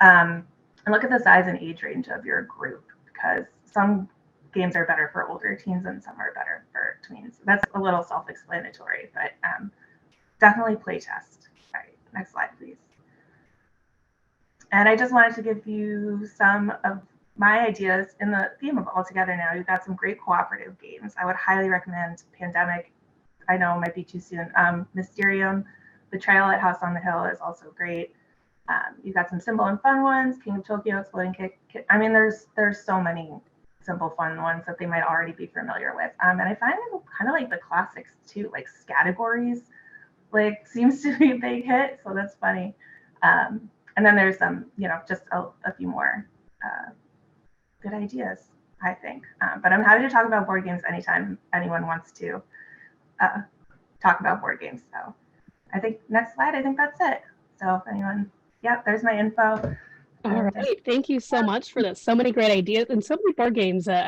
And look at the size and age range of your group, because some games are better for older teens and some are better for tweens. That's a little self-explanatory, but definitely play test. All right, next slide, please. And I just wanted to give you some of my ideas in the theme of All Together Now. You've got some great cooperative games. I would highly recommend Pandemic. I know it might be too soon. Mysterium, Betrayal at House on the Hill is also great. You've got some simple and fun ones. King of Tokyo, Exploding Kick. I mean, there's so many simple, fun ones that they might already be familiar with. And I find them kind of like the classics too, like Scattergories, like seems to be a big hit. So that's funny. And then there's some, you know, just a few more good ideas, I think. But I'm happy to talk about board games anytime anyone wants to talk about board games. So I think next slide, I think that's it. So if anyone, yeah, there's my info. All right, thank you so much for that. So many great ideas and so many board games that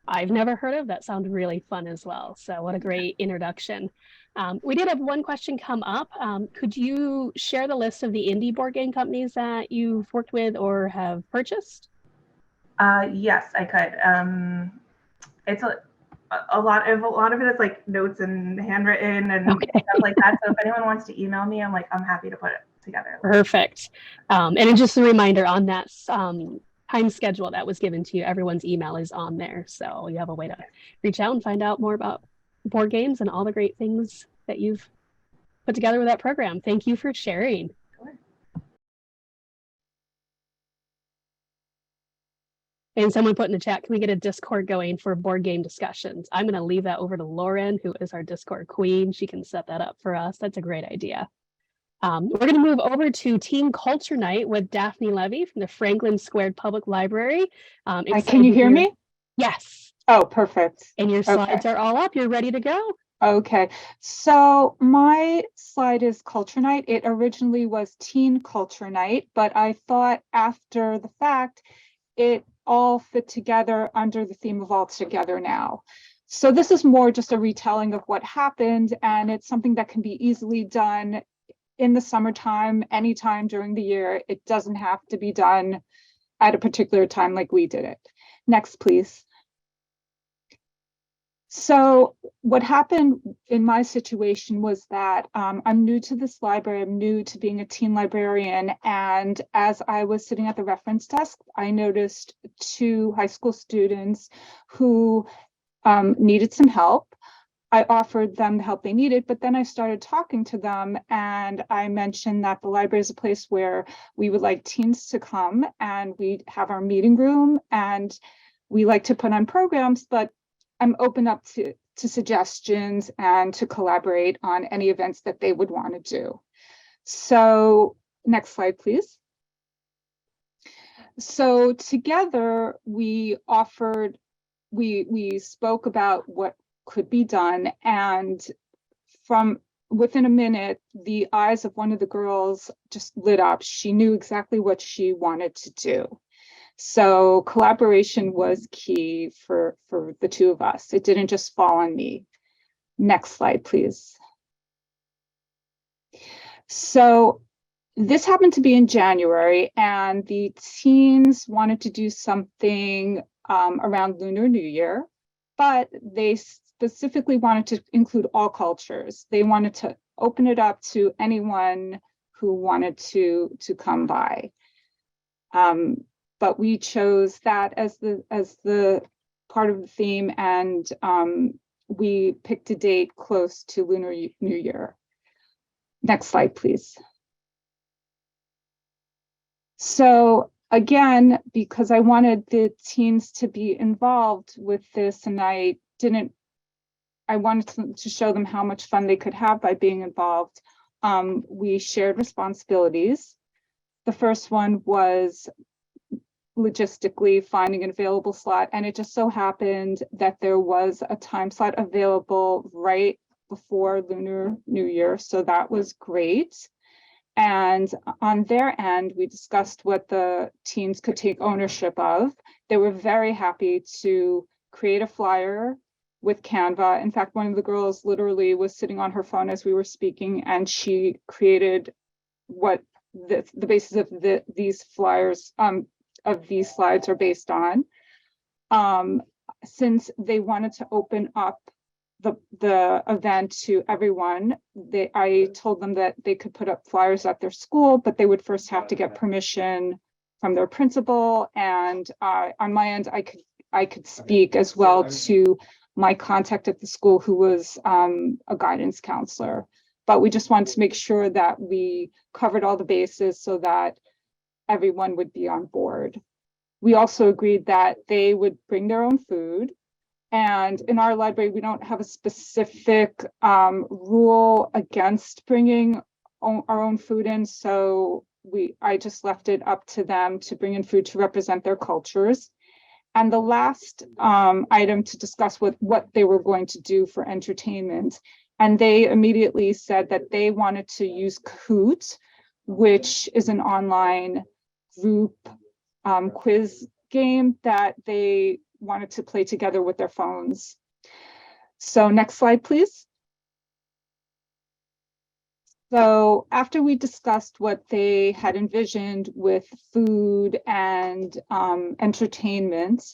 I've never heard of that sound really fun as well. So what a great introduction. We did have one question come up. Could you share the list of the indie board game companies that you've worked with or have purchased? Yes, I could. It's a lot of it is like notes and handwritten and stuff like that. So if anyone wants to email me, I'm happy to put it together. Perfect. And just a reminder on that time schedule that was given to you, everyone's email is on there. So you have a way to reach out and find out more about board games and all the great things that you've put together with that program. Thank you for sharing. And someone put in the chat, can we get a Discord going for board game discussions? I'm going to leave that over to Lauren, who is our Discord queen. She can set that up for us. That's a great idea. We're going to move over to Teen Culture Night with Daphne Levy from the Franklin Squared Public Library. Can Excited you to hear me? Yes. Oh, perfect. And your slides Okay. are all up. You're ready to go. Okay, so my slide is Culture Night. It originally was Teen Culture Night, but I thought after the fact, it all fit together under the theme of All Together Now. So this is more just a retelling of what happened, and it's something that can be easily done in the summertime, anytime during the year. It doesn't have to be done at a particular time like we did it. Next, please. So what happened in my situation was that I'm new to this library, I'm new to being a teen librarian, and as I was sitting at the reference desk, I noticed 2 high school students who needed some help. I offered them the help they needed, but then I started talking to them, and I mentioned that the library is a place where we would like teens to come, and we have our meeting room, and we like to put on programs, but I'm open up to suggestions and to collaborate on any events that they would want to do. So next slide, please. So together we spoke about what could be done, and from within a minute, the eyes of one of the girls just lit up. She knew exactly what she wanted to do. So collaboration was key for the 2 of us. It didn't just fall on me. Next slide, please. So this happened to be in January, and the teens wanted to do something around Lunar New Year, but they specifically wanted to include all cultures. They wanted to open it up to anyone who wanted to come by. But we chose that as the part of the theme, and we picked a date close to Lunar New Year. Next slide, please. So again, because I wanted the teens to be involved with this, and I wanted to show them how much fun they could have by being involved, we shared responsibilities. The first one was logistically finding an available slot, and it just so happened that there was a time slot available right before Lunar New Year, so that was great. And on their end, we discussed what the teens could take ownership of. They were very happy to create a flyer with Canva. In fact, one of the girls literally was sitting on her phone as we were speaking, and she created what the basis of these flyers of these slides are based on. Since they wanted to open up the event to everyone, I told them that they could put up flyers at their school, but they would first have to get permission from their principal. And on my end, I could speak as well to my contact at the school, who was a guidance counselor. But we just wanted to make sure that we covered all the bases so that everyone would be on board. We also agreed that they would bring their own food. And in our library, we don't have a specific rule against bringing our own food in. So I just left it up to them to bring in food to represent their cultures. And the last item to discuss what they were going to do for entertainment. And they immediately said that they wanted to use Kahoot, which is an online group quiz game that they wanted to play together with their phones. So next slide, please. So after we discussed what they had envisioned with food and entertainment,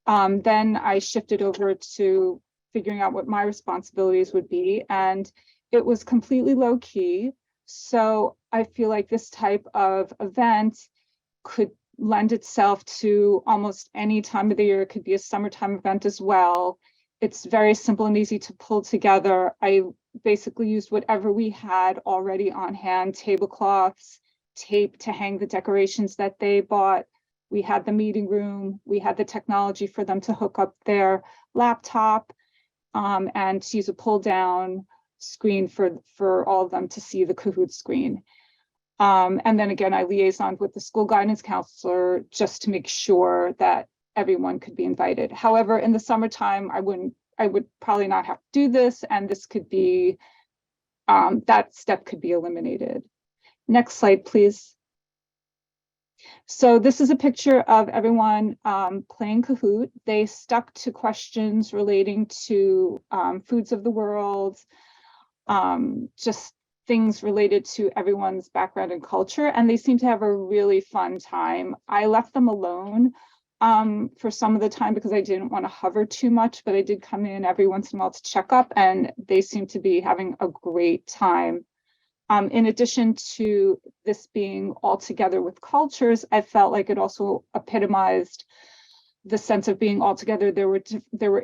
then I shifted over to figuring out what my responsibilities would be, and it was completely low key. So I feel like this type of event could lend itself to almost any time of the year. It could be a summertime event as well. It's very simple and easy to pull together. I basically used whatever we had already on hand: tablecloths, tape to hang the decorations that they bought, We had the meeting room. We had the technology for them to hook up their laptop and to use a pull down screen for all of them to see the Kahoot screen. And then again, I liaisoned with the school guidance counselor just to make sure that everyone could be invited. However, in the summertime, I would probably not have to do this, and this could be, that step could be eliminated. Next slide, please. So this is a picture of everyone playing Kahoot. They stuck to questions relating to foods of the world, just things related to everyone's background and culture, and they seem to have a really fun time. I left them alone for some of the time because I didn't want to hover too much, but I did come in every once in a while to check up, and they seem to be having a great time. In addition to this being all together with cultures, I felt like it also epitomized the sense of being all together. There were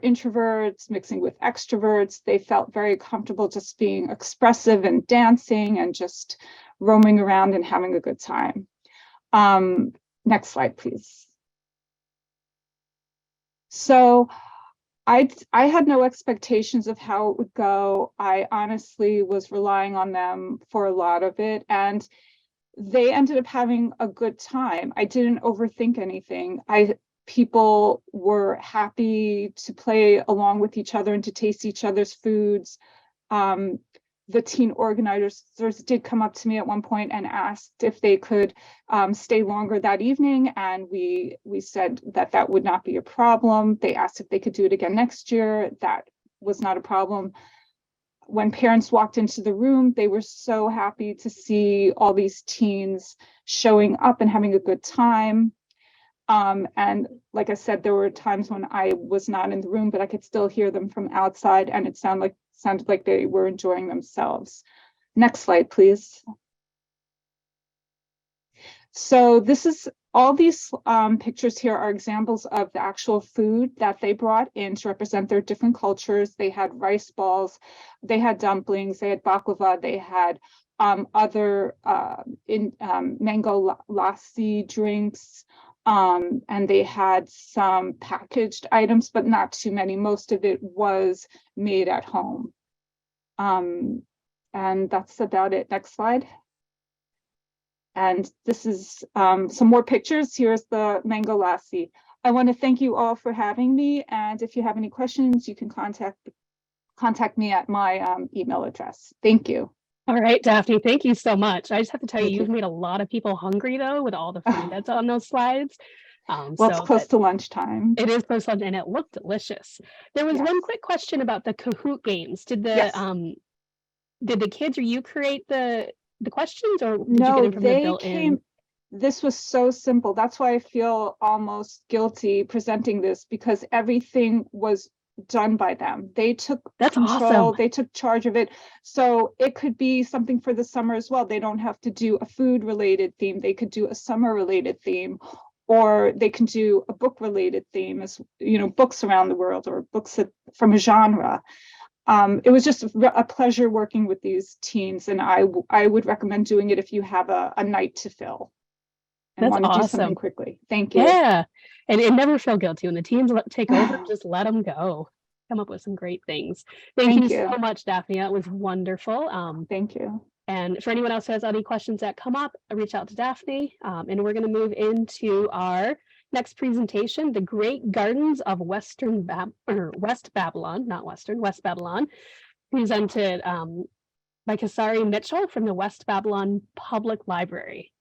introverts mixing with extroverts. They felt very comfortable just being expressive and dancing and just roaming around and having a good time. Next slide, please. So I had no expectations of how it would go. I honestly was relying on them for a lot of it, and they ended up having a good time. I didn't overthink anything. People were happy to play along with each other and to taste each other's foods. The teen organizers did come up to me at one point and asked if they could stay longer that evening, and we said that would not be a problem. They asked if they could do it again next year. That was not a problem. When parents walked into the room, they were so happy to see all these teens showing up and having a good time. And like I said, there were times when I was not in the room, but I could still hear them from outside, and it sounded like they were enjoying themselves. Next slide, please. So this is all these pictures here are examples of the actual food that they brought in to represent their different cultures. They had rice balls, they had dumplings, they had baklava, they had other mango lassi drinks. And they had some packaged items, but not too many. Most of it was made at home. And that's about it. Next slide. And this is some more pictures. Here's the mango lassi. I want to thank you all for having me. And if you have any questions, you can contact me at my email address. Thank you. All right, Daphne, thank you so much. I just have to tell you, you've made a lot of people hungry though with all the food that's on those slides. Well, it's close to lunchtime. It is close to lunch, and it looked delicious. There was one quick question about the Kahoot games. Did the kids or you create the questions, or did you get them from the built-in? This was so simple. That's why I feel almost guilty presenting this, because everything was done by them. They took control, they took charge of it. So it could be something for the summer as well. They don't have to do a food related theme. They could do a summer related theme, or they can do a book related theme, as books around the world, or books from a genre. It was just a pleasure working with these teens, and I would recommend doing it if you have a night to fill and want to do something quickly. Thank you. Yeah, and never feel guilty when the teams take over. Just let them go. Come up with some great things. Thank you so much, Daphne. That was wonderful. Thank you. And for anyone else who has any questions that come up, reach out to Daphne. And we're going to move into our next presentation, The Great Gardens of West Babylon, presented by Kasari Mitchell from the West Babylon Public Library.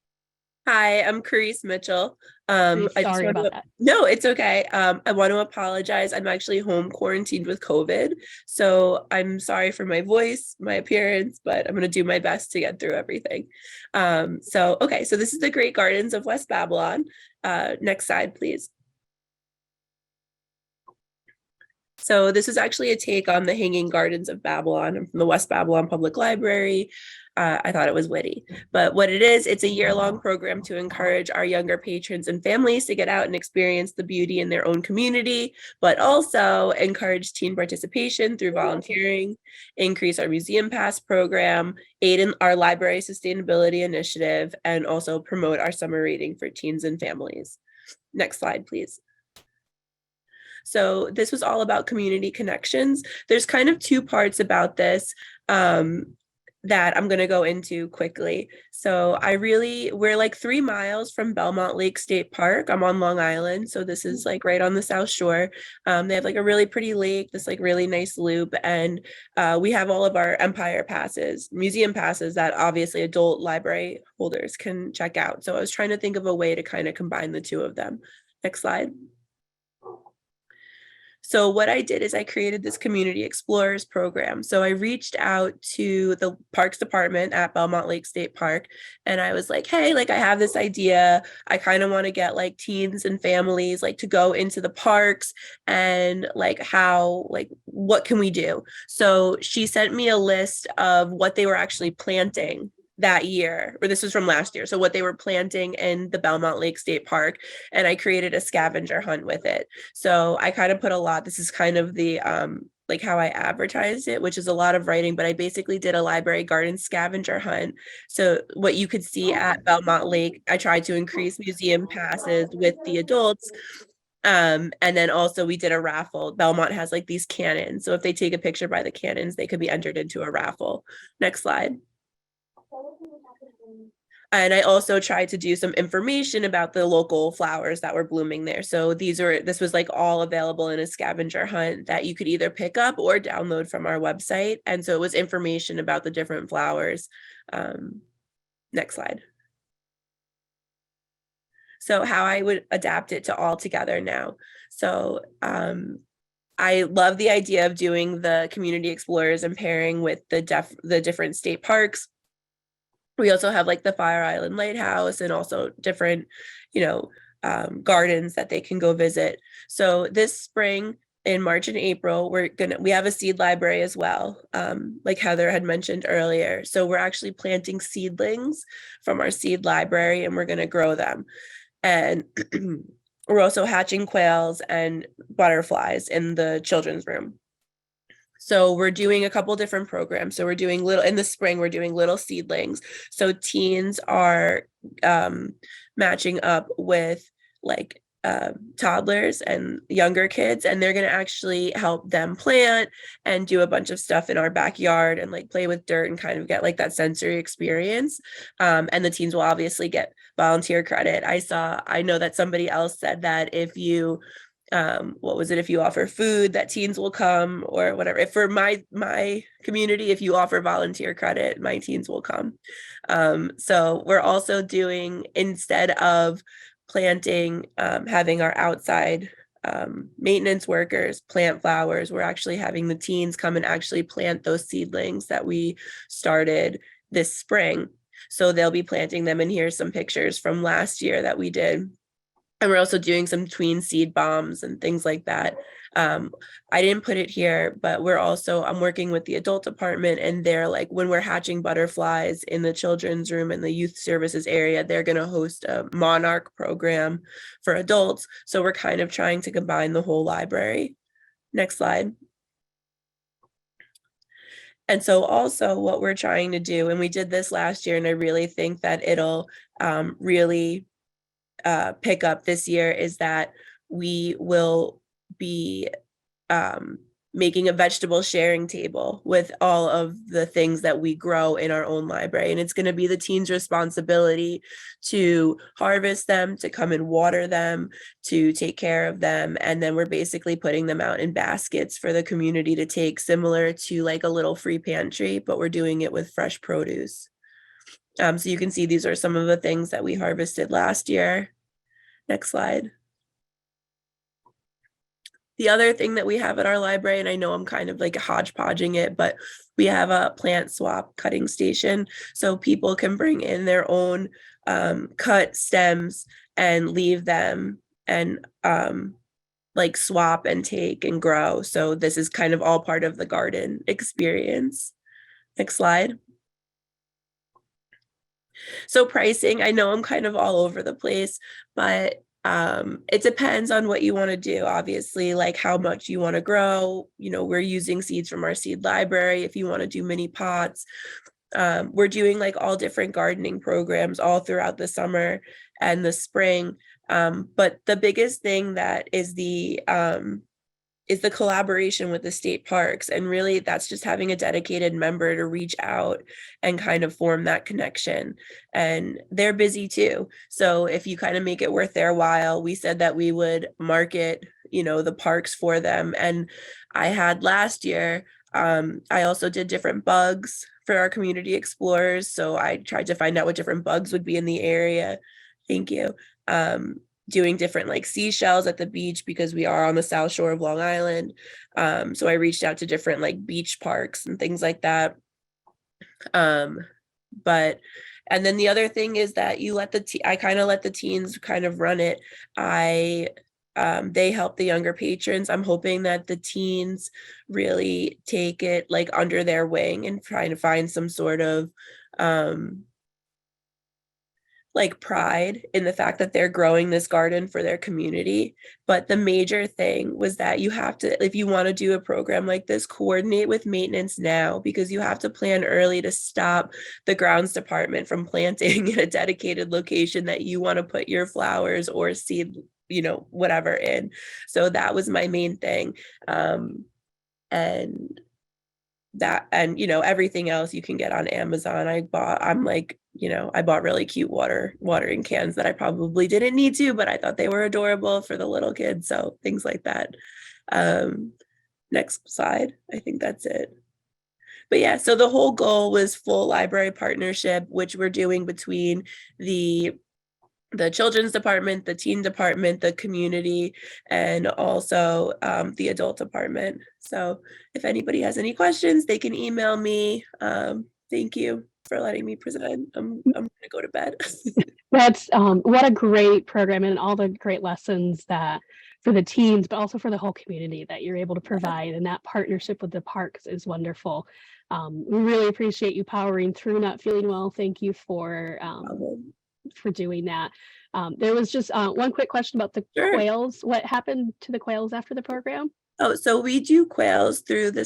Hi, I'm Carice Mitchell. Sorry about that. No, it's okay. I want to apologize. I'm actually home quarantined with COVID. So I'm sorry for my voice, my appearance, but I'm going to do my best to get through everything. So this is the Great Gardens of West Babylon. Next slide, please. So this is actually a take on the Hanging Gardens of Babylon. I'm from the West Babylon Public Library. I thought it was witty, but what it is, it's a year-long program to encourage our younger patrons and families to get out and experience the beauty in their own community, but also encourage teen participation through volunteering, increase our museum pass program, aid in our library sustainability initiative, and also promote our summer reading for teens and families. Next slide, please. So this was all about community connections. There's kind of two parts about this that I'm going to go into quickly. So we're like 3 miles from Belmont Lake State Park. I'm on Long Island. So this is like right on the South Shore. They have like a really pretty lake, this like really nice loop. And we have all of our Empire passes, museum passes that obviously adult library holders can check out. So I was trying to think of a way to kind of combine the two of them. Next slide. So what I did is I created this Community Explorers program. So I reached out to the Parks Department at Belmont Lake State Park, and I was like, hey, like I have this idea. I kind of want to get like teens and families like to go into the parks and like what can we do? So she sent me a list of what they were actually planting that year, or this was from last year. So what they were planting in the Belmont Lake State Park, and I created a scavenger hunt with it. So I kind of put this is kind of the like how I advertised it, which is a lot of writing, but I basically did a library garden scavenger hunt. So what you could see at Belmont Lake, I tried to increase museum passes with the adults. And then also we did a raffle. Belmont has like these cannons. So if they take a picture by the cannons, they could be entered into a raffle. Next slide. And I also tried to do some information about the local flowers that were blooming there. So this was like all available in a scavenger hunt that you could either pick up or download from our website. And so it was information about the different flowers. Next slide. So how I would adapt it to all together now. So I love the idea of doing the Community Explorers and pairing with the different state parks. We also have like the Fire Island Lighthouse and also different, gardens that they can go visit. So this spring in March and April, we have a seed library as well, like Heather had mentioned earlier. So we're actually planting seedlings from our seed library and we're going to grow them. And we're also hatching quails and butterflies in the children's room. So we're doing a couple different programs. So we're doing in the spring, we're doing little seedlings. So teens are matching up with like toddlers and younger kids, and they're going to actually help them plant and do a bunch of stuff in our backyard and like play with dirt and kind of get like that sensory experience. And the teens will obviously get volunteer credit. I know that somebody else said that if you if you offer food that teens will come or whatever. If for my community, if you offer volunteer credit, my teens will come. So we're also doing, instead of planting, having our outside maintenance workers plant flowers, we're actually having the teens come and actually plant those seedlings that we started this spring. So they'll be planting them, and here's some pictures from last year that we did. And we're also doing some tween seed bombs and things like that. I didn't put it here, but I'm working with the adult department, and they're like, when we're hatching butterflies in the children's room and the youth services area, they're going to host a Monarch program for adults. So we're kind of trying to combine the whole library. Next slide. And so also what we're trying to do, and we did this last year, and I really think that it'll really pick up this year, is that we will be making a vegetable sharing table with all of the things that we grow in our own library. And it's going to be the teens' responsibility to harvest them, to come and water them, to take care of them. And then we're basically putting them out in baskets for the community to take, similar to like a little free pantry, but we're doing it with fresh produce. So you can see these are some of the things that we harvested last year. Next slide. The other thing that we have at our library, and I know I'm kind of like hodgepodging it, but we have a plant swap cutting station. So people can bring in their own cut stems and leave them and like swap and take and grow. So this is kind of all part of the garden experience. Next slide. So pricing, I know I'm kind of all over the place, but it depends on what you want to do. Obviously, like how much you want to grow. We're using seeds from our seed library. If you want to do mini pots, we're doing like all different gardening programs all throughout the summer and the spring. But the biggest thing that is the collaboration with the state parks. And really that's just having a dedicated member to reach out and kind of form that connection. And they're busy too. So if you kind of make it worth their while, we said that we would market, the parks for them. And I had last year, I also did different bugs for our community explorers. So I tried to find out what different bugs would be in the area. Thank you. Doing different like seashells at the beach because we are on the South Shore of Long Island. So I reached out to different like beach parks and things like that. And then the other thing is that you let I kind of let the teens kind of run it. They help the younger patrons. I'm hoping that the teens really take it like under their wing and trying to find some sort of like pride in the fact that they're growing this garden for their community. But the major thing was that you have to, if you want to do a program like this, coordinate with maintenance now, because you have to plan early to stop the grounds department from planting in a dedicated location that you want to put your flowers or seed, whatever in. So that was my main thing. And everything else you can get on Amazon. I bought really cute watering cans that I probably didn't need to, but I thought they were adorable for the little kids. So things like that. Next slide. I think that's it. But yeah, so the whole goal was full library partnership, which we're doing between the children's department, the teen department, the community, and also the adult department. So if anybody has any questions, they can email me. Thank you for letting me present. I'm gonna go to bed. That's what a great program, and all the great lessons that for the teens, but also for the whole community that you're able to provide. And that partnership with the parks is wonderful. We really appreciate you powering through not feeling well. Thank you for doing that. There was just one quick question about the quails. What happened to the quails after the program? Oh, so we do quails through the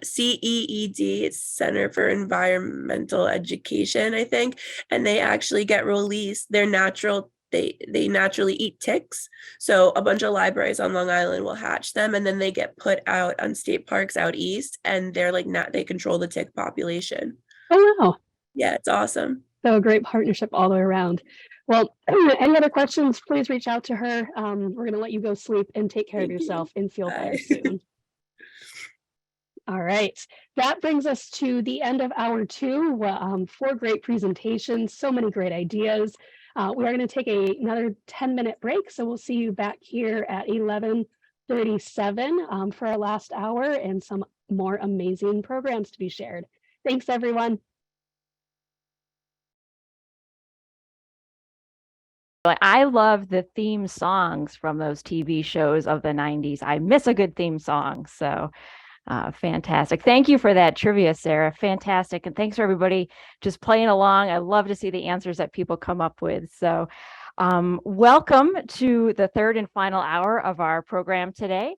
CEED, it's Center for Environmental Education, I think, and they actually get released. They're natural. They naturally eat ticks. So a bunch of libraries on Long Island will hatch them, and then they get put out on state parks out east, and they're like they control the tick population. Oh wow! Yeah, it's awesome. So a great partnership all the way around. Well, any other questions, please reach out to her. We're going to let you go sleep and take care of yourself and feel better soon. All right. That brings us to the end of hour 2. 4 great presentations, so many great ideas. We are going to take another 10-minute break. So we'll see you back here at 11:37 for our last hour and some more amazing programs to be shared. Thanks, everyone. I love the theme songs from those TV shows of the 90s. I miss a good theme song. So fantastic. Thank you for that trivia, Sarah. Fantastic. And thanks for everybody just playing along. I love to see the answers that people come up with. So welcome to the third and final hour of our program today.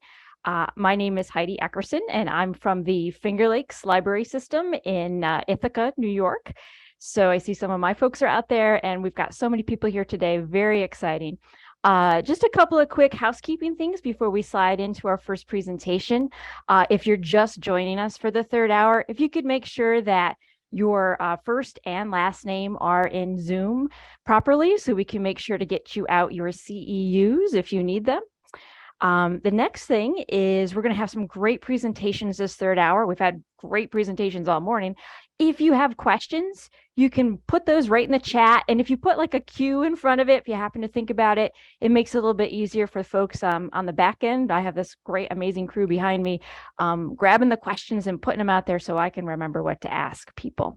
My name is Heidi Eckerson, and I'm from the Finger Lakes Library System in Ithaca, New York. So I see some of my folks are out there, and we've got so many people here today. Very exciting. Just a couple of quick housekeeping things before we slide into our first presentation. If you're just joining us for the third hour, if you could make sure that your first and last name are in Zoom properly, so we can make sure to get you out your CEUs if you need them. The next thing is we're going to have some great presentations this third hour. We've had great presentations all morning. If you have questions, you can put those right in the chat. And if you put like a Q in front of it, if you happen to think about it, it makes it a little bit easier for folks on the back end. I have this great, amazing crew behind me, grabbing the questions and putting them out there so I can remember what to ask people.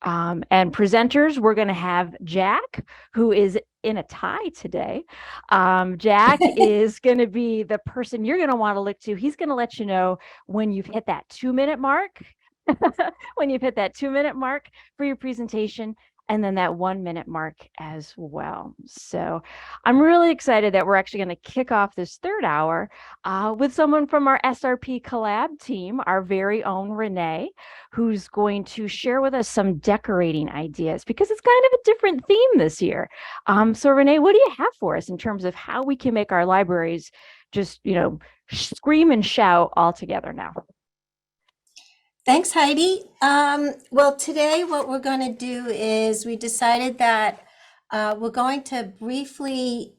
And presenters, we're going to have Jack, who is in a tie today. Jack is going to be the person you're going to want to look to. He's going to let you know when you've hit that 2-minute mark. When you've hit that 2-minute mark for your presentation. and then that 1 minute mark as well. So I'm really excited that we're actually going to kick off this third hour with someone from our SRP Collab team, our very own Renee, who's going to share with us some decorating ideas because it's kind of a different theme this year. So Renee, what do you have for us in terms of how we can make our libraries just, scream and shout all together now? Thanks, Heidi. Well, today what we're going to do is we decided that we're going to briefly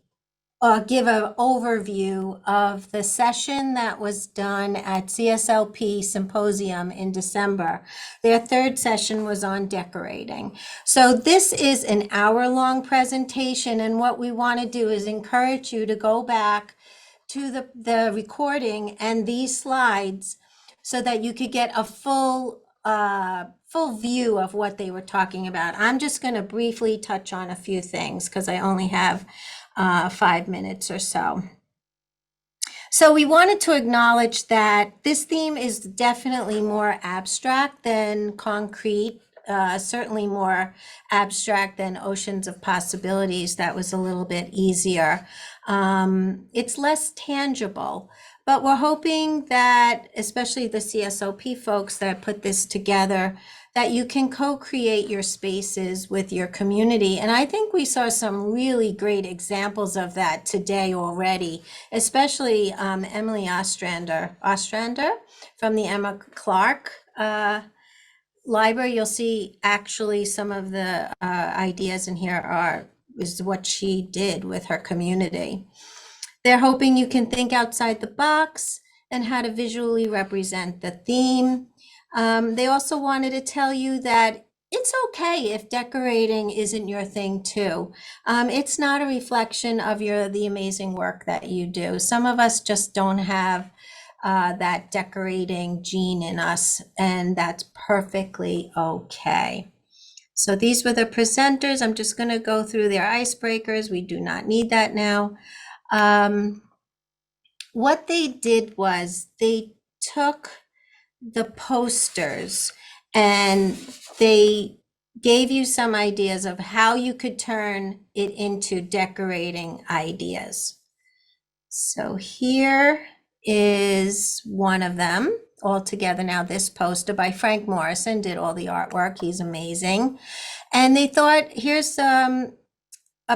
give an overview of the session that was done at CSLP Symposium in December. Their third session was on decorating. So this is an hour-long presentation, and what we want to do is encourage you to go back to the recording and these slides so that you could get a full view of what they were talking about. I'm just going to briefly touch on a few things because I only have 5 minutes or so. So we wanted to acknowledge that this theme is definitely more abstract than concrete, certainly more abstract than Oceans of Possibilities. That was a little bit easier. It's less tangible. But we're hoping that, especially the CSOP folks that put this together, that you can co-create your spaces with your community. And I think we saw some really great examples of that today already, especially Emily Ostrander from the Emma Clark Library. You'll see actually some of the ideas in here is what she did with her community. They're hoping you can think outside the box and how to visually represent the theme. They also wanted to tell you that it's okay if decorating isn't your thing too. It's not a reflection of the amazing work that you do. Some of us just don't have that decorating gene in us, and that's perfectly okay. So these were the presenters. I'm just going to go through their icebreakers. We do not need that now. What they did was they took the posters and they gave you some ideas of how you could turn it into decorating ideas. So here is one of them all together. Now this poster by Frank Morrison did all the artwork. He's amazing. And they thought, here's a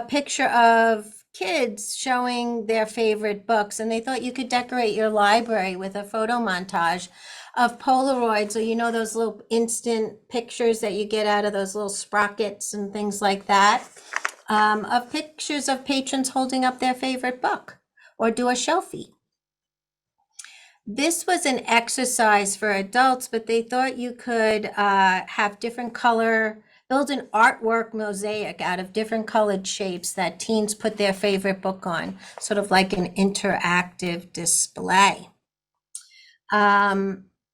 picture of kids showing their favorite books, and they thought you could decorate your library with a photo montage of Polaroids, or those little instant pictures that you get out of those little sprockets and things like that, of pictures of patrons holding up their favorite book, or do a selfie. This was an exercise for adults, but they thought you could have different color, build an artwork mosaic out of different colored shapes that teens put their favorite book on, sort of like an interactive display.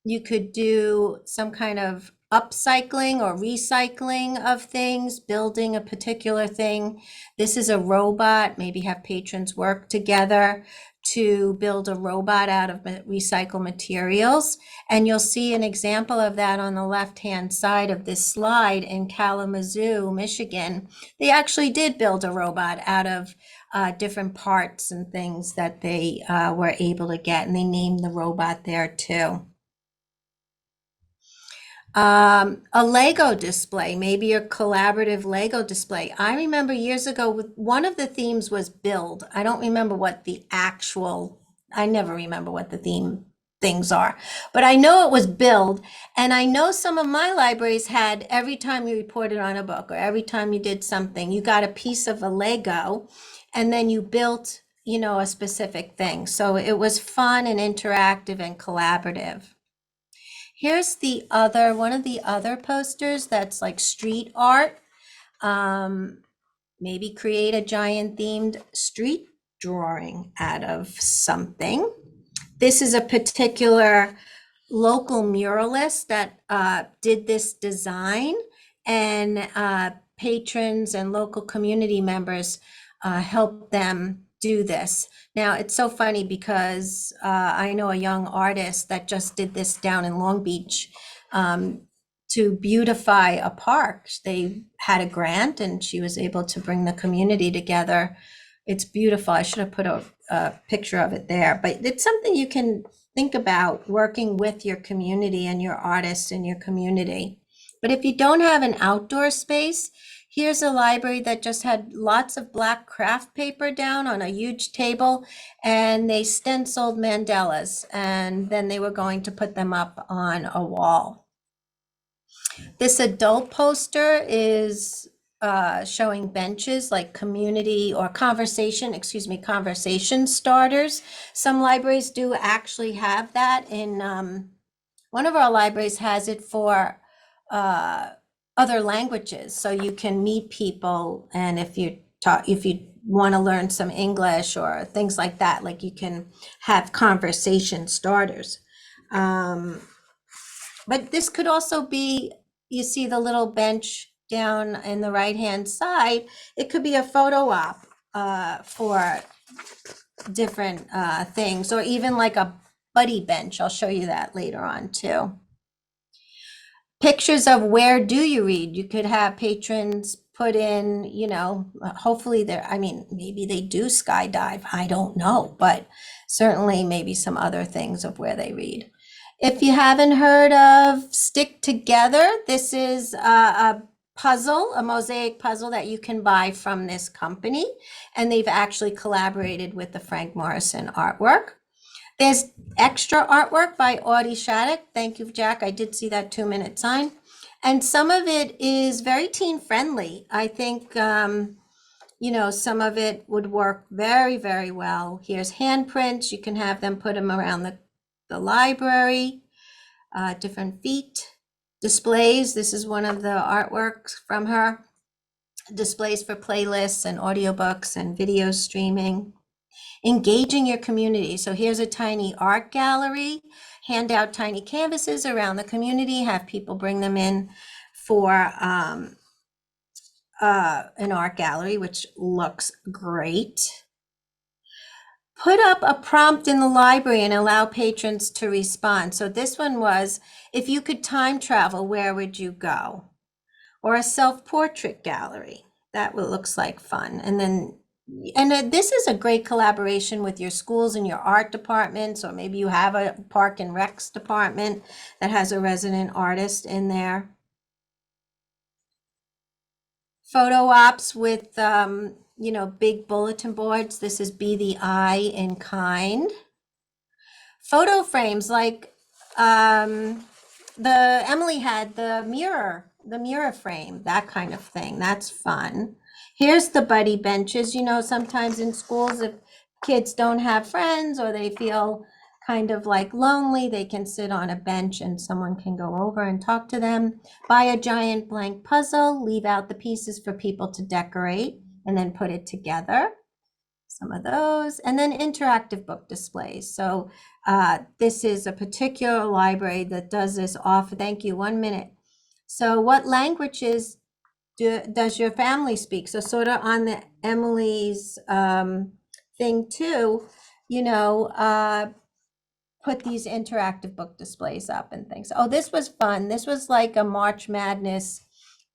You could do some kind of upcycling or recycling of things, building a particular thing. This is a robot, maybe have patrons work together to build a robot out of recycled materials. And you'll see an example of that on the left-hand side of this slide in Kalamazoo, Michigan. They actually did build a robot out of different parts and things that they were able to get, and they named the robot there too. A Lego display, maybe a collaborative Lego display. I remember years ago, one of the themes was build. I don't remember what I never remember what the theme things are, but I know it was build. And I know some of my libraries had, every time you reported on a book or every time you did something, you got a piece of a Lego and then you built, a specific thing. So it was fun and interactive and collaborative. Here's one of the other posters that's like street art. Maybe create a giant themed street drawing out of something. This is a particular local muralist that did this design, and patrons and local community members helped them do this. Now, it's so funny because I know a young artist that just did this down in Long Beach to beautify a park. They had a grant and she was able to bring the community together. It's beautiful. I should have put a picture of it there, but it's something you can think about, working with your community and your artists in your community. But if you don't have an outdoor space, here's a library that just had lots of black craft paper down on a huge table, and they stenciled mandalas, and then they were going to put them up on a wall. This adult poster is showing benches like community or conversation starters. Some libraries do actually have that. In one of our libraries has it for other languages, so you can meet people, and if you want to learn some English or things like that, like you can have conversation starters. But this could also be, you see the little bench down in the right hand side, it could be a photo op for different things, or even like a buddy bench. I'll show you that later on too. Pictures of where do you read? You could have patrons put in, you know, hopefully they're, I mean, maybe they do skydive, I don't know, but certainly maybe some other things of where they read. If you haven't heard of Stick Together, this is a puzzle, a mosaic puzzle that you can buy from this company, and they've actually collaborated with the Frank Morrison artwork. There's extra artwork by Audie Shattuck. Thank you, Jack. I did see that 2-minute sign. And some of it is very teen friendly. I think, you know, some of it would work very, very well. Here's handprints. You can have them put them around the library, different feet. Displays. This is one of the artworks from her. Displays for playlists and audiobooks and video streaming. Engaging your community. So here's a tiny art gallery. Hand out tiny canvases around the community. Have people bring them in for an art gallery, which looks great. Put up a prompt in the library and allow patrons to respond. So this one was, if you could time travel, where would you go? Or a self-portrait gallery. That looks like fun. And then, this is a great collaboration with your schools and your art departments, or maybe you have a park and recs department that has a resident artist in there. Photo ops with, you know, big bulletin boards. This is Be the Eye in Kind. Photo frames like Emily had the mirror frame, that kind of thing. That's fun. Here's the buddy benches. You know, sometimes in schools, if kids don't have friends or they feel kind of like lonely, they can sit on a bench and someone can go over and talk to them. Buy a giant blank puzzle, leave out the pieces for people to decorate, and then put it together. Some of those, and then interactive book displays. So this is a particular library that does this often. Thank you, 1 minute. So what languages does your family speak? So sort of on the Emily's thing too, you know, put these interactive book displays up and things. Oh, this was fun. This was like a March Madness,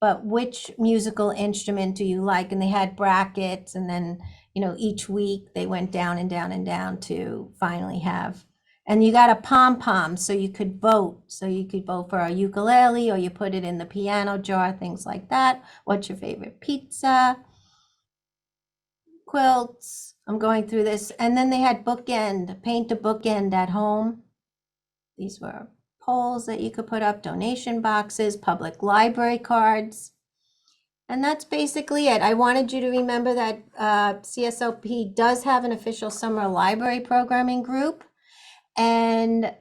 but which musical instrument do you like? And they had brackets, and then, you know, each week they went down and down and down to finally have. And you got a pom-pom, so you could vote. So you could vote for a ukulele, or you put it in the piano jar, things like that. What's your favorite pizza? Quilts. I'm going through this. And then they had bookend, paint a bookend at home. These were polls that you could put up, donation boxes, public library cards. And that's basically it. I wanted you to remember that CSLP does have an official summer library programming group. And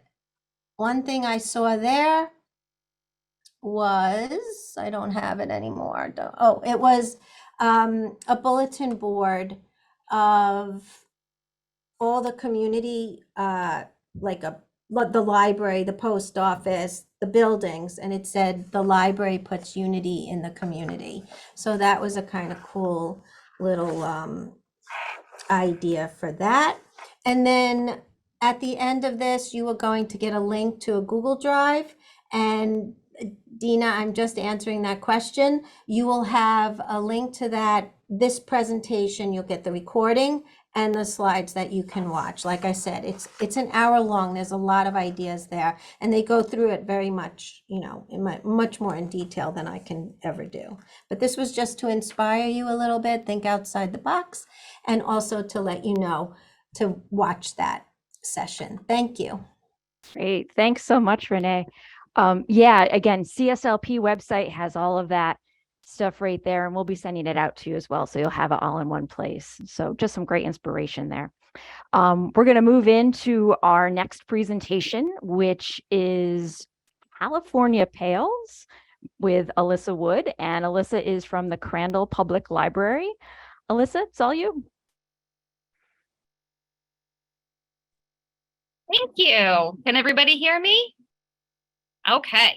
one thing I saw there was, I don't have it anymore. Oh, it was a bulletin board of all the community, like the library, the post office, the buildings, and it said the library puts unity in the community. So that was a kind of cool little idea for that. And then at the end of this, you are going to get a link to a Google Drive, and Dina, I'm just answering that question. You will have a link to this presentation. You'll get the recording and the slides that you can watch. Like I said, it's an hour long. There's a lot of ideas there, and they go through it very much, much more in detail than I can ever do. But this was just to inspire you a little bit, think outside the box, and also to let you know to watch that session. Thank you. Great. Thanks so much, Renee. Yeah, again, CSLP website has all of that stuff right there, and we'll be sending it out to you as well. So you'll have it all in one place. So just some great inspiration there. We're going to move into our next presentation, which is California Pales with Alyssa Wood. And Alyssa is from the Crandall Public Library. Alyssa, it's all you. Thank you. Can everybody hear me? Okay,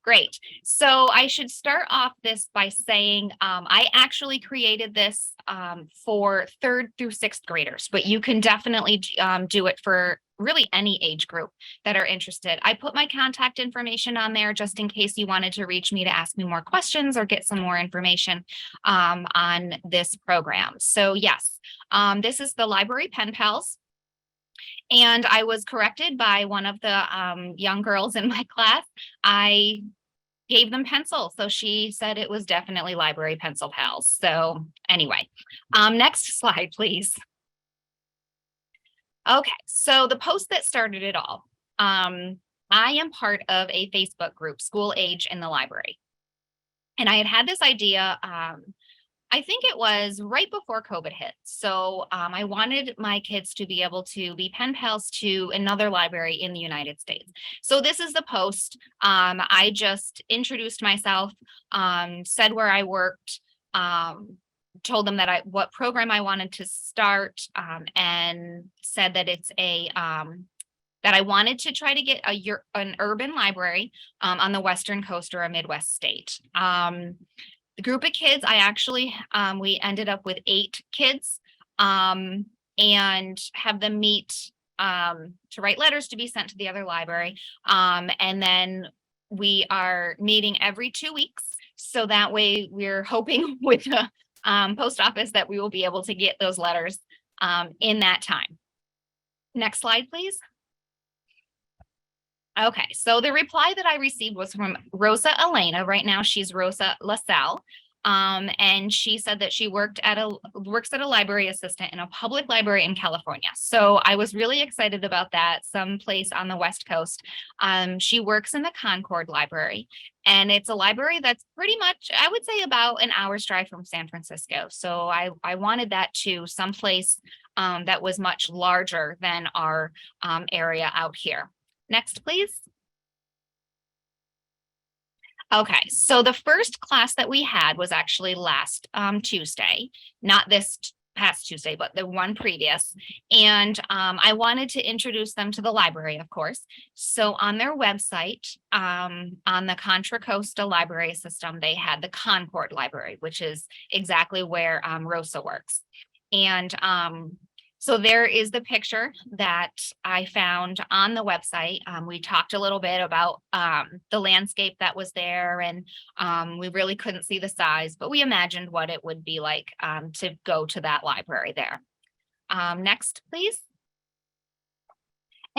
great. So I should start off this by saying I actually created this for 3rd through 6th graders, but you can definitely do it for really any age group that are interested. I put my contact information on there just in case you wanted to reach me to ask me more questions or get some more information on this program. So yes, this is the Library Pen Pals. And I was corrected by one of the young girls in my class. I gave them pencil. So she said it was definitely Library Pencil Pals. So anyway, next slide, please. Okay, so the post that started it all. I am part of a Facebook group, School Age in the Library. And I had this idea, I think it was right before COVID hit. So I wanted my kids to be able to be pen pals to another library in the United States. So this is the post. I just introduced myself, said where I worked, told them that what program I wanted to start, and said that it's that I wanted to try to get an urban library on the Western coast or a Midwest state. The group of kids, I actually, we ended up with 8 kids and have them meet to write letters to be sent to the other library. And then we are meeting every 2 weeks. So that way we're hoping with the post office that we will be able to get those letters in that time. Next slide, please. Okay, so the reply that I received was from Rosa Elena. Right now, she's Rosa LaSalle. And she said that she works at a library assistant in a public library in California. So I was really excited about that, someplace on the West Coast. She works in the Concord Library, and it's a library that's pretty much, I would say, about an hour's drive from San Francisco. So I wanted that too, someplace that was much larger than our area out here. Next, please. Okay, so the first class that we had was actually last Tuesday, not this past Tuesday, but the one previous. And I wanted to introduce them to the library, of course. So on their website, on the Contra Costa Library System, they had the Concord Library, which is exactly where Rosa works. And so there is the picture that I found on the website. We talked a little bit about the landscape that was there, and we really couldn't see the size, but we imagined what it would be like to go to that library there. Next, please.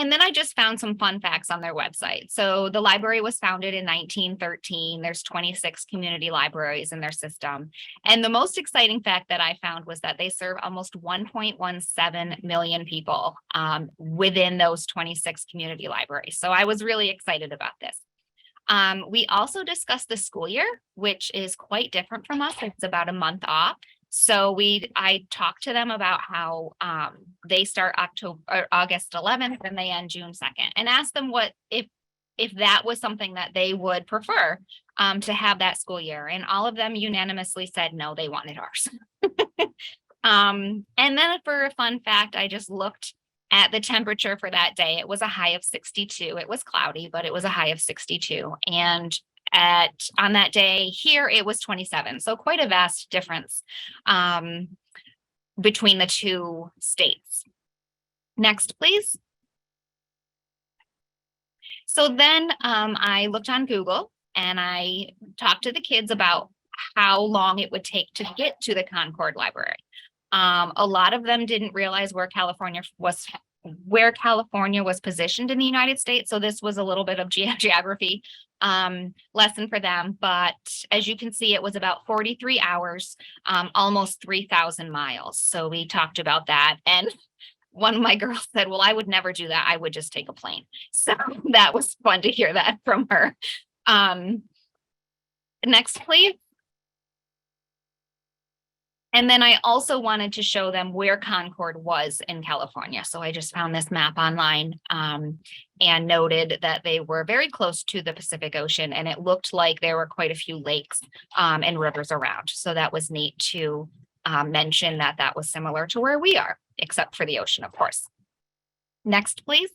And then I just found some fun facts on their website. So the library was founded in 1913. There's 26 community libraries in their system. And the most exciting fact that I found was that they serve almost 1.17 million people within those 26 community libraries. So I was really excited about this. We also discussed the school year, which is quite different from us. It's about a month off. So I talked to them about how they start August 11th and they end June 2nd, and asked them what if that was something that they would prefer to have that school year. And all of them unanimously said no, they wanted ours. And then for a fun fact, I just looked at the temperature for that day. It was a high of 62. It was cloudy, but it was a high of 62. And on that day here, it was 27. So quite a vast difference between the two states. Next, please. So then I looked on Google and I talked to the kids about how long it would take to get to the Concord Library. A lot of them didn't realize where California was positioned in the United States. So this was a little bit of geography lesson for them. But as you can see, it was about 43 hours, almost 3,000 miles. So we talked about that. And one of my girls said, well, I would never do that. I would just take a plane. So that was fun to hear that from her. Next, please. And then I also wanted to show them where Concord was in California. So I just found this map online and noted that they were very close to the Pacific Ocean, and it looked like there were quite a few lakes and rivers around. So that was neat to mention that that was similar to where we are, except for the ocean, of course. Next, please.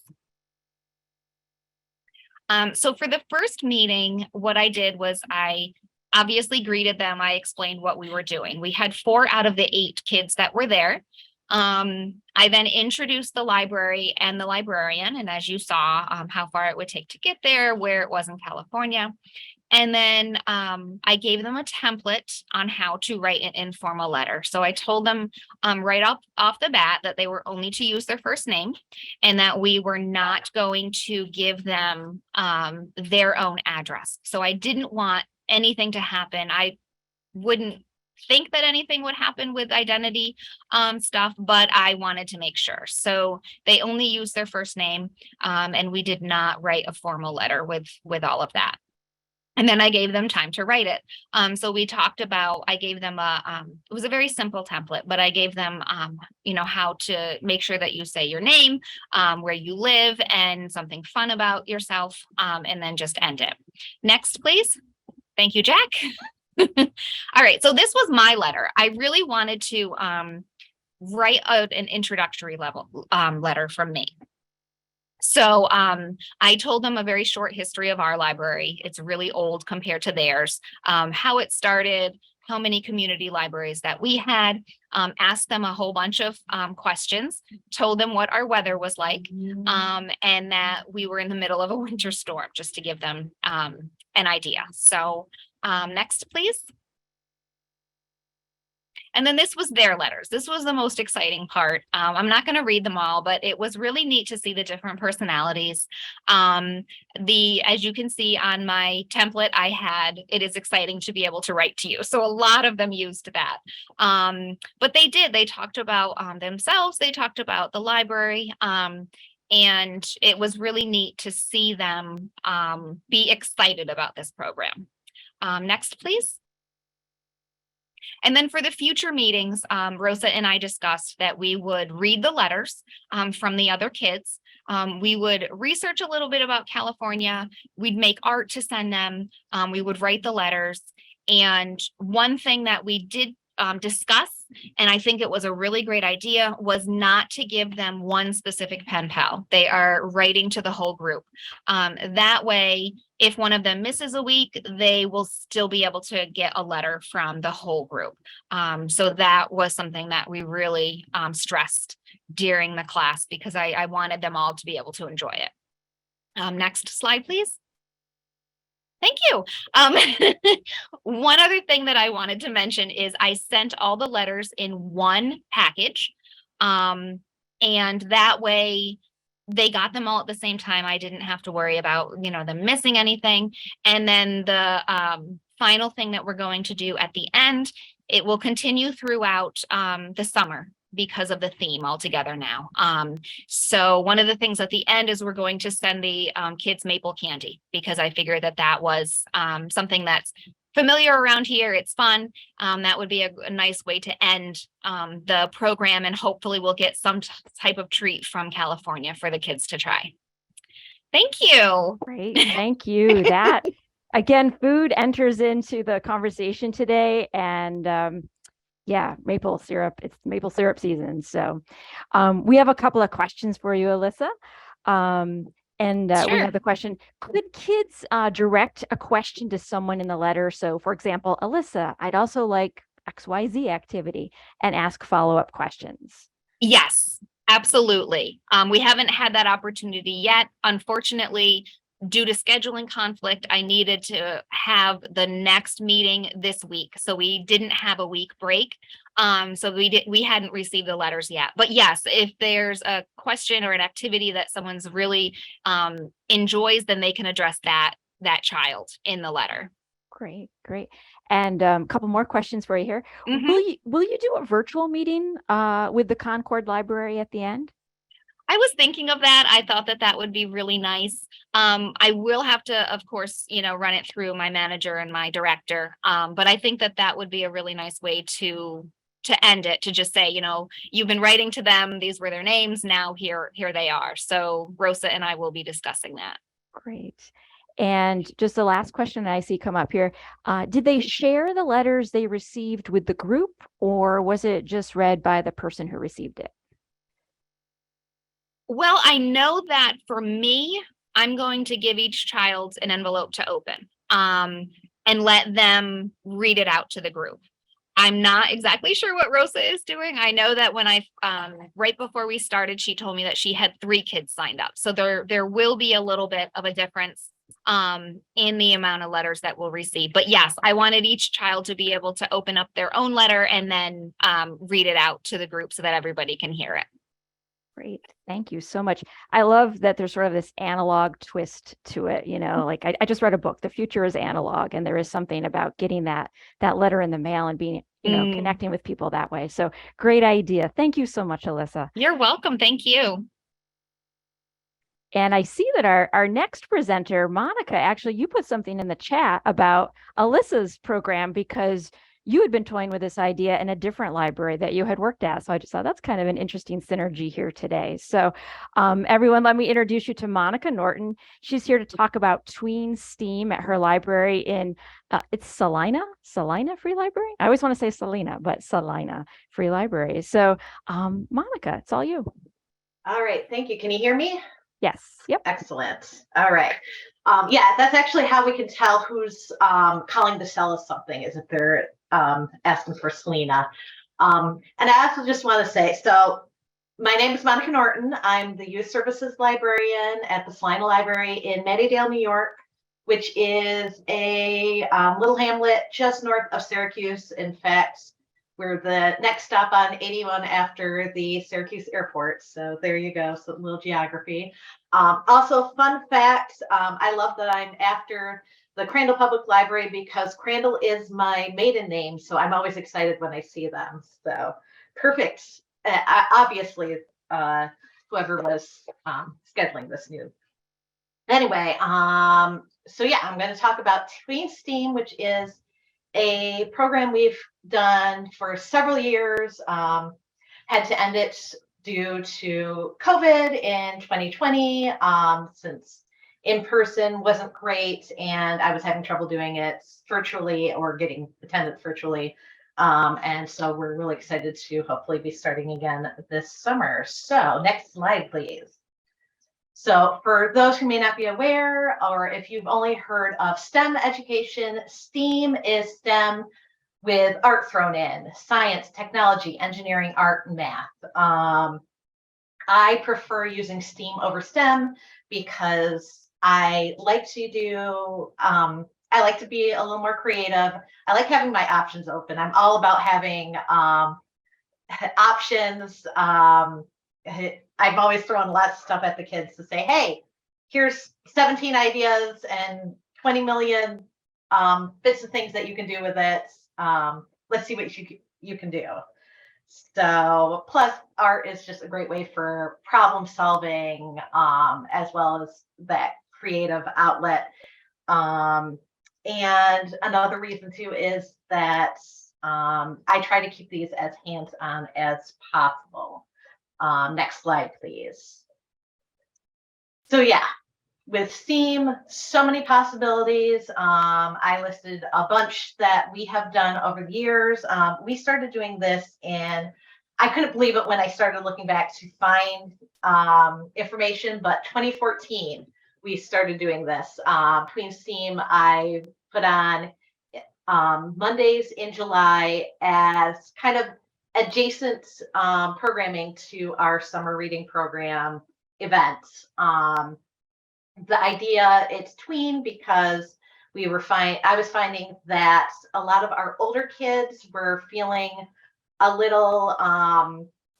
So for the first meeting, what I did was I obviously greeted them. I explained what we were doing. We had 4 out of the 8 kids that were there. I then introduced the library and the librarian, and as you saw, how far it would take to get there, where it was in California. And then I gave them a template on how to write an informal letter. So I told them right off the bat that they were only to use their first name, and that we were not going to give them their own address. So I didn't want anything to happen. I wouldn't think that anything would happen with identity stuff, but I wanted to make sure. So they only used their first name, and we did not write a formal letter with all of that. And then I gave them time to write it. So we talked about, I gave them it was a very simple template, but I gave them, how to make sure that you say your name, where you live, and something fun about yourself, and then just end it. Next, please. Thank you, Jack. All right, so this was my letter. I really wanted to write out an introductory letter from me. So I told them a very short history of our library. It's really old compared to theirs, how it started, how many community libraries that we had, asked them a whole bunch of questions, told them what our weather was like, and that we were in the middle of a winter storm, just to give them an idea. So next, please. And then this was their letters. This was the most exciting part. I'm not going to read them all, but it was really neat to see the different personalities. As you can see on my template I had, it is exciting to be able to write to you. So a lot of them used that. But they talked about themselves. They talked about the library. And it was really neat to see them be excited about this program. Next, please. And then for the future meetings, Rosa and I discussed that we would read the letters from the other kids. We would research a little bit about California. We'd make art to send them. We would write the letters. And one thing that we did discuss, and I think it was a really great idea, was not to give them one specific pen pal. They are writing to the whole group. That way, if one of them misses a week, they will still be able to get a letter from the whole group. So that was something that we really stressed during the class, because I wanted them all to be able to enjoy it. Next slide, please. Thank you. One other thing that I wanted to mention is I sent all the letters in one package. And that way they got them all at the same time. I didn't have to worry about, them missing anything. And then the final thing that we're going to do at the end, it will continue throughout the summer, because of the theme altogether now. So one of the things at the end is we're going to send the kids maple candy, because I figured that was something that's familiar around here. It's fun. That would be a nice way to end the program, and hopefully we'll get some type of treat from California for the kids to try. Thank you. Great, thank you. That, again, food enters into the conversation today, and yeah, maple syrup. It's maple syrup season. So we have a couple of questions for you, Alyssa. We have the question, could kids direct a question to someone in the letter? So for example, Alyssa, I'd also like XYZ activity, and ask follow-up questions. Yes, absolutely. We haven't had that opportunity yet. Unfortunately, due to scheduling conflict, I needed to have the next meeting this week. So we didn't have a week break. So we hadn't received the letters yet. But yes, if there's a question or an activity that someone's really enjoys, then they can address that child in the letter. Great, great. And a couple more questions for you here. Will you do a virtual meeting with the Concord Library at the end? I was thinking of that. I thought that would be really nice. I will have to, of course, run it through my manager and my director. But I think that would be a really nice way to end it, to just say, you've been writing to them. These were their names. Now here they are. So Rosa and I will be discussing that. Great. And just the last question I see come up here. Did they share the letters they received with the group, or was it just read by the person who received it? Well, I know that for me, I'm going to give each child an envelope to open and let them read it out to the group. I'm not exactly sure what Rosa is doing. I know that when right before we started, she told me that she had 3 kids signed up. So there will be a little bit of a difference in the amount of letters that we'll receive. But yes, I wanted each child to be able to open up their own letter and then read it out to the group so that everybody can hear it. Great. Thank you so much. I love that there's sort of this analog twist to it. Like I just read a book, The Future is Analog, and there is something about getting that letter in the mail and being, connecting with people that way. So great idea. Thank you so much, Alyssa. You're welcome. Thank you. And I see that our next presenter, Monica, actually, you put something in the chat about Alyssa's program because you had been toying with this idea in a different library that you had worked at. So I just thought that's kind of an interesting synergy here today. So everyone, let me introduce you to Monica Norton. She's here to talk about tween STEAM at her library in, it's Salina Free Library? I always want to say Salina, but Salina Free Library. So Monica, it's all you. All right, thank you. Can you hear me? Yes. Yep. Excellent. All right. Yeah, that's actually how we can tell who's calling to sell us something, is if they're asking for Selena. And I also just want to say, so my name is Monica Norton. I'm the youth services librarian at the Salina Library in Mattydale, New York, which is a little hamlet just north of Syracuse. In fact, we're the next stop on 81 after the Syracuse airport. So there you go, some little geography. Also, fun fact, I love that I'm after the Crandall Public Library because Crandall is my maiden name. So I'm always excited when I see them. So perfect. Obviously, whoever was scheduling this knew. Anyway, so yeah, I'm going to talk about Tween STEAM, which is a program we've done for several years. Had to end it due to COVID in 2020, since in person wasn't great and I was having trouble doing it virtually or getting attendance virtually. And so we're really excited to hopefully be starting again this summer. So next slide, please. So for those who may not be aware, or if you've only heard of STEM education, STEAM is STEM with art thrown in: science, technology, engineering, art, and math. I prefer using STEAM over STEM because I like to I like to be a little more creative. I like having my options open. I'm all about having options. I've always thrown lots of stuff at the kids to say, hey, here's 17 ideas and 20 million bits of things that you can do with it. Let's see what you can do. So plus art is just a great way for problem solving, as well as that creative outlet. And another reason too is that I try to keep these as hands-on as possible. Next slide, please. So yeah, with STEAM, so many possibilities. I listed a bunch that we have done over the years. We started doing this and I couldn't believe it when I started looking back to find information, but 2014, we started doing this. Tween STEAM, I put on Mondays in July as kind of adjacent programming to our summer reading program events. the idea, it's tween because I was finding that a lot of our older kids were feeling a little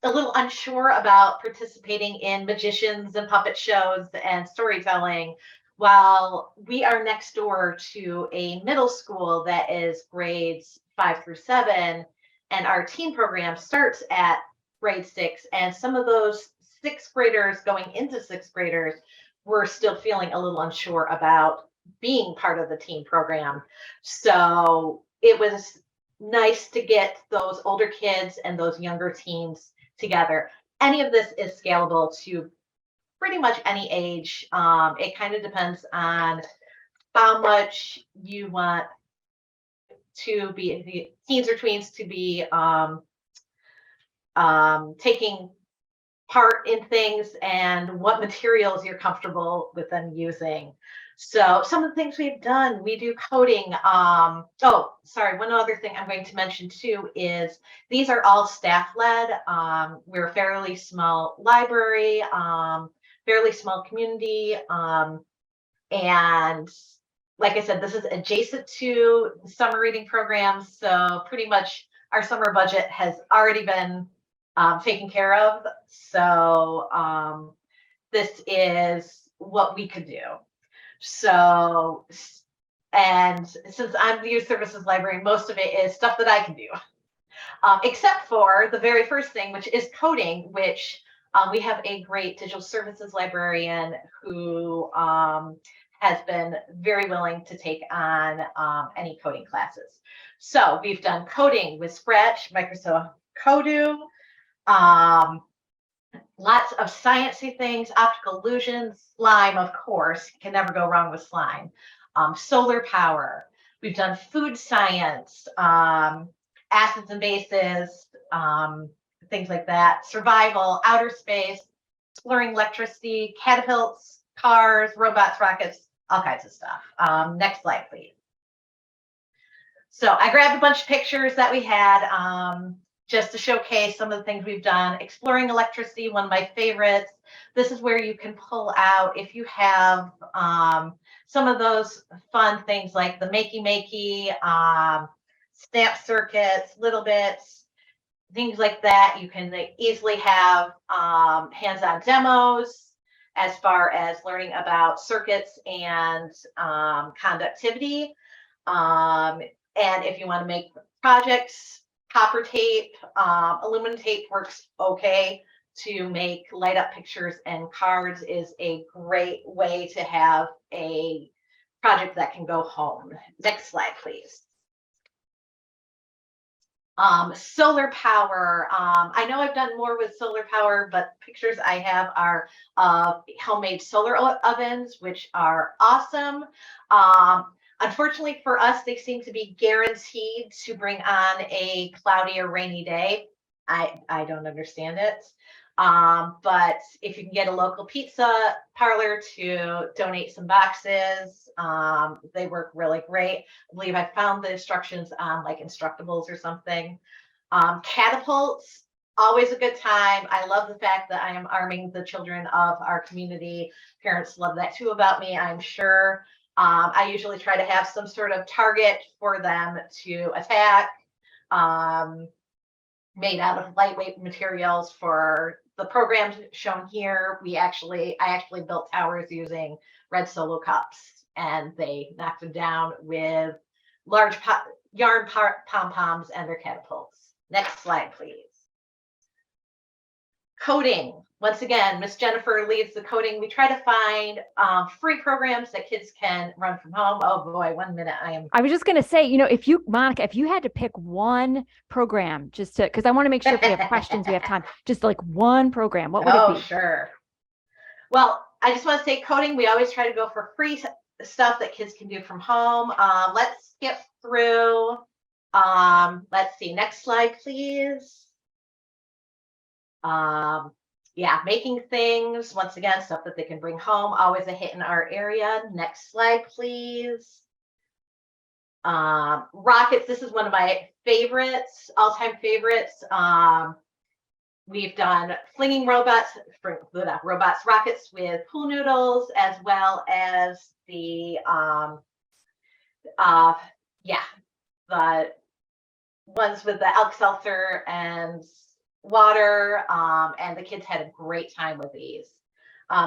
unsure about participating in magicians and puppet shows and storytelling, while we are next door to a middle school that is grades 5 through 7, and our teen program starts at grade 6, and some of those 6th graders going into 6th graders were still feeling a little unsure about being part of the teen program. So it was nice to get those older kids and those younger teens together. Any of this is scalable to pretty much any age. It kind of depends on how much you want to be teens or tweens to be taking part in things and what materials you're comfortable with them using. So some of the things we've done, we do coding. Oh, sorry, one other thing I'm going to mention too is these are all staff led. We're a fairly small library, fairly small community. And like I said, this is adjacent to the summer reading program. So pretty much our summer budget has already been taken care of. So this is what we could do. So, and since I'm the youth services librarian, most of it is stuff that I can do, except for the very first thing, which is coding, which we have a great digital services librarian who has been very willing to take on any coding classes. So we've done coding with Scratch, Microsoft Odoo, lots of sciencey things, optical illusions, slime, of course, can never go wrong with slime. Solar power. We've done food science, acids and bases, things like that. Survival, outer space, exploring electricity, catapults, cars, robots, rockets, all kinds of stuff. Next slide, please. So I grabbed a bunch of pictures that we had just to showcase some of the things we've done. Exploring electricity, one of my favorites. This is where you can pull out, if you have some of those fun things like the makey, snap circuits, little bits, things like that. You can easily have hands-on demos as far as learning about circuits and conductivity. And if you want to make projects, copper tape, aluminum tape works okay to make light up pictures, and cards is a great way to have a project that can go home. Next slide, please. Solar power. I know I've done more with solar power, but pictures I have are homemade solar ovens, which are awesome. Unfortunately for us, they seem to be guaranteed to bring on a cloudy or rainy day. I don't understand it. But if you can get a local pizza parlor to donate some boxes, they work really great. I believe I found the instructions on like Instructables or something. Catapults, always a good time. I love the fact that I am arming the children of our community. Parents love that too about me, I'm sure. I usually try to have some sort of target for them to attack, made out of lightweight materials. For the programs shown here, I actually built towers using red Solo cups, and they knocked them down with large yarn pom-poms and their catapults. Next slide, please. Coding. Once again, Miss Jennifer leads the coding. We try to find free programs that kids can run from home. Oh boy, 1 minute. I was just going to say, Monica, if you had to pick one program, just to, because I want to make sure if we have questions, we have time, just like one program, what would it be? Oh, sure. Well, I just want to say coding, we always try to go for free stuff that kids can do from home. Let's skip through. Let's see, next slide, please. Yeah, making things, once again, stuff that they can bring home, always a hit in our area. Next slide, please. Rockets, this is one of my favorites, all-time favorites. We've done flinging robots, rockets with pool noodles, as well as the the ones with the Alka-Seltzer and water, and the kids had a great time with these.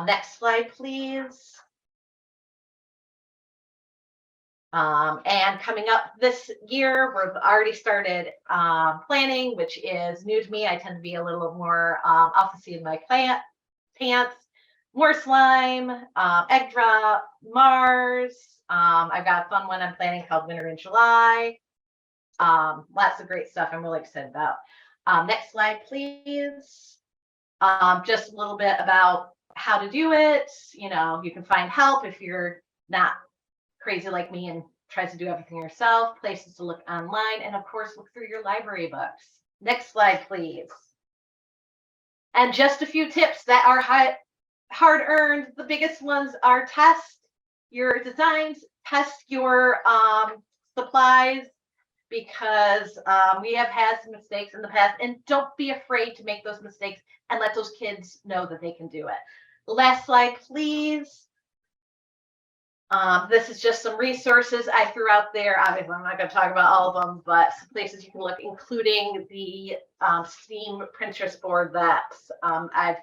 Next slide, please. And coming up this year, we've already started planning, which is new to me. I tend to be a little more off the seat of my pants. More slime, egg drop, Mars. I've got a fun one I'm planning called Winter in July. Lots of great stuff I'm really excited about. Next slide, please. Just a little bit about how to do it. You know, you can find help if you're not crazy like me and tries to do everything yourself, places to look online, and of course, look through your library books. Next slide, please. And just a few tips that are hard-earned. The biggest ones are test your designs, test your supplies, because we have had some mistakes in the past, and don't be afraid to make those mistakes and let those kids know that they can do it. Last slide, please. This is just some resources I threw out there. Obviously, I'm not going to talk about all of them, but some places you can look, including the Steam Pinterest board that I've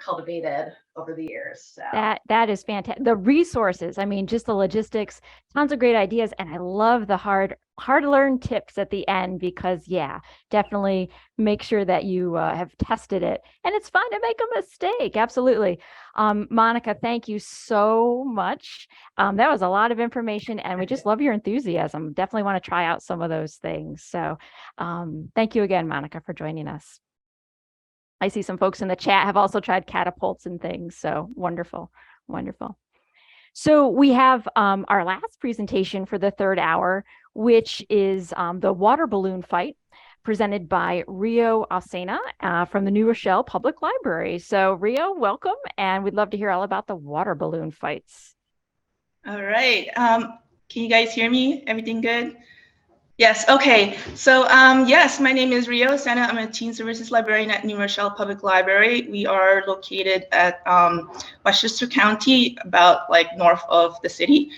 cultivated over the years. So. That is fantastic. The resources, I mean, just the logistics, tons of great ideas. And I love the hard learned tips at the end, because yeah, definitely make sure that you have tested it. And it's fine to make a mistake. Absolutely. Monica, thank you so much. That was a lot of information, and we just love your enthusiasm. Definitely want to try out some of those things. So thank you again, Monica, for joining us. I see some folks in the chat have also tried catapults and things. So wonderful, wonderful. So we have our last presentation for the third hour, which is the water balloon fight, presented by Rio Alcena from the New Rochelle Public Library. So Rio, welcome, and we'd love to hear all about the water balloon fights. All right. Can you guys hear me? Everything good? Yes, okay. So yes, my name is Rio Alcena. I'm a teen services librarian at New Rochelle Public Library. We are located at Westchester County, about like north of the city.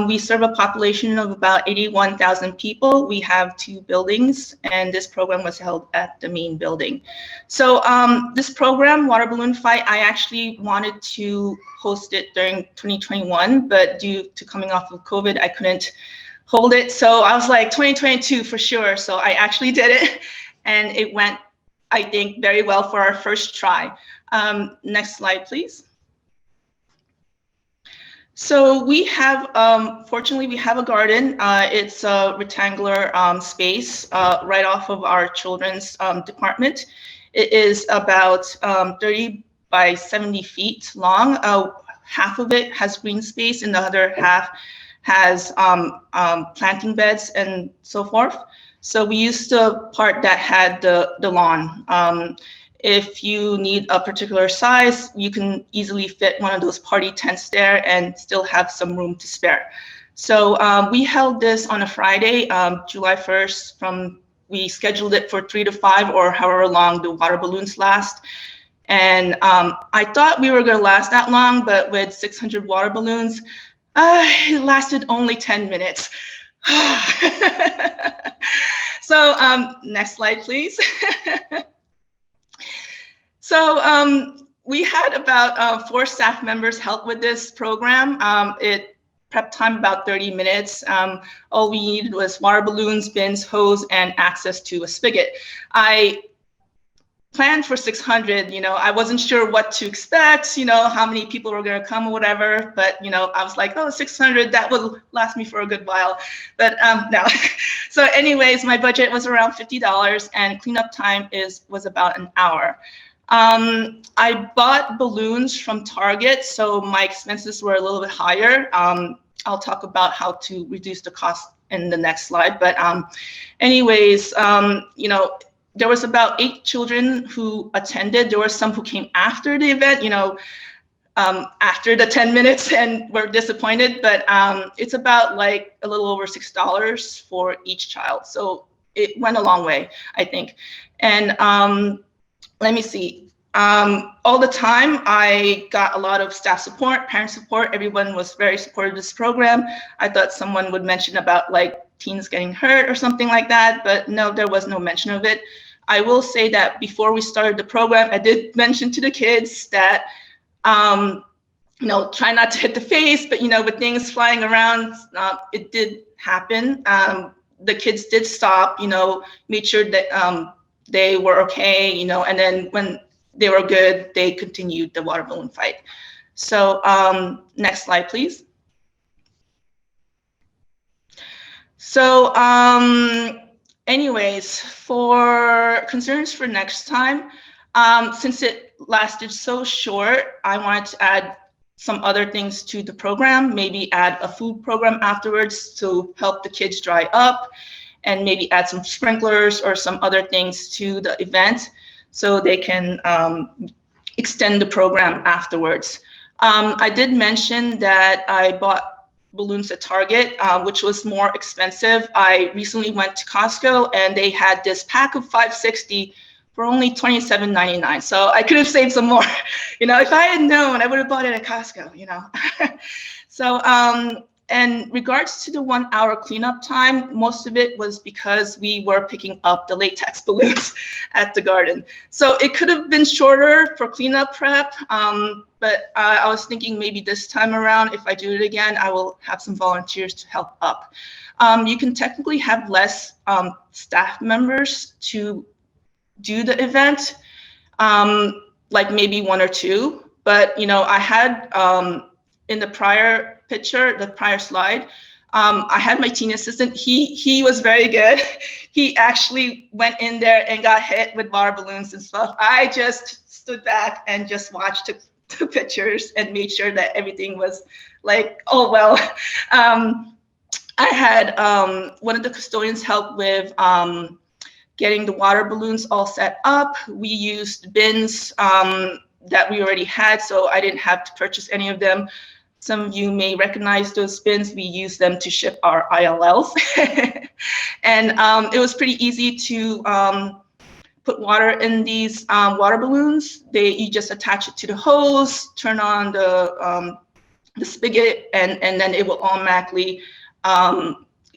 We serve a population of about 81,000 people. We have 2 buildings, and this program was held at the main building. So this program, Water Balloon Fight, I actually wanted to host it during 2021, but due to coming off of COVID, I couldn't hold it. So I was like 2022 for sure. So I actually did it, and it went, I think, very well for our first try. Next slide, please. So we have, fortunately, we have a garden. It's a rectangular space right off of our children's department. It is about 30 by 70 feet long. Half of it has green space, and the other half has planting beds and so forth. So we used the part that had the lawn. If you need a particular size, you can easily fit one of those party tents there and still have some room to spare. So we held this on a Friday, July 1st, we scheduled it for 3 to 5 or however long the water balloons last. And I thought we were gonna last that long, but with 600 water balloons, it lasted only 10 minutes. So next slide, please. So we had about 4 staff members help with this program. It prep time about 30 minutes. All we needed was water balloons, bins, hose, and access to a spigot. I planned for 600, you know, I wasn't sure what to expect, you know, how many people were going to come or whatever, but, you know, I was like, oh, 600, that will last me for a good while, but no. So anyways, my budget was around $50, and cleanup time was about an hour. I bought balloons from Target, so my expenses were a little bit higher. I'll talk about how to reduce the cost in the next slide, but anyways, you know, there was about 8 children who attended. There were some who came after the event, you know, after the 10 minutes and were disappointed, but it's about like a little over $6 for each child. So it went a long way, I think. And let me see. All the time, I got a lot of staff support, parent support. Everyone was very supportive of this program. I thought someone would mention about like teens getting hurt or something like that, but no, there was no mention of it. I will say that before we started the program, I did mention to the kids that, you know, try not to hit the face, but, you know, with things flying around, it did happen. The kids did stop, you know, made sure that they were okay, you know, and then when they were good, they continued the water balloon fight. So next slide, please. So anyways, for concerns for next time, since it lasted so short, I wanted to add some other things to the program, maybe add a food program afterwards to help the kids dry up, and maybe add some sprinklers or some other things to the event so they can extend the program afterwards. I did mention that I bought balloons at Target, which was more expensive. I recently went to Costco and they had this pack of 560 for only $27.99. So I could have saved some more. You know, if I had known, I would have bought it at Costco, you know. So, and regards to the 1 hour cleanup time, most of it was because we were picking up the latex balloons at the garden. So it could have been shorter for cleanup prep, but I was thinking maybe this time around, if I do it again, I will have some volunteers to help up. You can technically have less staff members to do the event, like maybe 1 or 2, but you know, I had in the prior picture, the prior slide, I had my teen assistant. He was very good. He actually went in there and got hit with water balloons and stuff. I just stood back and just watched the pictures and made sure that everything was like, oh well. I had one of the custodians help with getting the water balloons all set up. We used bins that we already had, so I didn't have to purchase any of them. Some of you may recognize those bins. We use them to ship our ILLs. And it was pretty easy to put water in these water balloons. You just attach it to the hose, turn on the spigot, and then it will automatically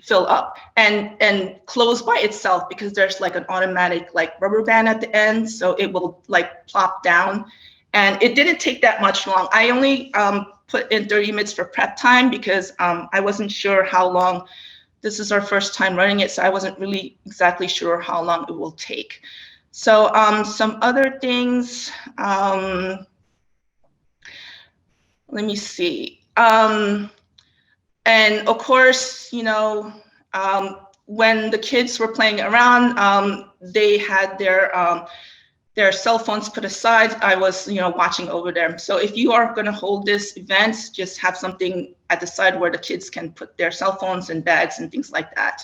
fill up and close by itself because there's like an automatic like rubber band at the end. So it will like plop down. And it didn't take that much long. I only put in 30 minutes for prep time because I wasn't sure how long. This is our first time running it, so I wasn't really exactly sure how long it will take. So some other things, let me see. And of course, you know, when the kids were playing around, they had their cell phones put aside. I was, you know, watching over them. So if you are going to hold this event, just have something at the side where the kids can put their cell phones and bags and things like that.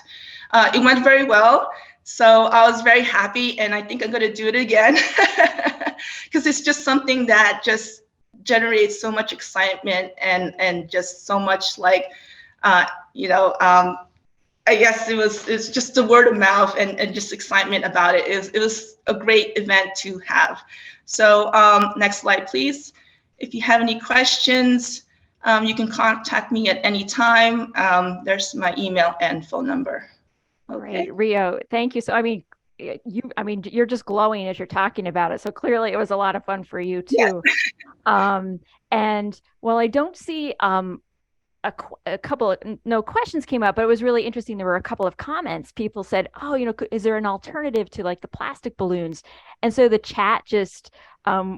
It went very well. So I was very happy, and I think I'm going to do it again because it's just something that just generates so much excitement and just so much like, you know, I guess it's just the word of mouth and just excitement about it. It was a great event to have. So next slide, please. If you have any questions, you can contact me at any time. There's my email and phone number. Okay. Great, Rio, thank you. So, I mean, you're just glowing as you're talking about it. So clearly it was a lot of fun for you too. Yeah. And while I don't see a couple of no questions came up, but it was really interesting. There were a couple of comments. People said, oh, you know, is there an alternative to like the plastic balloons? And so the chat just,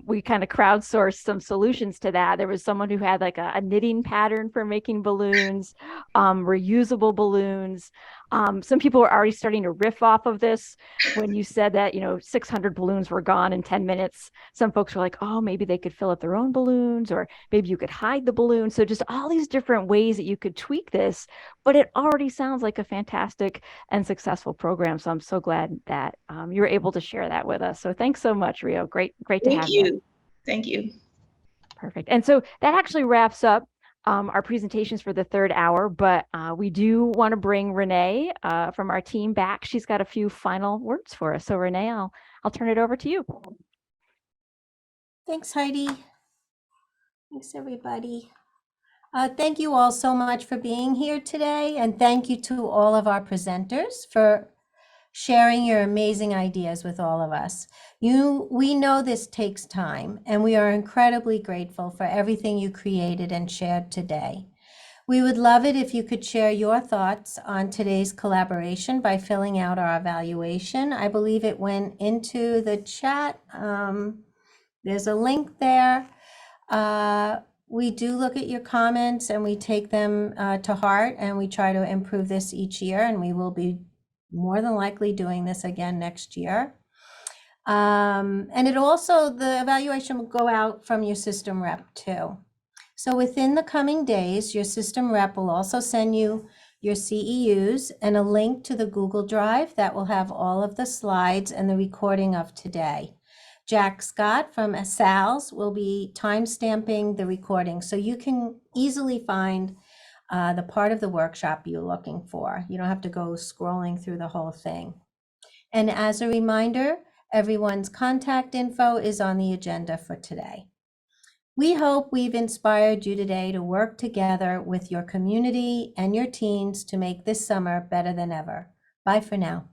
we kind of crowdsourced some solutions to that. There was someone who had like a knitting pattern for making balloons, reusable balloons. Some people were already starting to riff off of this when you said that, you know, 600 balloons were gone in 10 minutes. Some folks were like, oh, maybe they could fill up their own balloons, or maybe you could hide the balloon. So just all these different ways that you could tweak this, but it already sounds like a fantastic and successful program. So I'm so glad that you were able to share that with us. So thanks so much, Rio. Great to have you. Thank you. Perfect. And so that actually wraps up our presentations for the third hour, but we do want to bring Renee from our team back. She's got a few final words for us. So Renee, I'll turn it over to you. Thanks, Heidi. Thanks, everybody. Thank you all so much for being here today, and thank you to all of our presenters for sharing your amazing ideas with all of us. We know this takes time, and we are incredibly grateful for everything you created and shared today. We would love it if you could share your thoughts on today's collaboration by filling out our evaluation. I believe it went into the chat. There's a link there. We do look at your comments and we take them to heart, and we try to improve this each year, and we will be more than likely doing this again next year. And the evaluation will go out from your system rep too. So within the coming days, your system rep will also send you your CEUs and a link to the Google Drive that will have all of the slides and the recording of today. Jack Scott from SALS will be timestamping the recording, so you can easily find the part of the workshop you're looking for. You don't have to go scrolling through the whole thing. And as a reminder, everyone's contact info is on the agenda for today. We hope we've inspired you today to work together with your community and your teens to make this summer better than ever. Bye for now.